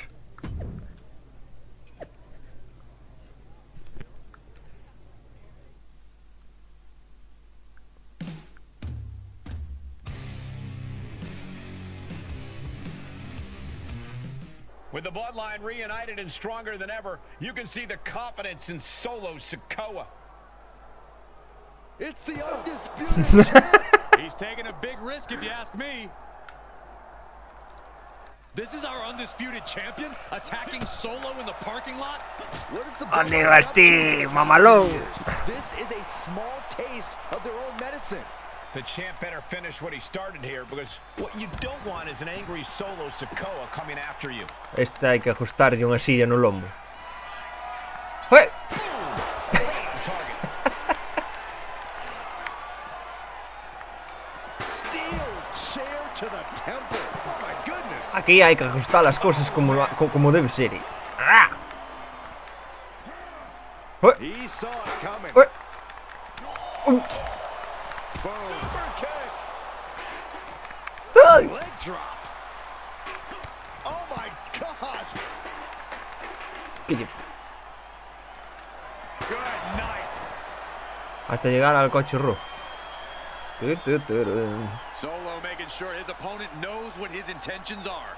With the Bloodline reunited and stronger than ever, you can see the confidence in Solo Sikoa. It's the undisputed champ. He's taking a big risk if you ask me. This is our undisputed champion attacking Solo in the parking lot? What is the ¿Dónde vas, tío, mamalón? This is a small taste of their own medicine. The champ better finish what he started here, because what you don't want is an angry Solo Sikoa coming after you. Esta hai que ajustarlle unha silla no lombo. ¡Hey! Steel chair to the temple. Oh my goodness. Aquí hai que ajustar as cosas como debe ser. ¡Ah! He saw it coming. Boom. Super kick. Ay. Leg drop. Oh my gosh. Good night. Hasta llegar al coche rojo. Solo making sure his opponent knows what his intentions are.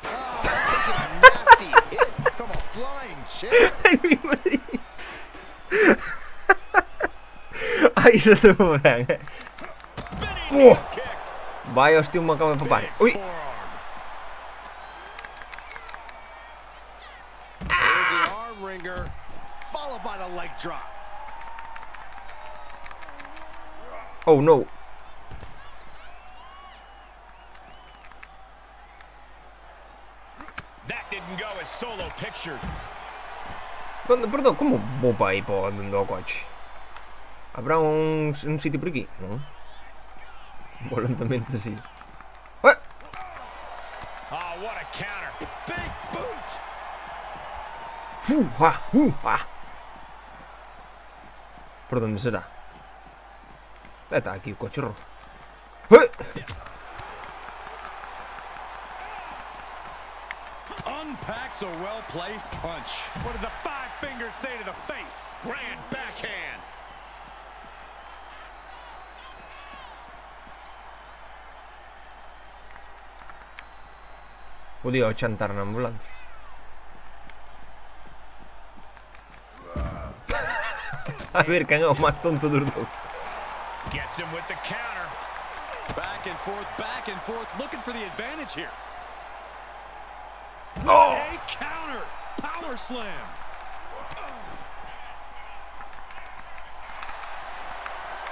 Oh, taking a nasty hit from a flying chair. Ai, iso estuvo ben. Vai, hostia, un acaba de papar. Ui. There's the arm wringer, followed by the leg drop. Oh no. That didn't go as Solo pictured. Perdón, como vou para aí para onde ando o coche? Habrá un sitio por aquí, non? Vou lentamente así. Oh, what a counter. Big boot. Por onde será? Está aquí o coche rojo. Unpacks a well-placed punch. What did the five fingers say to the face? Grand backhand. Oddio, centare un'ambulanza. A ver, que o más tonto dos dos. Gets him with the counter. Back and forth, looking for the advantage here. Oh! A counter. Power slam.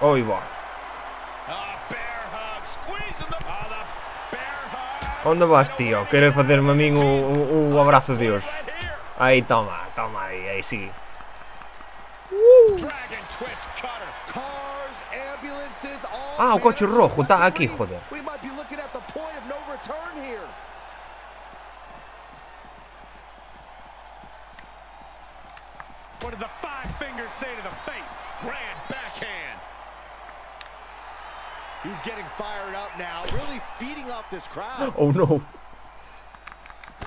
Ahí va. Bear hug. Squeezing the bear hug. Onde vas, tío? Queres facerme a min o abrazo de Dios? Aí, toma, aí sí. Dragon twist cutter. Cars, ambulances, all Ah, o coche rojo, está aquí, joder. We might be looking at the point of no return here. What did the five fingers say to the face? Grand backhand. He's getting fired up now, really feeding off this crowd. Oh no.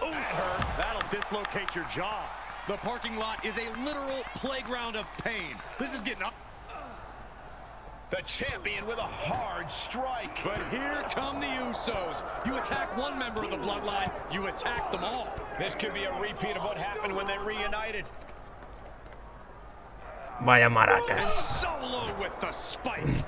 That hurt. That'll dislocate your jaw. The parking lot is a literal playground of pain. This is getting up. The champion with a hard strike. But here come the Usos. You attack one member of the bloodline, you attack them all. This could be a repeat of what happened when they reunited. Vaya And maracas. Solo with the spike.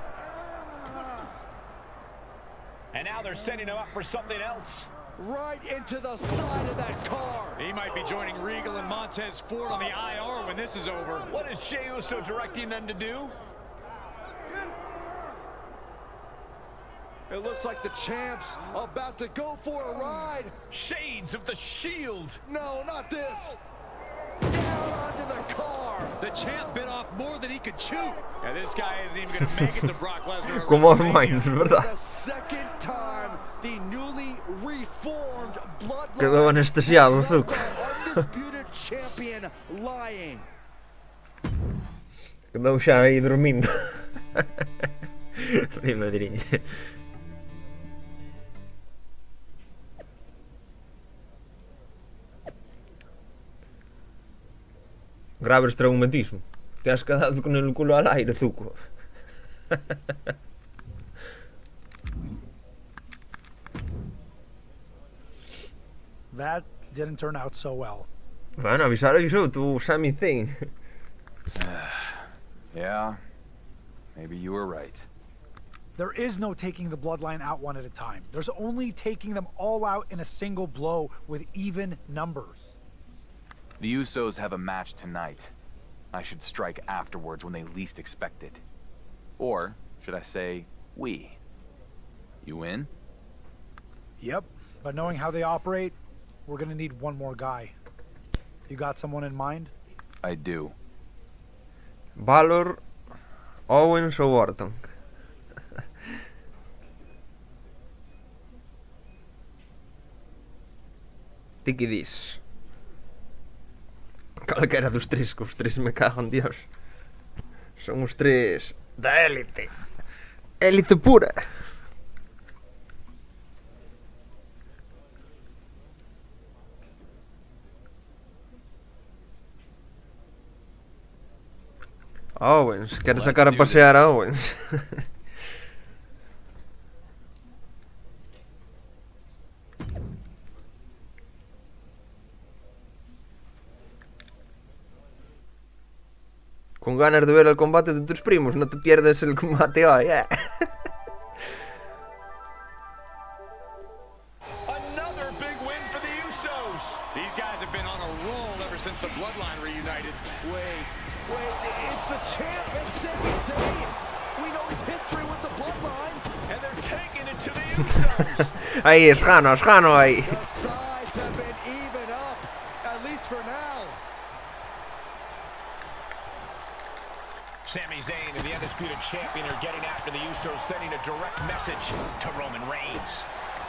And now they're setting him up for something else. Right into the side of that car. He might be joining Regal and Montez Ford on the IR when this is over. What is Jey Uso directing them to do? It looks like the champ's about to go for a ride. Shades of the Shield. No, not this. Down onto the car. The champ bit off more than he could chew. Yeah, this guy isn't even going to make it to Brock Lesnar. at Como os WrestleMania. maios, verdad? The second time the newly reformed bloodline Quedou anestesiado o Zuko. undisputed champion lying. Quedou xa aí dormindo. Mi madriña. Graves traumatismo. Te has quedado con el culo al aire, Zuko. That didn't turn out so well. Bueno, avisou tu Sami Zayn. Yeah, maybe you were right. There is no taking the bloodline out one at a time. There's only taking them all out in a single blow with even numbers. The Usos have a match tonight. I should strike afterwards when they least expect it. Or, should I say, we. You in? Yep, but knowing how they operate, we're gonna need one more guy. You got someone in mind? I do. Balor, Owens ou Orton? Ti que dis? Calquera dos tres, que os tres me cagan, Dios. Son os tres da élite. Élite pura. Owens, quere sacar a pasear a Owens. Con ganas de ver el combate de tus primos, no te pierdes el combate hoy, Another big win for the Usos. These guys have been on a roll ever since the bloodline reunited. Wait, it's the champ and Sami Zayn. We know his history with the bloodline. And they're taking it to the Usos. Ahí es Jano ahí. The sides have been even up, at least for now. Sami Zayn and the undisputed champion are getting after the Usos, sending a direct message to Roman Reigns.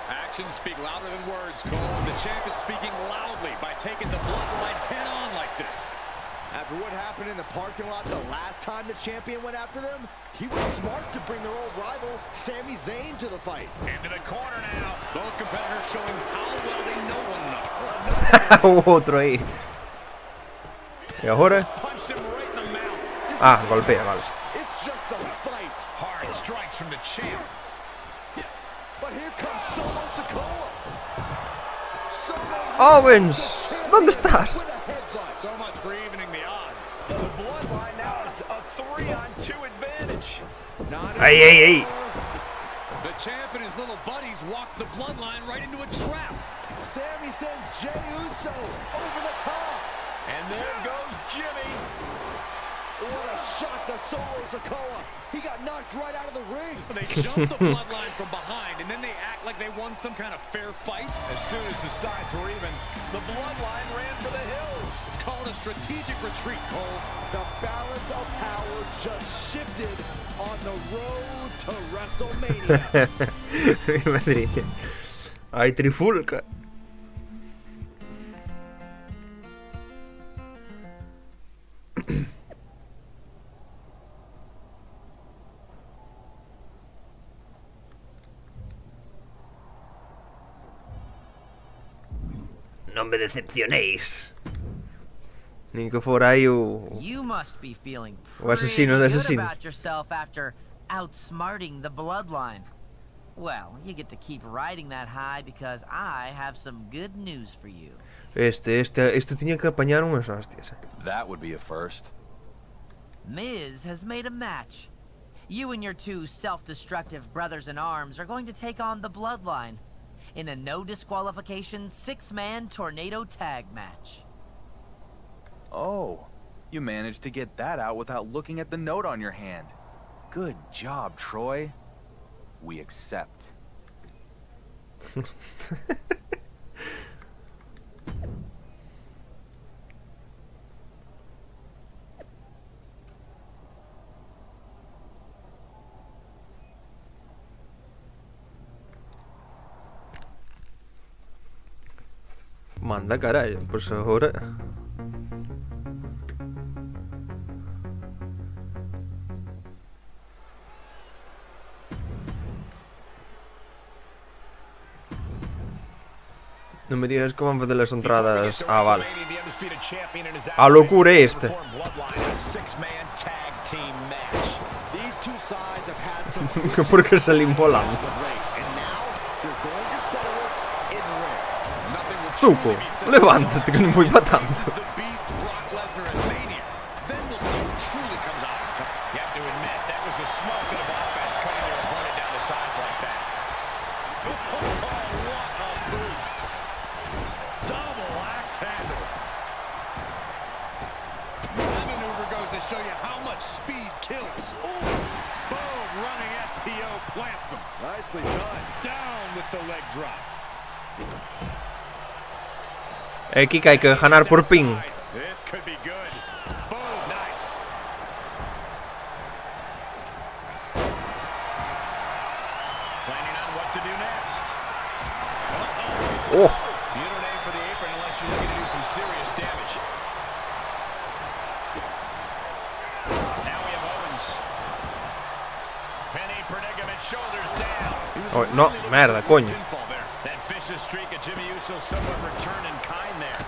Actions speak louder than words, Cole. The champ is speaking loudly by taking the bloodline head on like this. After what happened in the parking lot the last time the champion went after them, he was smart to bring their old rival, Sami Zayn, to the fight. Into the corner now. Both competitors showing how well they know one another. Otro ahí. Y ahora... Ah, golpea, vale. It's just a fight. Hard strikes from the champ. But here comes Solo Sikoa. Owens, ¿dónde estás? So much for evening the odds. The bloodline now is a 3-on-2 advantage. Ay, ay, ay. The champ and his little buddies walked the bloodline right into a trap. Sami sends Jey Uso over the top. And there goes Jimmy. What a shot to Solo Sikoa. He got knocked right out of the ring. They jumped the bloodline from behind, and then they act like they won some kind of fair fight. As soon as the sides were even, the bloodline ran for the hills. It's called a strategic retreat, Cole. The balance of power just shifted on the road to WrestleMania. Madrid. Hay trifulca. No me decepcionéis. Ni que fuera aí o... You must be feeling O asesino de pretty good asesino. about yourself after outsmarting the bloodline. Well, you get to keep riding that high because I have some good news for you. Este tiña que apañar unhas hostias. That would be a first. Miz has made a match. You and your two self-destructive brothers-in-arms are going to take on the bloodline in a no disqualification 6-man tornado tag match. Oh, you managed to get that out without looking at the note on your hand. Good job, Troy. We accept. Manda carallo, pues ahora... No me digas que van a facer las entradas... Ah, vale. A locura esta. Porque salimos volando. Zuko, levántate que non foi pa tanto. Nicely done. Down with the leg drop. Aquí que hay que ganar por pin. This could be good. Boom, nice. Planning on what to do next. Oh. You don't aim for the apron unless you're looking to do some serious damage. Now we have Owens. Penny predicament, shoulders down. Oh, no, merda, coño. That vicious streak of Jimmy Uso somewhat returned in kind there.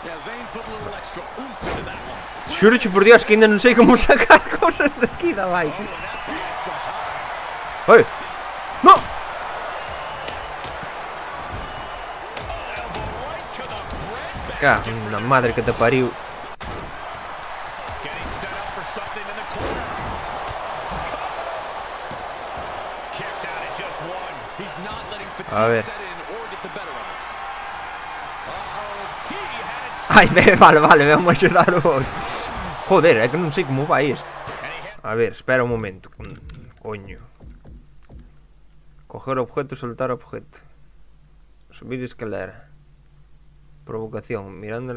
Yeah, Zayn put a little extra oomph into that one. Xuro-che por Dios que ainda non sei como sacar cosas daqui da vai. Oi. No. Cago na madre que te pariu. Getting set up for something in the corner. Kicks out at just one. He's not letting A fatigue ver. set in or get the better of him. Uh-oh, he had it. Ai, vale, vamos a xorar o outro. Joder, é que non sei como vai isto. A ver, espera un momento. Coño. Coger objeto, soltar objeto. Subir escalera. Provocación, mirando.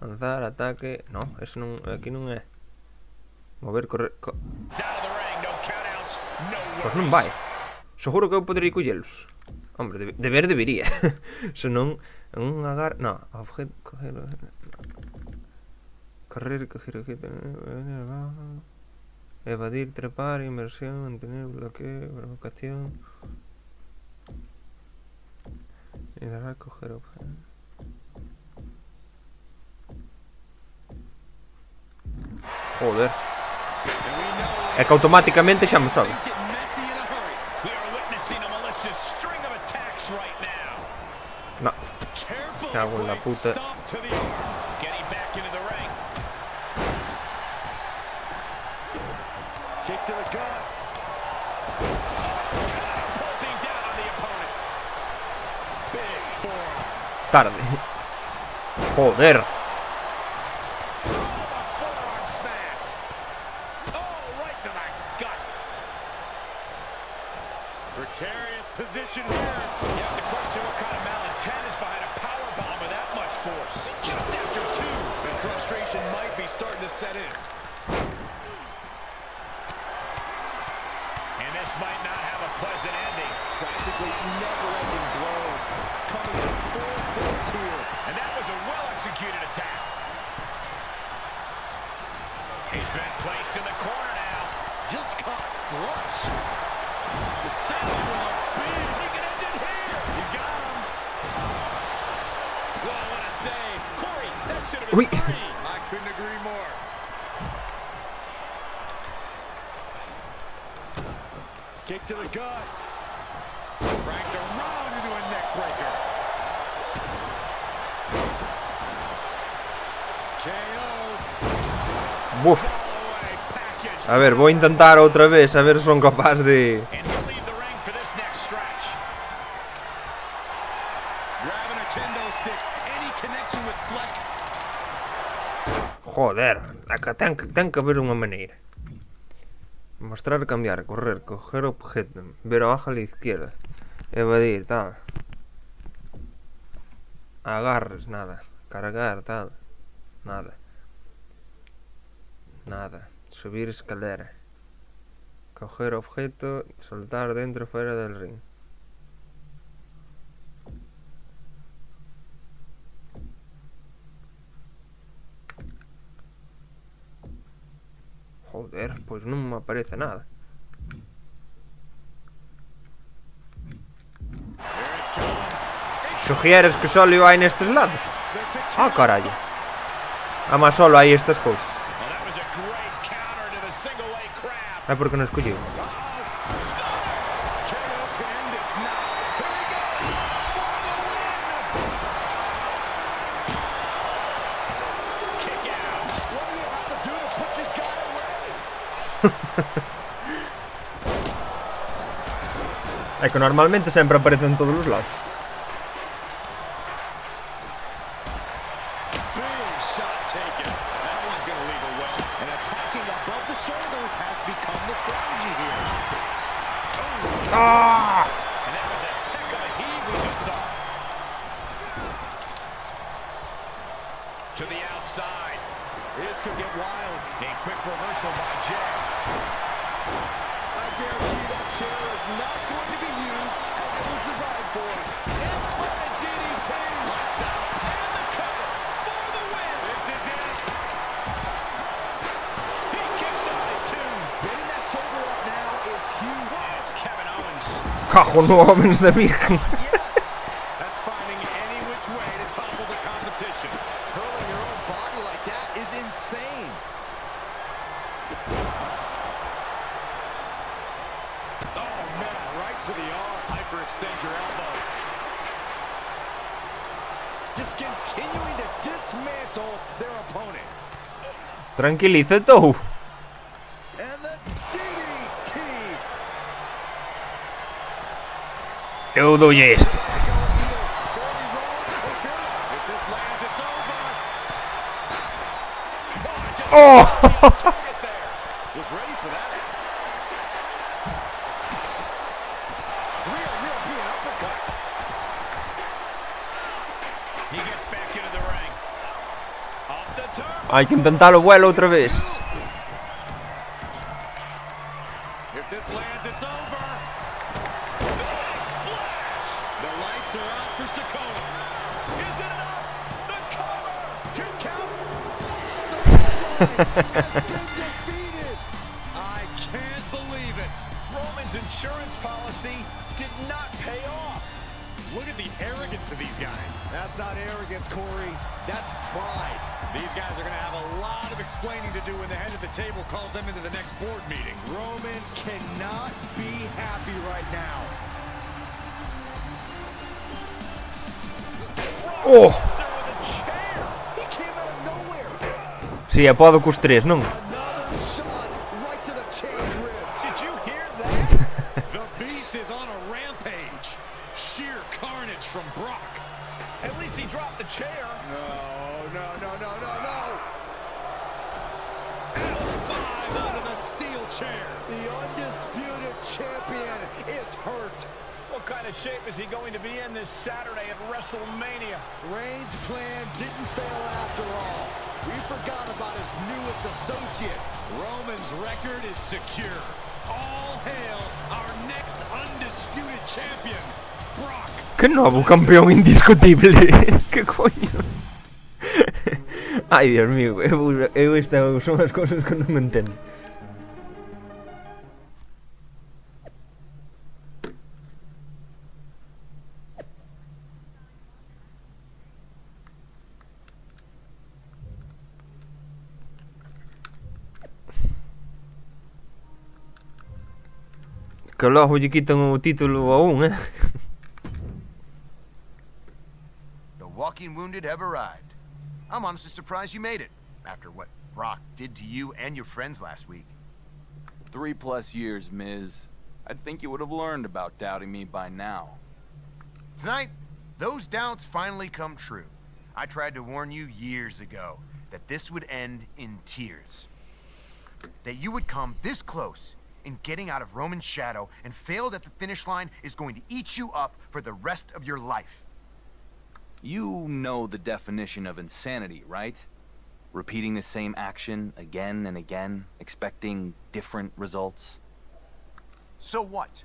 Lanzar, ataque. No, eso non, aquí non é. Mover, correr. Pois non vai. Seguro que eu podería collelos. Hombre, deber debería. Se non, un agar... No, objeto, coger... Correr, coger objeto, evadir, trepar, inmersión, mantener bloqueo, provocación. Y dará coger objeto. Joder. É que automáticamente xa me sobe. No. Cago en la puta. Tarde. Joder. Precarious position here. You have to question what kind of malintent is behind a power bomb with that much force. Just after 2. And frustration might be starting to set in. And this might not have a pleasant ending. Practically never-ending blows. Coming in full force here. And that was a well-executed attack. He's been placed in the corner now. Just caught flush. The sound of big. He can end it here. You got him. Well, I want to say, Corey, that should have been 3. I couldn't agree more. Kick to the gut. Cranked around into a neck breaker. KO. Buf. A ver, voy a intentar outra vez, a ver se son capaz de... Joder, ten que haber unha maneira. Mostrar, cambiar, correr, coger objeto, ver abajo a la izquierda, evadir, tal. Agarres, nada. Cargar, tal. Nada. Nada. Subir escalera. Coger objeto, soltar dentro o fuera del ring. Joder, pois non me aparece nada. Sugieres que solo hai nestes lados? Ah, carallo. Ama solo hai estas cousas. É porque non escolliu. É que normalmente sempre aparece en todos os lados. Ah! To the outside. This could get wild. A quick reversal by Jay. I guarantee that chair is not going to be used as it was designed for. In front of DDT. Lights out. And the cover for the win. This is it. He kicks out at 2. Getting that shoulder up now is huge. It's Kevin Owens. Cajo no homens de Virgen. That's finding any which way to topple the competition. Hurling your own body like that is insane. Oh, man, right to the arm. Hyperextend your elbow. Just continuing to dismantle their opponent. Tranquilízate tú. And the DDT. Eu doulle este. Oh! Was ready for that. Real European uppercut. He gets back into the ring. Off the turn. Hai que intentar o vuelo outra vez. If this lands, it's over. Big splash. The lights are out for Sakota. Is it enough? The cover. 2 count. defeated. I can't believe it. Roman's insurance policy did not pay off. Look at the arrogance of these guys. That's not arrogance, Corey. That's pride. These guys are going to have a lot of explaining to do when the head of the table calls them into the next board meeting. Roman cannot be happy right now. Oh! With a chair. He came out of nowhere. Si, é pode cos tres, non? Another shot right to the chair's ribs. Did you hear that? The Beast is on a rampage. Sheer carnage from Brock. At least he dropped the chair. No. And a 5 out of the steel chair. The undisputed champion is hurt. What kind of shape is he going to be in this Saturday at WrestleMania? Reigns' plan didn't fail after all. We forgot about his newest associate. Roman's record is secure. All hail our next undisputed champion, Brock. Que novo campeón indiscutible. Que coño. Ai, Dios mío, eu estas son as cousas que non entendo. Que logo lle quitan o título a un, eh? The walking wounded have arrived. I'm honestly surprised you made it, after what Brock did to you and your friends last week. 3+ years, Miz. I'd think you would have learned about doubting me by now. Tonight, those doubts finally come true. I tried to warn you years ago that this would end in tears. That you would come this close in getting out of Roman's shadow and failed at the finish line is going to eat you up for the rest of your life. You know the definition of insanity, right? Repeating the same action again and again, expecting different results. So what?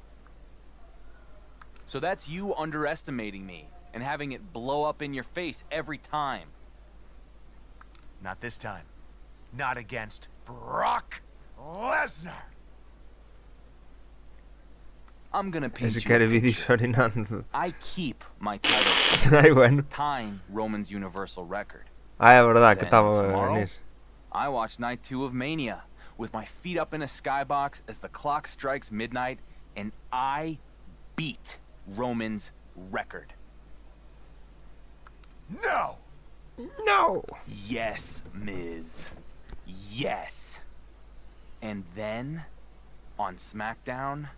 So that's you underestimating me and having it blow up in your face every time. Not this time. Not against Brock Lesnar. I'm gonna paint Ese you quer a vídeos picture. orinando. I keep my title, Ai, bueno. tying Roman's Universal record. Ah, é verdade que Then estaba tomorrow, nisso. I watch Night 2 of Mania with my feet up in a skybox as the clock strikes midnight, and I beat Roman's record. No! No! Yes, Miz. Yes. And then, on SmackDown,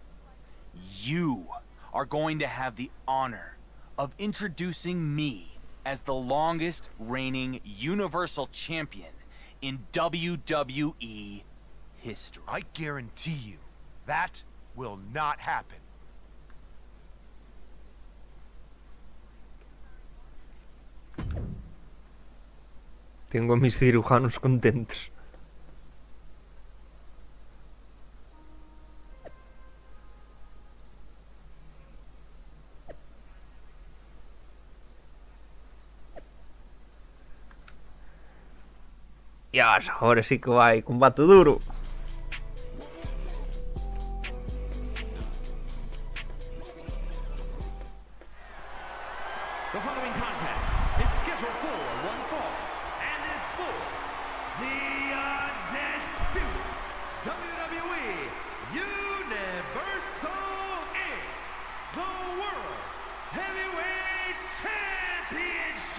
you are going to have the honor of introducing me as the longest reigning Universal Champion in WWE history. I guarantee you, that will not happen. Tengo a mis cirujanos contentos. Ya, ahora sí que vai combate duro. The following contest is scheduled for one fall and is for the undisputed WWE Universal and the World Heavyweight Championships.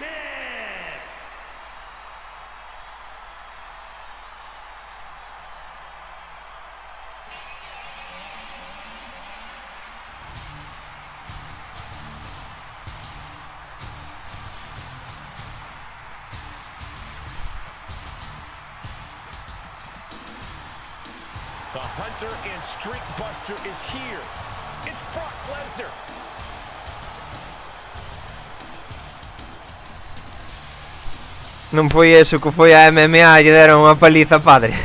The Hunter and Streak Buster is here. It's Brock Lesnar. Non foi eso que foi a MMA e lle deron unha paliza padre.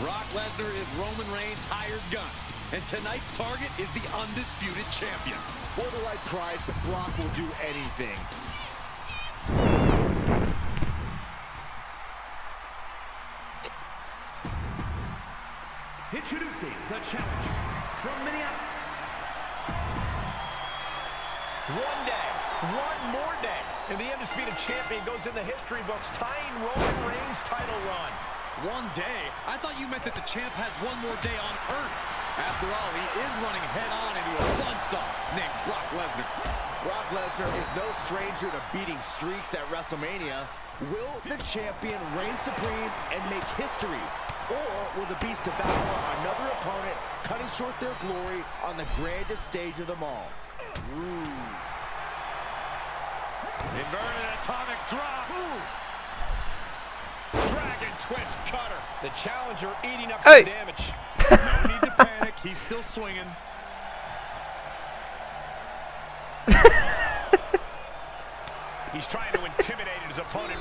Brock Lesnar is Roman Reigns' hired gun. And tonight's target is the undisputed champion. For the right price, Brock will do anything. Introducing the challenger from Minneapolis. One day, one more day, and the undisputed champion goes in the history books, tying Roman Reigns' title run. One day? I thought you meant that the champ has one more day on Earth. After all, he is running head-on into a buzzsaw named Brock Lesnar. Brock Lesnar is no stranger to beating streaks at WrestleMania. Will the champion reign supreme and make history? Or will the Beast devour another opponent, cutting short their glory on the grandest stage of them all? Ooh. Inverted atomic drop. Ooh. Dragon twist cutter. The challenger eating up Hey. some damage. No need to panic. He's still swinging. He's trying to intimidate his opponent.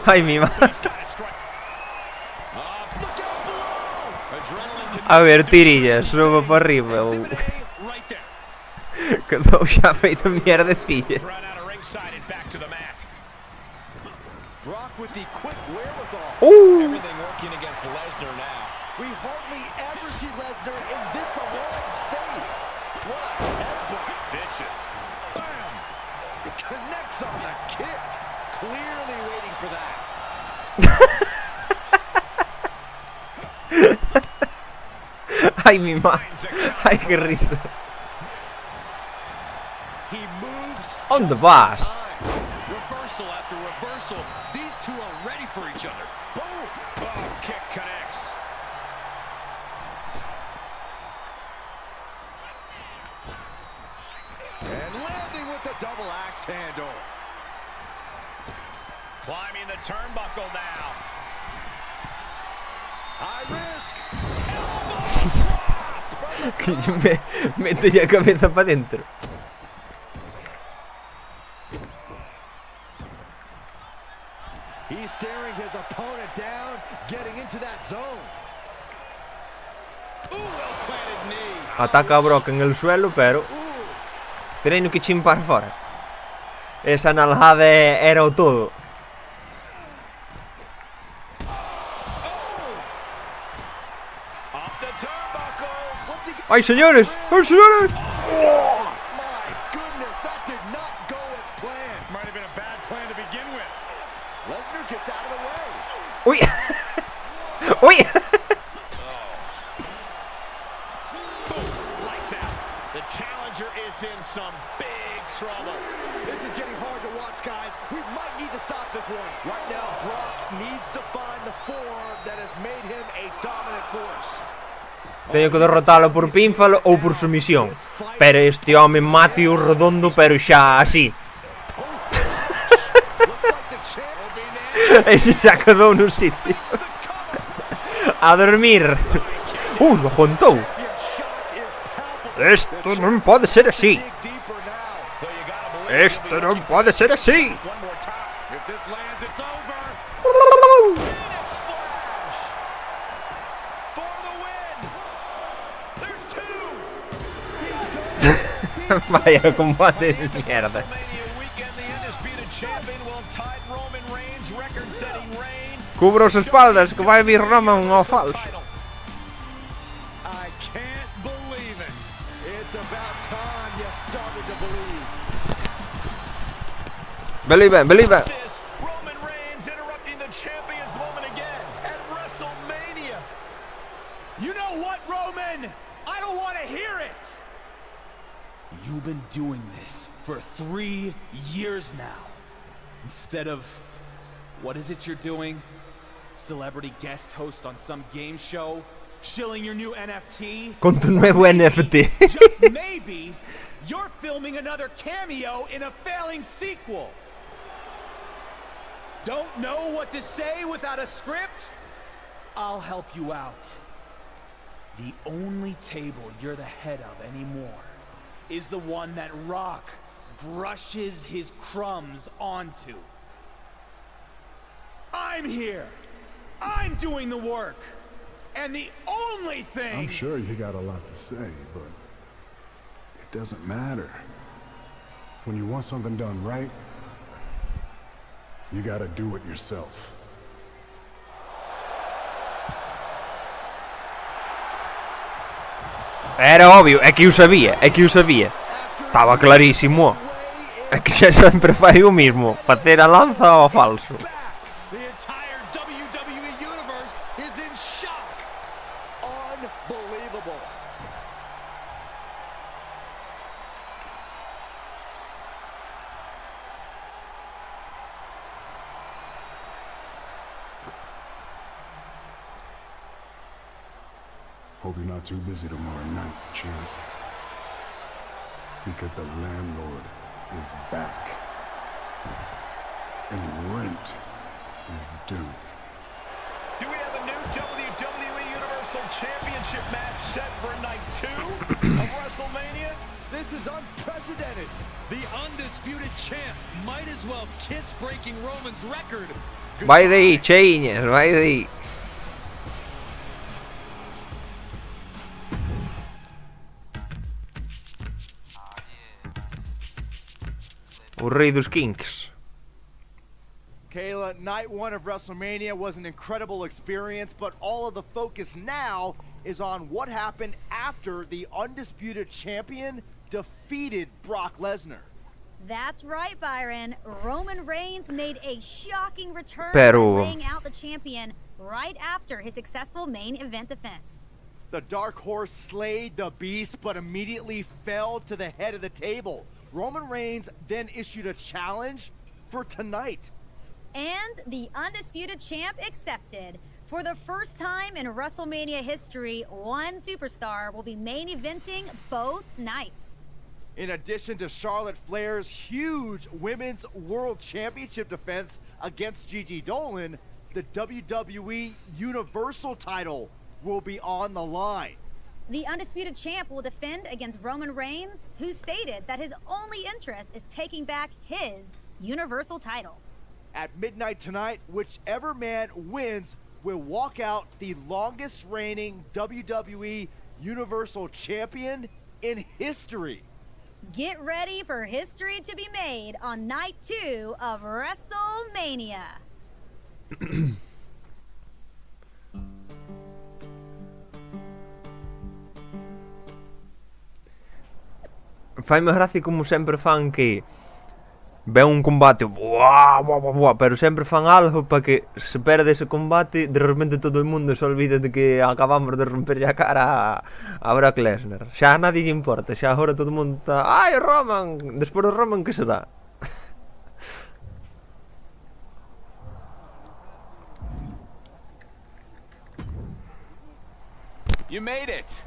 Ay, mi madre. He's got to strike. Look out below. Adrenaline A ver, tirillas, subo para arriba. Exhibit A, right there. Que estou xa feito mierdecilla. Run out of ringside and back to the mat. Brock with the quick wherewithal. Everything working against Lesnar now. We hardly ever see Lesnar in this alarmed state. What a headbutt. vicious. Bam! Connects on the kick. Clearly waiting for that. Ay, mi madre. Ay, qué risa. He moves. ¿Dónde vas? Reversal after reversal. These two are ready for each other. Boom! Oh, kick connects. And landing with the double axe handle. Climbing the turnbuckle now. High risk. Meto ya cabeza para dentro. He's staring his opponent down, getting into that zone. Ooh, well-planted knee. Ataca a Brock en el suelo, pero teño que chimpar fora. Esa nalgada era o todo. Up the turnbuckles. What's he Ay, señores, ay, señores. My goodness, that did not go as planned. Might have been a bad plan to begin with. Lesnar gets out of the way. Uy. Uy. Lights out. The challenger is in some big trouble. This is getting hard to watch, guys. We might need to stop this one. Right now, Brock needs to find the form that has made him a dominant force. Teño que derrotalo por pinfall ou por sumisión. Pero este home mate-o redondo, pero xa así. Looks like the champ Ese xa quedou no sitio. A dormir. Lo aguantou. shot is palpable. Isto non pode ser así. Dig deeper now. Though you gotta believe Isto non pode ser así. one more time. If this lands, it's over. Phoenix splash for the win. There's two. Vaya combate de mierda. WrestleMania weekend, the undisputed champion will tie Roman Reigns' record-setting reign. Cubro as espaldas que vai vir Roman ao falso. Title. I can't believe it. It's about time you started to believe. Believe it. This Roman Reigns interrupting the champion's moment again at WrestleMania. You know what, Roman? I don't want to hear it! You've been doing this for 3 years now. Instead of, what is it you're doing? Celebrity guest host on some game show? Shilling your new NFT? Con tu nuevo NFT. Just maybe, you're filming another cameo in a failing sequel. Don't know what to say without a script? I'll help you out. The only table you're the head of anymore is the one that Rock brushes his crumbs onto. I'm here. I'm doing the work. And the only thing... I'm sure you got a lot to say, but it doesn't matter. When you want something done right, you gotta do it yourself. Era obvio, é que o sabía, Estaba clarísimo. É que xa sempre fai o mismo, facer a lanza ao falso. The entire WWE Universe is in shock. Unbelievable. Hope you're not too busy tomorrow night, champ. Because the landlord is back. And rent is due. Do we have a new WWE Universal Championship match set for night 2 of WrestleMania? This is unprecedented. The undisputed champ might as well kiss breaking Roman's record. Vai daí, cheinhas, vai daí. O rei dos kinks. Kayla, night 1 of WrestleMania was an incredible experience, but all of the focus now is on what happened after the undisputed champion defeated Brock Lesnar. That's right, Byron. Roman Reigns made a shocking return Pero- by laying out the champion right after his successful main event defense. The Dark Horse slayed the beast, but immediately fell to the head of the table. Roman Reigns then issued a challenge for tonight. And the undisputed champ accepted. For the first time in WrestleMania history, one superstar will be main eventing both nights. In addition to Charlotte Flair's huge Women's World Championship defense against Gigi Dolan, the WWE Universal title will be on the line. The undisputed champ will defend against Roman Reigns, who stated that his only interest is taking back his Universal title. At midnight tonight, whichever man wins will walk out the longest reigning WWE Universal Champion in history. Get ready for history to be made on night 2 of WrestleMania. Faime gracia como sempre fan que ven un combate, buah, buah, buah, buah, pero sempre fan algo para que se perde ese combate, de repente todo o mundo se olvida de que acabamos de romperlle a cara a Brock Lesnar. Xa a nadie lle importa, xa agora todo o mundo está, ai, Roman, despois do Roman que será? You made it!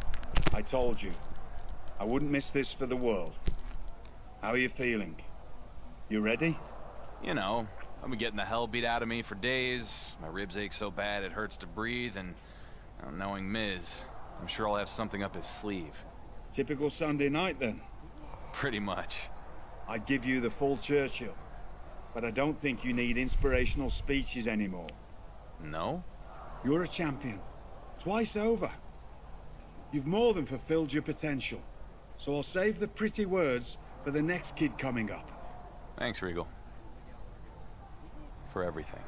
I told you. I wouldn't miss this for the world. How are you feeling? You ready? You know, I've been getting the hell beat out of me for days. My ribs ache so bad it hurts to breathe, and knowing Miz, I'm sure I'll have something up his sleeve. Typical Sunday night then. Pretty much. I'd give you the full Churchill, but I don't think you need inspirational speeches anymore. No? You're a champion. Twice over. You've more than fulfilled your potential. So I'll save the pretty words for the next kid coming up. Thanks, Regal. For everything.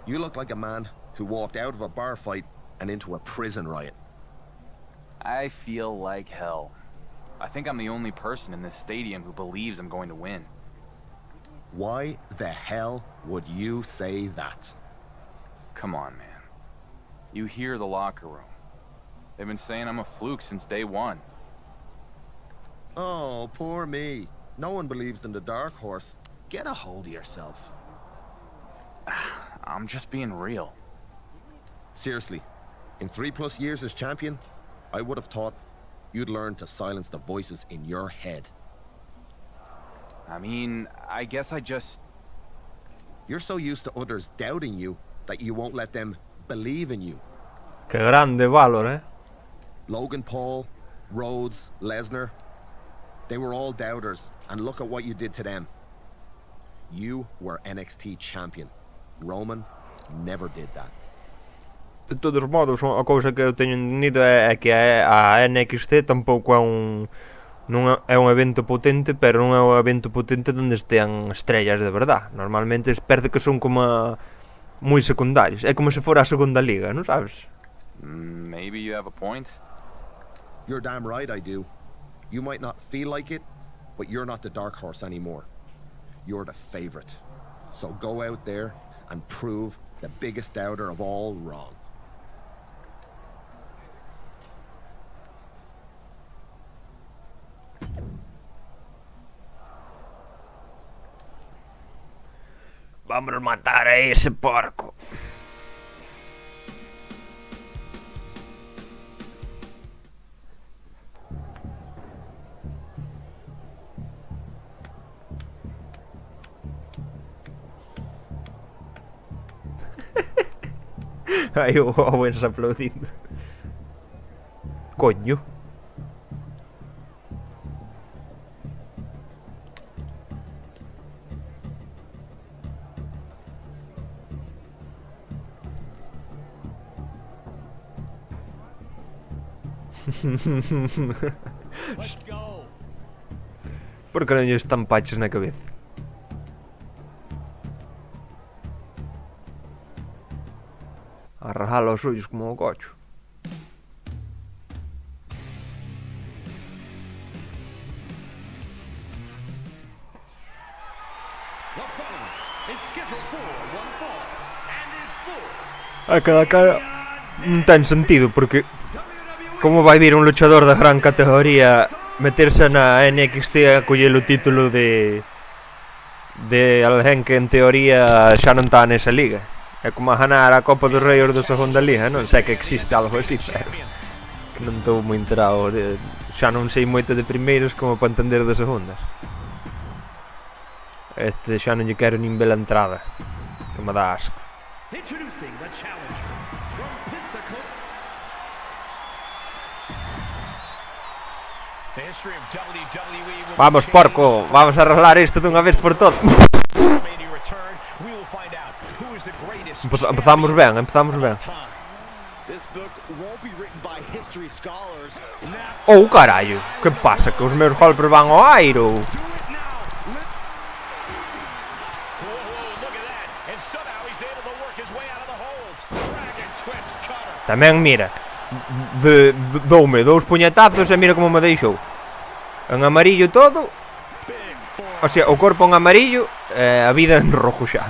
You look like a man who walked out of a bar fight and into a prison riot. I feel like hell. I think I'm the only person in this stadium who believes I'm going to win. Why the hell would you say that? Come on, man. You hear the locker room. They've been saying I'm a fluke since day one. Oh, poor me. No one believes in the Dark Horse. Get a hold of yourself. I'm just being real. Seriously, in 3+ years as champion, I would have thought you'd learn to silence the voices in your head. I mean, I guess I just... You're so used to others doubting you that you won't let them believe in you. Que grande valor, eh? Logan Paul, Rhodes, Lesnar, they were all doubters, and look at what you did to them. You were NXT champion. Roman never did that. De todos modos, a cousa que eu teño entendido é que a NXT tampouco é non é un evento potente, pero non é un evento potente onde estean estrellas de verdad. Normalmente parece que son como moi secundarios. É como se fora a segunda liga, non sabes? Maybe you have a point. You're damn right I do. You might not feel like it, but you're not the dark horse anymore. You're the favorite. So go out there and prove the biggest doubter of all wrong. Vamos matar a ese porco. Aí o Owens aplaudindo. Coño. Let's go. Por que non lle estampaches na cabeza? Arrajala os ollos como o cocho. A cada cara non ten sentido porque como vai vir un luchador de gran categoría meterse na NXT a coller o título de alguén que en teoría xa non está nesa liga. É como a ganar a Copa dos Reyes da segunda liga, non sei que existe algo así, pero non estou moi enterado xa non sei moito de primeiros como para entender de segundas. Este xa non lle quero nin ver a entrada, que me dá asco. Introducing the challenger from Pensacola. The history of WWE will Vamos, porco, vamos a arreglar isto dunha vez por todas. Empezamos ben, empezamos ben. Oh, carallo, que pasa? Que os meus golpes van ao airo. Tamén, mira, doume dous puñetazos e mira como me deixou. En amarillo todo. O sea, o corpo en amarillo e a vida en rojo xa.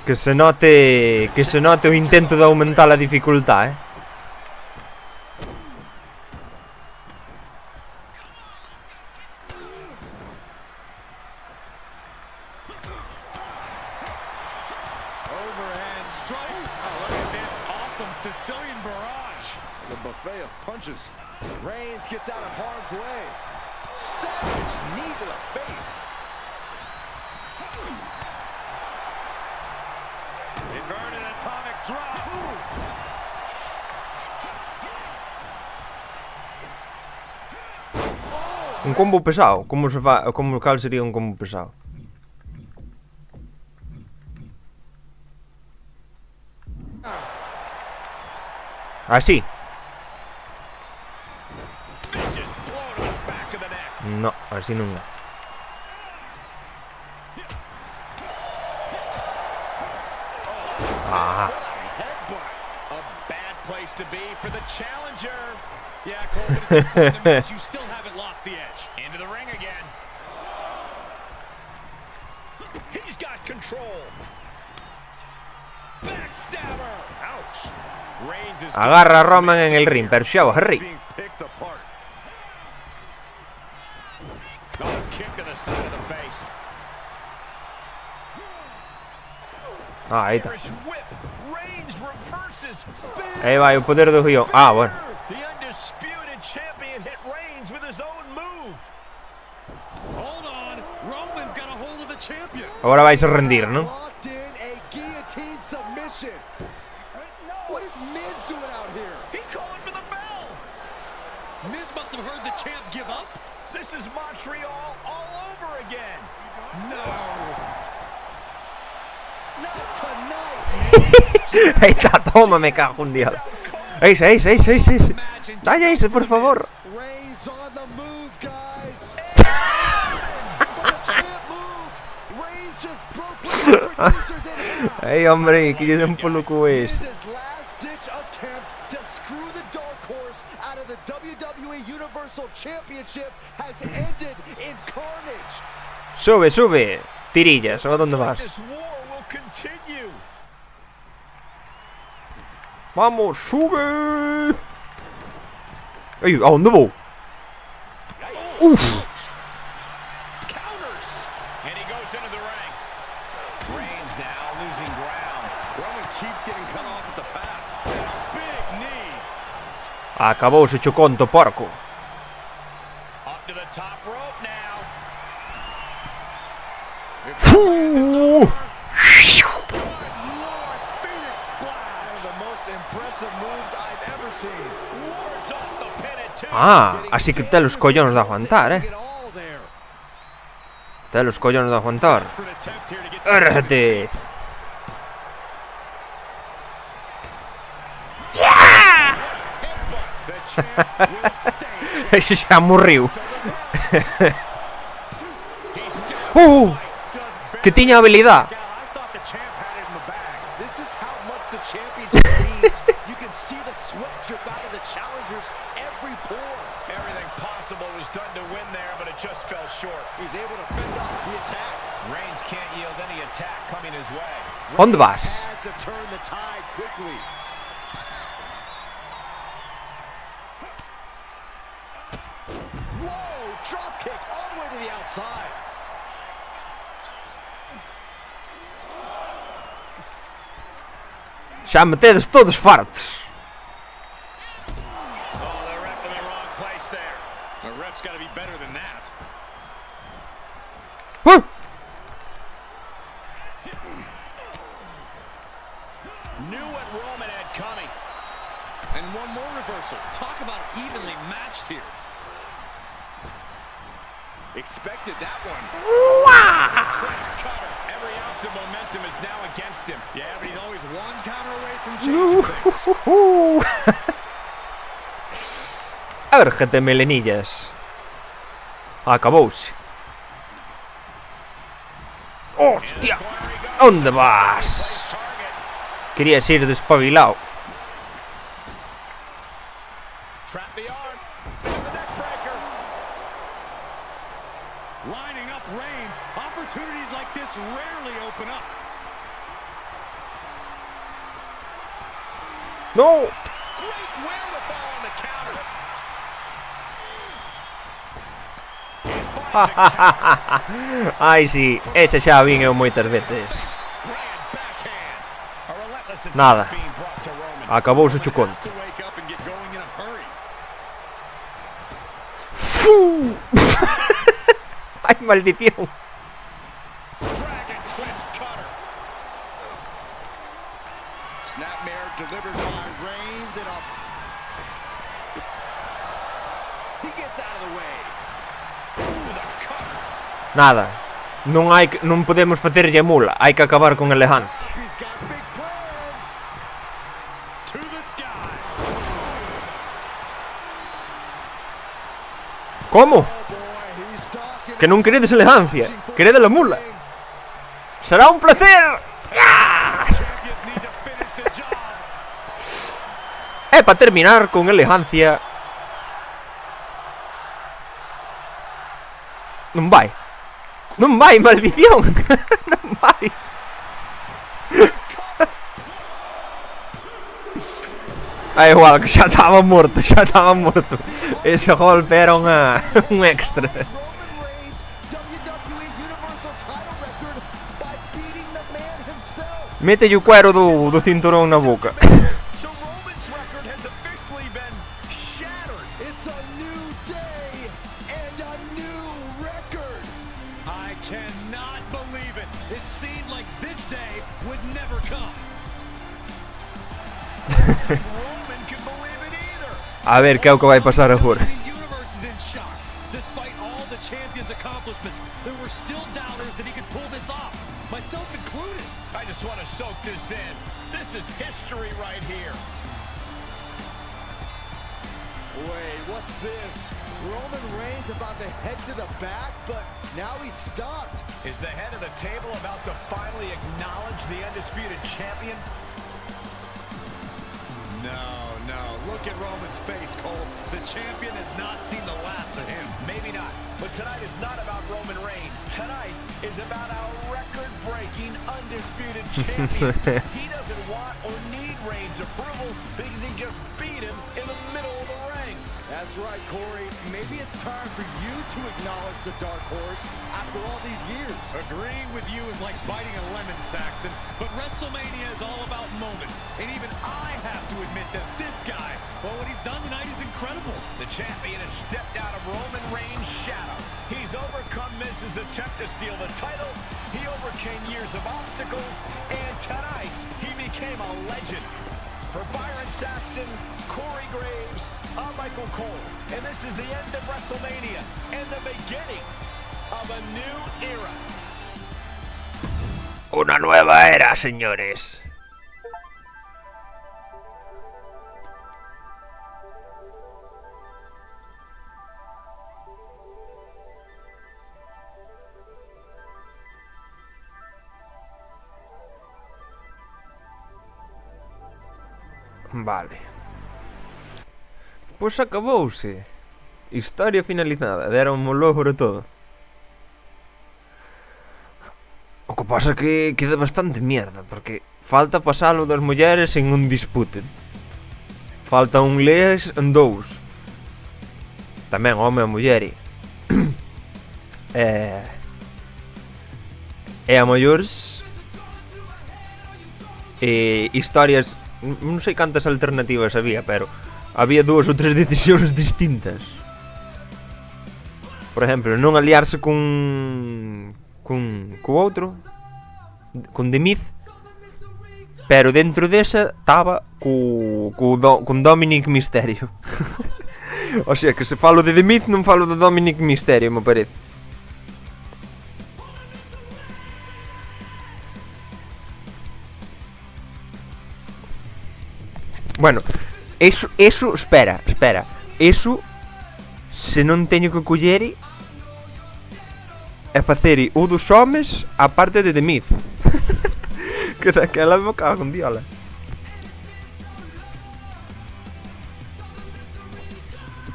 Que se note o intento de aumentar a dificultad, Overhand strike. Oh, look at this awesome Sicilian barrage. The buffet of punches. Reigns gets out of harm's way. Savage knee to the face. Inverted atomic drop. Un combo pesado, cal sería un combo pesado? Así. No, así non é. Ah. A bad place to be for the challenger. Yeah, Corbin, at this point in the match, you still haven't lost the edge. Into the ring again. He's got control. Backstabber. Ouch. Reigns is Agarra a Roman en el ring, pero xa o Harry. kick to the side of the face. Ah, aí está. Reigns reverses. Aí vai o poder do guión. Ah, bueno. The undisputed champion hit Reigns with his own move. Hold on. Roman's got a hold of the champion. Agora vais a rendir, non? Locked in a guillotine submission. What is Miz doing out here? He's calling for the bell. Miz must have heard the champ give up. This is Montreal all over again. No. Not tonight. Eita, toma, me cago en Dios. Ace. Dale, Ace, por favor. Reigns on the move, guys. Reigns just broke with producers in half. Ei, hombre, que lle den polo cu ese. His last-ditch attempt to screw the Dark Horse out of the WWE Universal Championship has ended in carnage. Sube. Tirillas, ¿a dónde vas? This war will continue. Vamos, sube. Ey, ¿a dónde voy? Uf. Counters. And he goes into the ring. Reigns now losing ground. Roman keeps getting cut off at the pass. And a big knee. Acabouse, choconto, porco. Up to the top rope now. Fuuu. Phoenix Splash. One of the most impressive moves I've ever seen. Wards off the pin at two. Ah, así que te los collones de aguantar, It all there. Te los collones de aguantar. ¡Árrate! The champ will stay. Ese xa morriu. He's still Que tiña habilidad. I thought the champ had it in the bag. This is how much the championship means. You can see the sweat drip out of the challengers every pore. Everything possible was done to win there, but it just fell short. He's able to fend off the attack. Reigns can't yield any attack coming his way. ¿Dónde vas? Has to turn the tide quickly. Whoa! Drop kick all the way to the outside. Xa me tedes todos fartos. Oh, the ref in the wrong place there. The ref's got to be better than that. Knew what Roman had coming. And one more reversal. Talk about evenly matched here. Expected that one. Twist cutter. Every ounce of momentum is now against him. Yeah, but he's always one counter away from changing things. Árjate, melenillas. Acabouse. ¡Hostia! ¿Dónde vas? Querías ir despabilado. Trap the arm. Into the neck breaker. Lining up Reigns. Opportunities like this rarely open up. No. Great wherewithal on the counter. Ai, sí, ese xa vin eu moitas veces. Nada. Acabouse o chuconto. ¡Fu! ¡Ay, maldición! Snapmare delivered by Reigns and up. He gets out of the way. Nada. Non podemos facerlle mula. Hai que acabar con elegancia. He's got big plans. To the sky. Como? Que non queredes elegancia. Queredes la mula. Será un placer. E para terminar con elegancia. Non vai. Non vai, maldición. Non vai. É igual, que xa estaba morto, Ese golpe era un extra. Mételle o cuero do cinturón na boca. So Roman's record has officially been shattered. It's a new day and a new record. I cannot believe it. It seemed like this day would never come. Roman can believe it either. A ver que é o que vai pasar agora. The universe is in shock. Despite all man. This is history right here. Wait, what's this? Roman Reigns about to head to the back, but now he's stopped. Is the head of the table about to finally acknowledge the undisputed champion? No. Look at Roman's face, Cole. The champion has not seen the last of him. Maybe not. But tonight is not about Roman Reigns. Tonight is about our record-breaking undisputed champion. He doesn't want or need Reigns' approval because he just beat him in the middle of the ring. That's right, Corey. Maybe it's time for you to acknowledge the Dark Horse after all these years. Agreeing with you is like biting a lemon, Saxton. But WrestleMania is all about moments. And even I have to admit that this guy, well, what he's done tonight is incredible. The champion has stepped out of Roman Reigns' shadow. He's overcome Miz's attempt to steal the title. He overcame years of obstacles. And tonight, he became a legend. For Byron Saxton, Corey Graves, I'm Michael Cole. And this is the end of WrestleMania and the beginning of a new era. Una nueva era, señores. Vale. Pois acabouse. Historia finalizada. Deron o logro e todo. O que pasa que queda bastante mierda, porque falta pasalo das mulleres en un Disputed. Falta un Les en 2. Tamén home e muller. E a maiores historias. Non sei cantas alternativas había, pero había 2 ou 3 decisións distintas. Por exemplo, non aliarse co outro, con The Miz, pero dentro desa estaba con Dominic Mysterio. O sea, que se falo de The Miz non falo de Dominic Mysterio, me parece. Bueno, eso, espera. Eso, se non teño que coller e facer o dos homes a parte de The Miz. Que daquela me cago en diola.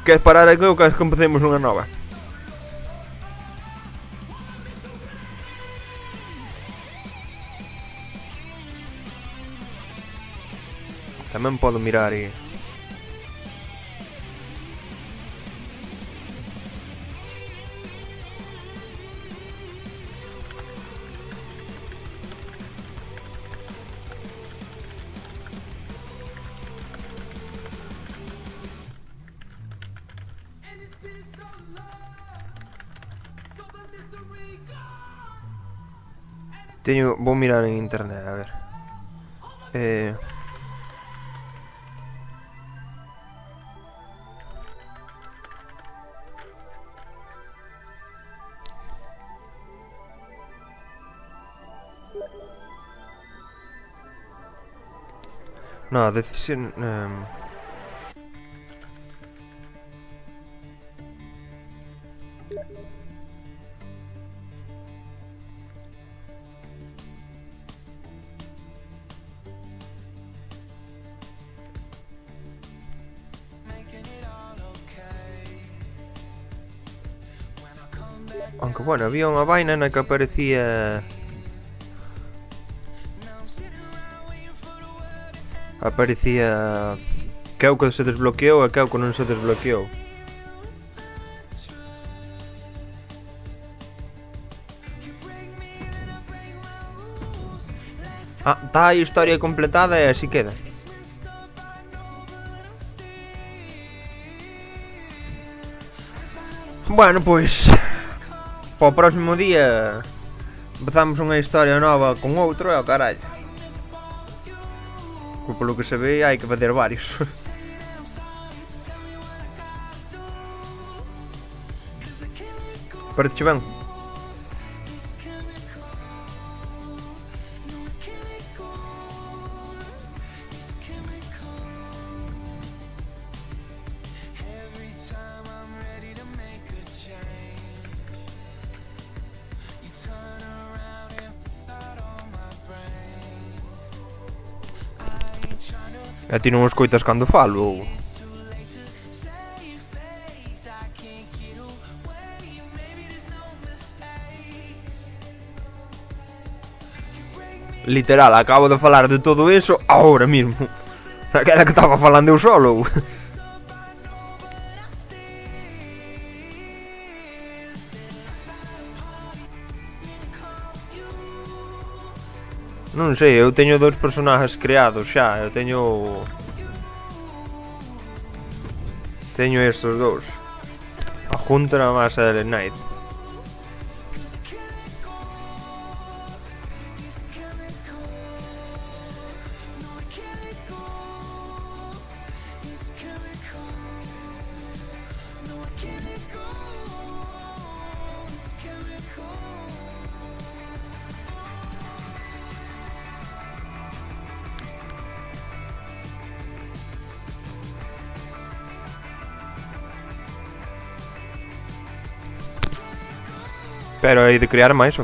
Que parar aquí ou que empecemos unha nova? Tamén podo mirar e... Vou mirar en internet, a ver. No, decisión... Aunque bueno, había unha vaina na que aparecía... que é o que se desbloqueou e que é o que non se desbloqueou. Tá a historia completada e así queda. Bueno, pois para o próximo día empezamos unha historia nova con outro e o carallo. Polo que se ve hai que fazer varios. Parece ben. E ti non escoitas cando falo? Literal, acabo de falar de todo eso ahora mismo. Aquela que estaba falando eu solo. Non sei, eu teño 2 personajes creados xa. Eu teño estes 2. A Hunter e a Masa de Knight. Pero hai de crear máis, ó.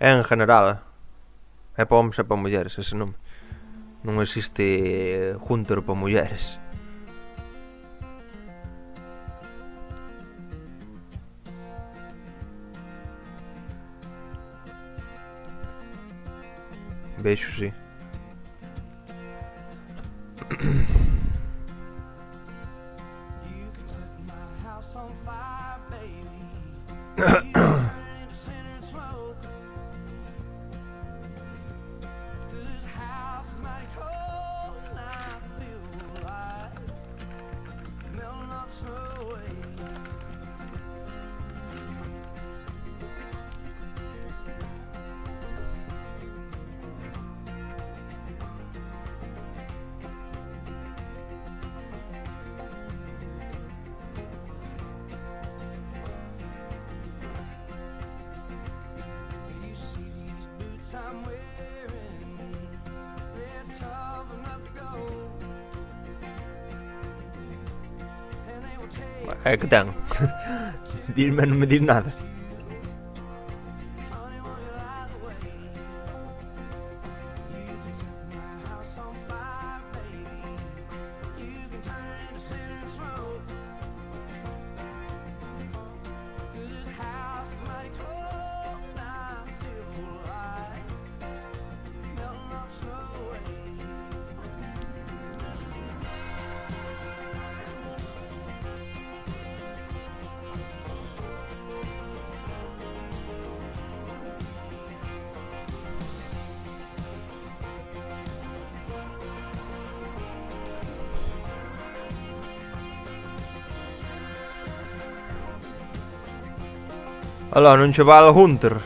É en general. É para homens e para mulleres ese nome. Non existe Hunter para mulleres. Vexo, sí. É que ten. Dirme non me dir nada. Alá, non che val Hunter.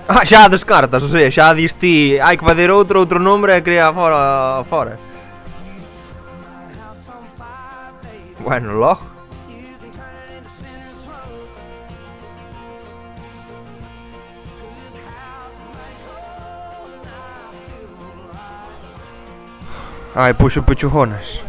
Ah, xa descartas, ou sea, xa dis ti, hai que fazer outro nombre e crea fora. Bueno, logo. Ai, puxo pechugonas.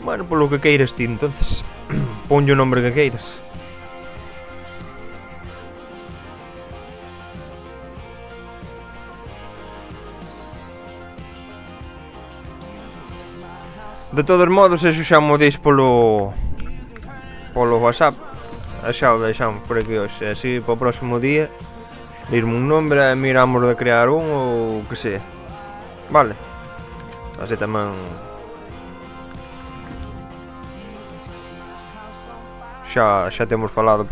Bueno, polo que queiras ti, entonces ponlle o nombre que queiras. De todos modos, eso xa mo dis polo WhatsApp. Xa o deixamos por aquí hoxe. Así, para o próximo día, dirme un nombre e miramos de crear un ou que sea. Vale. Así tamén... xa temos falado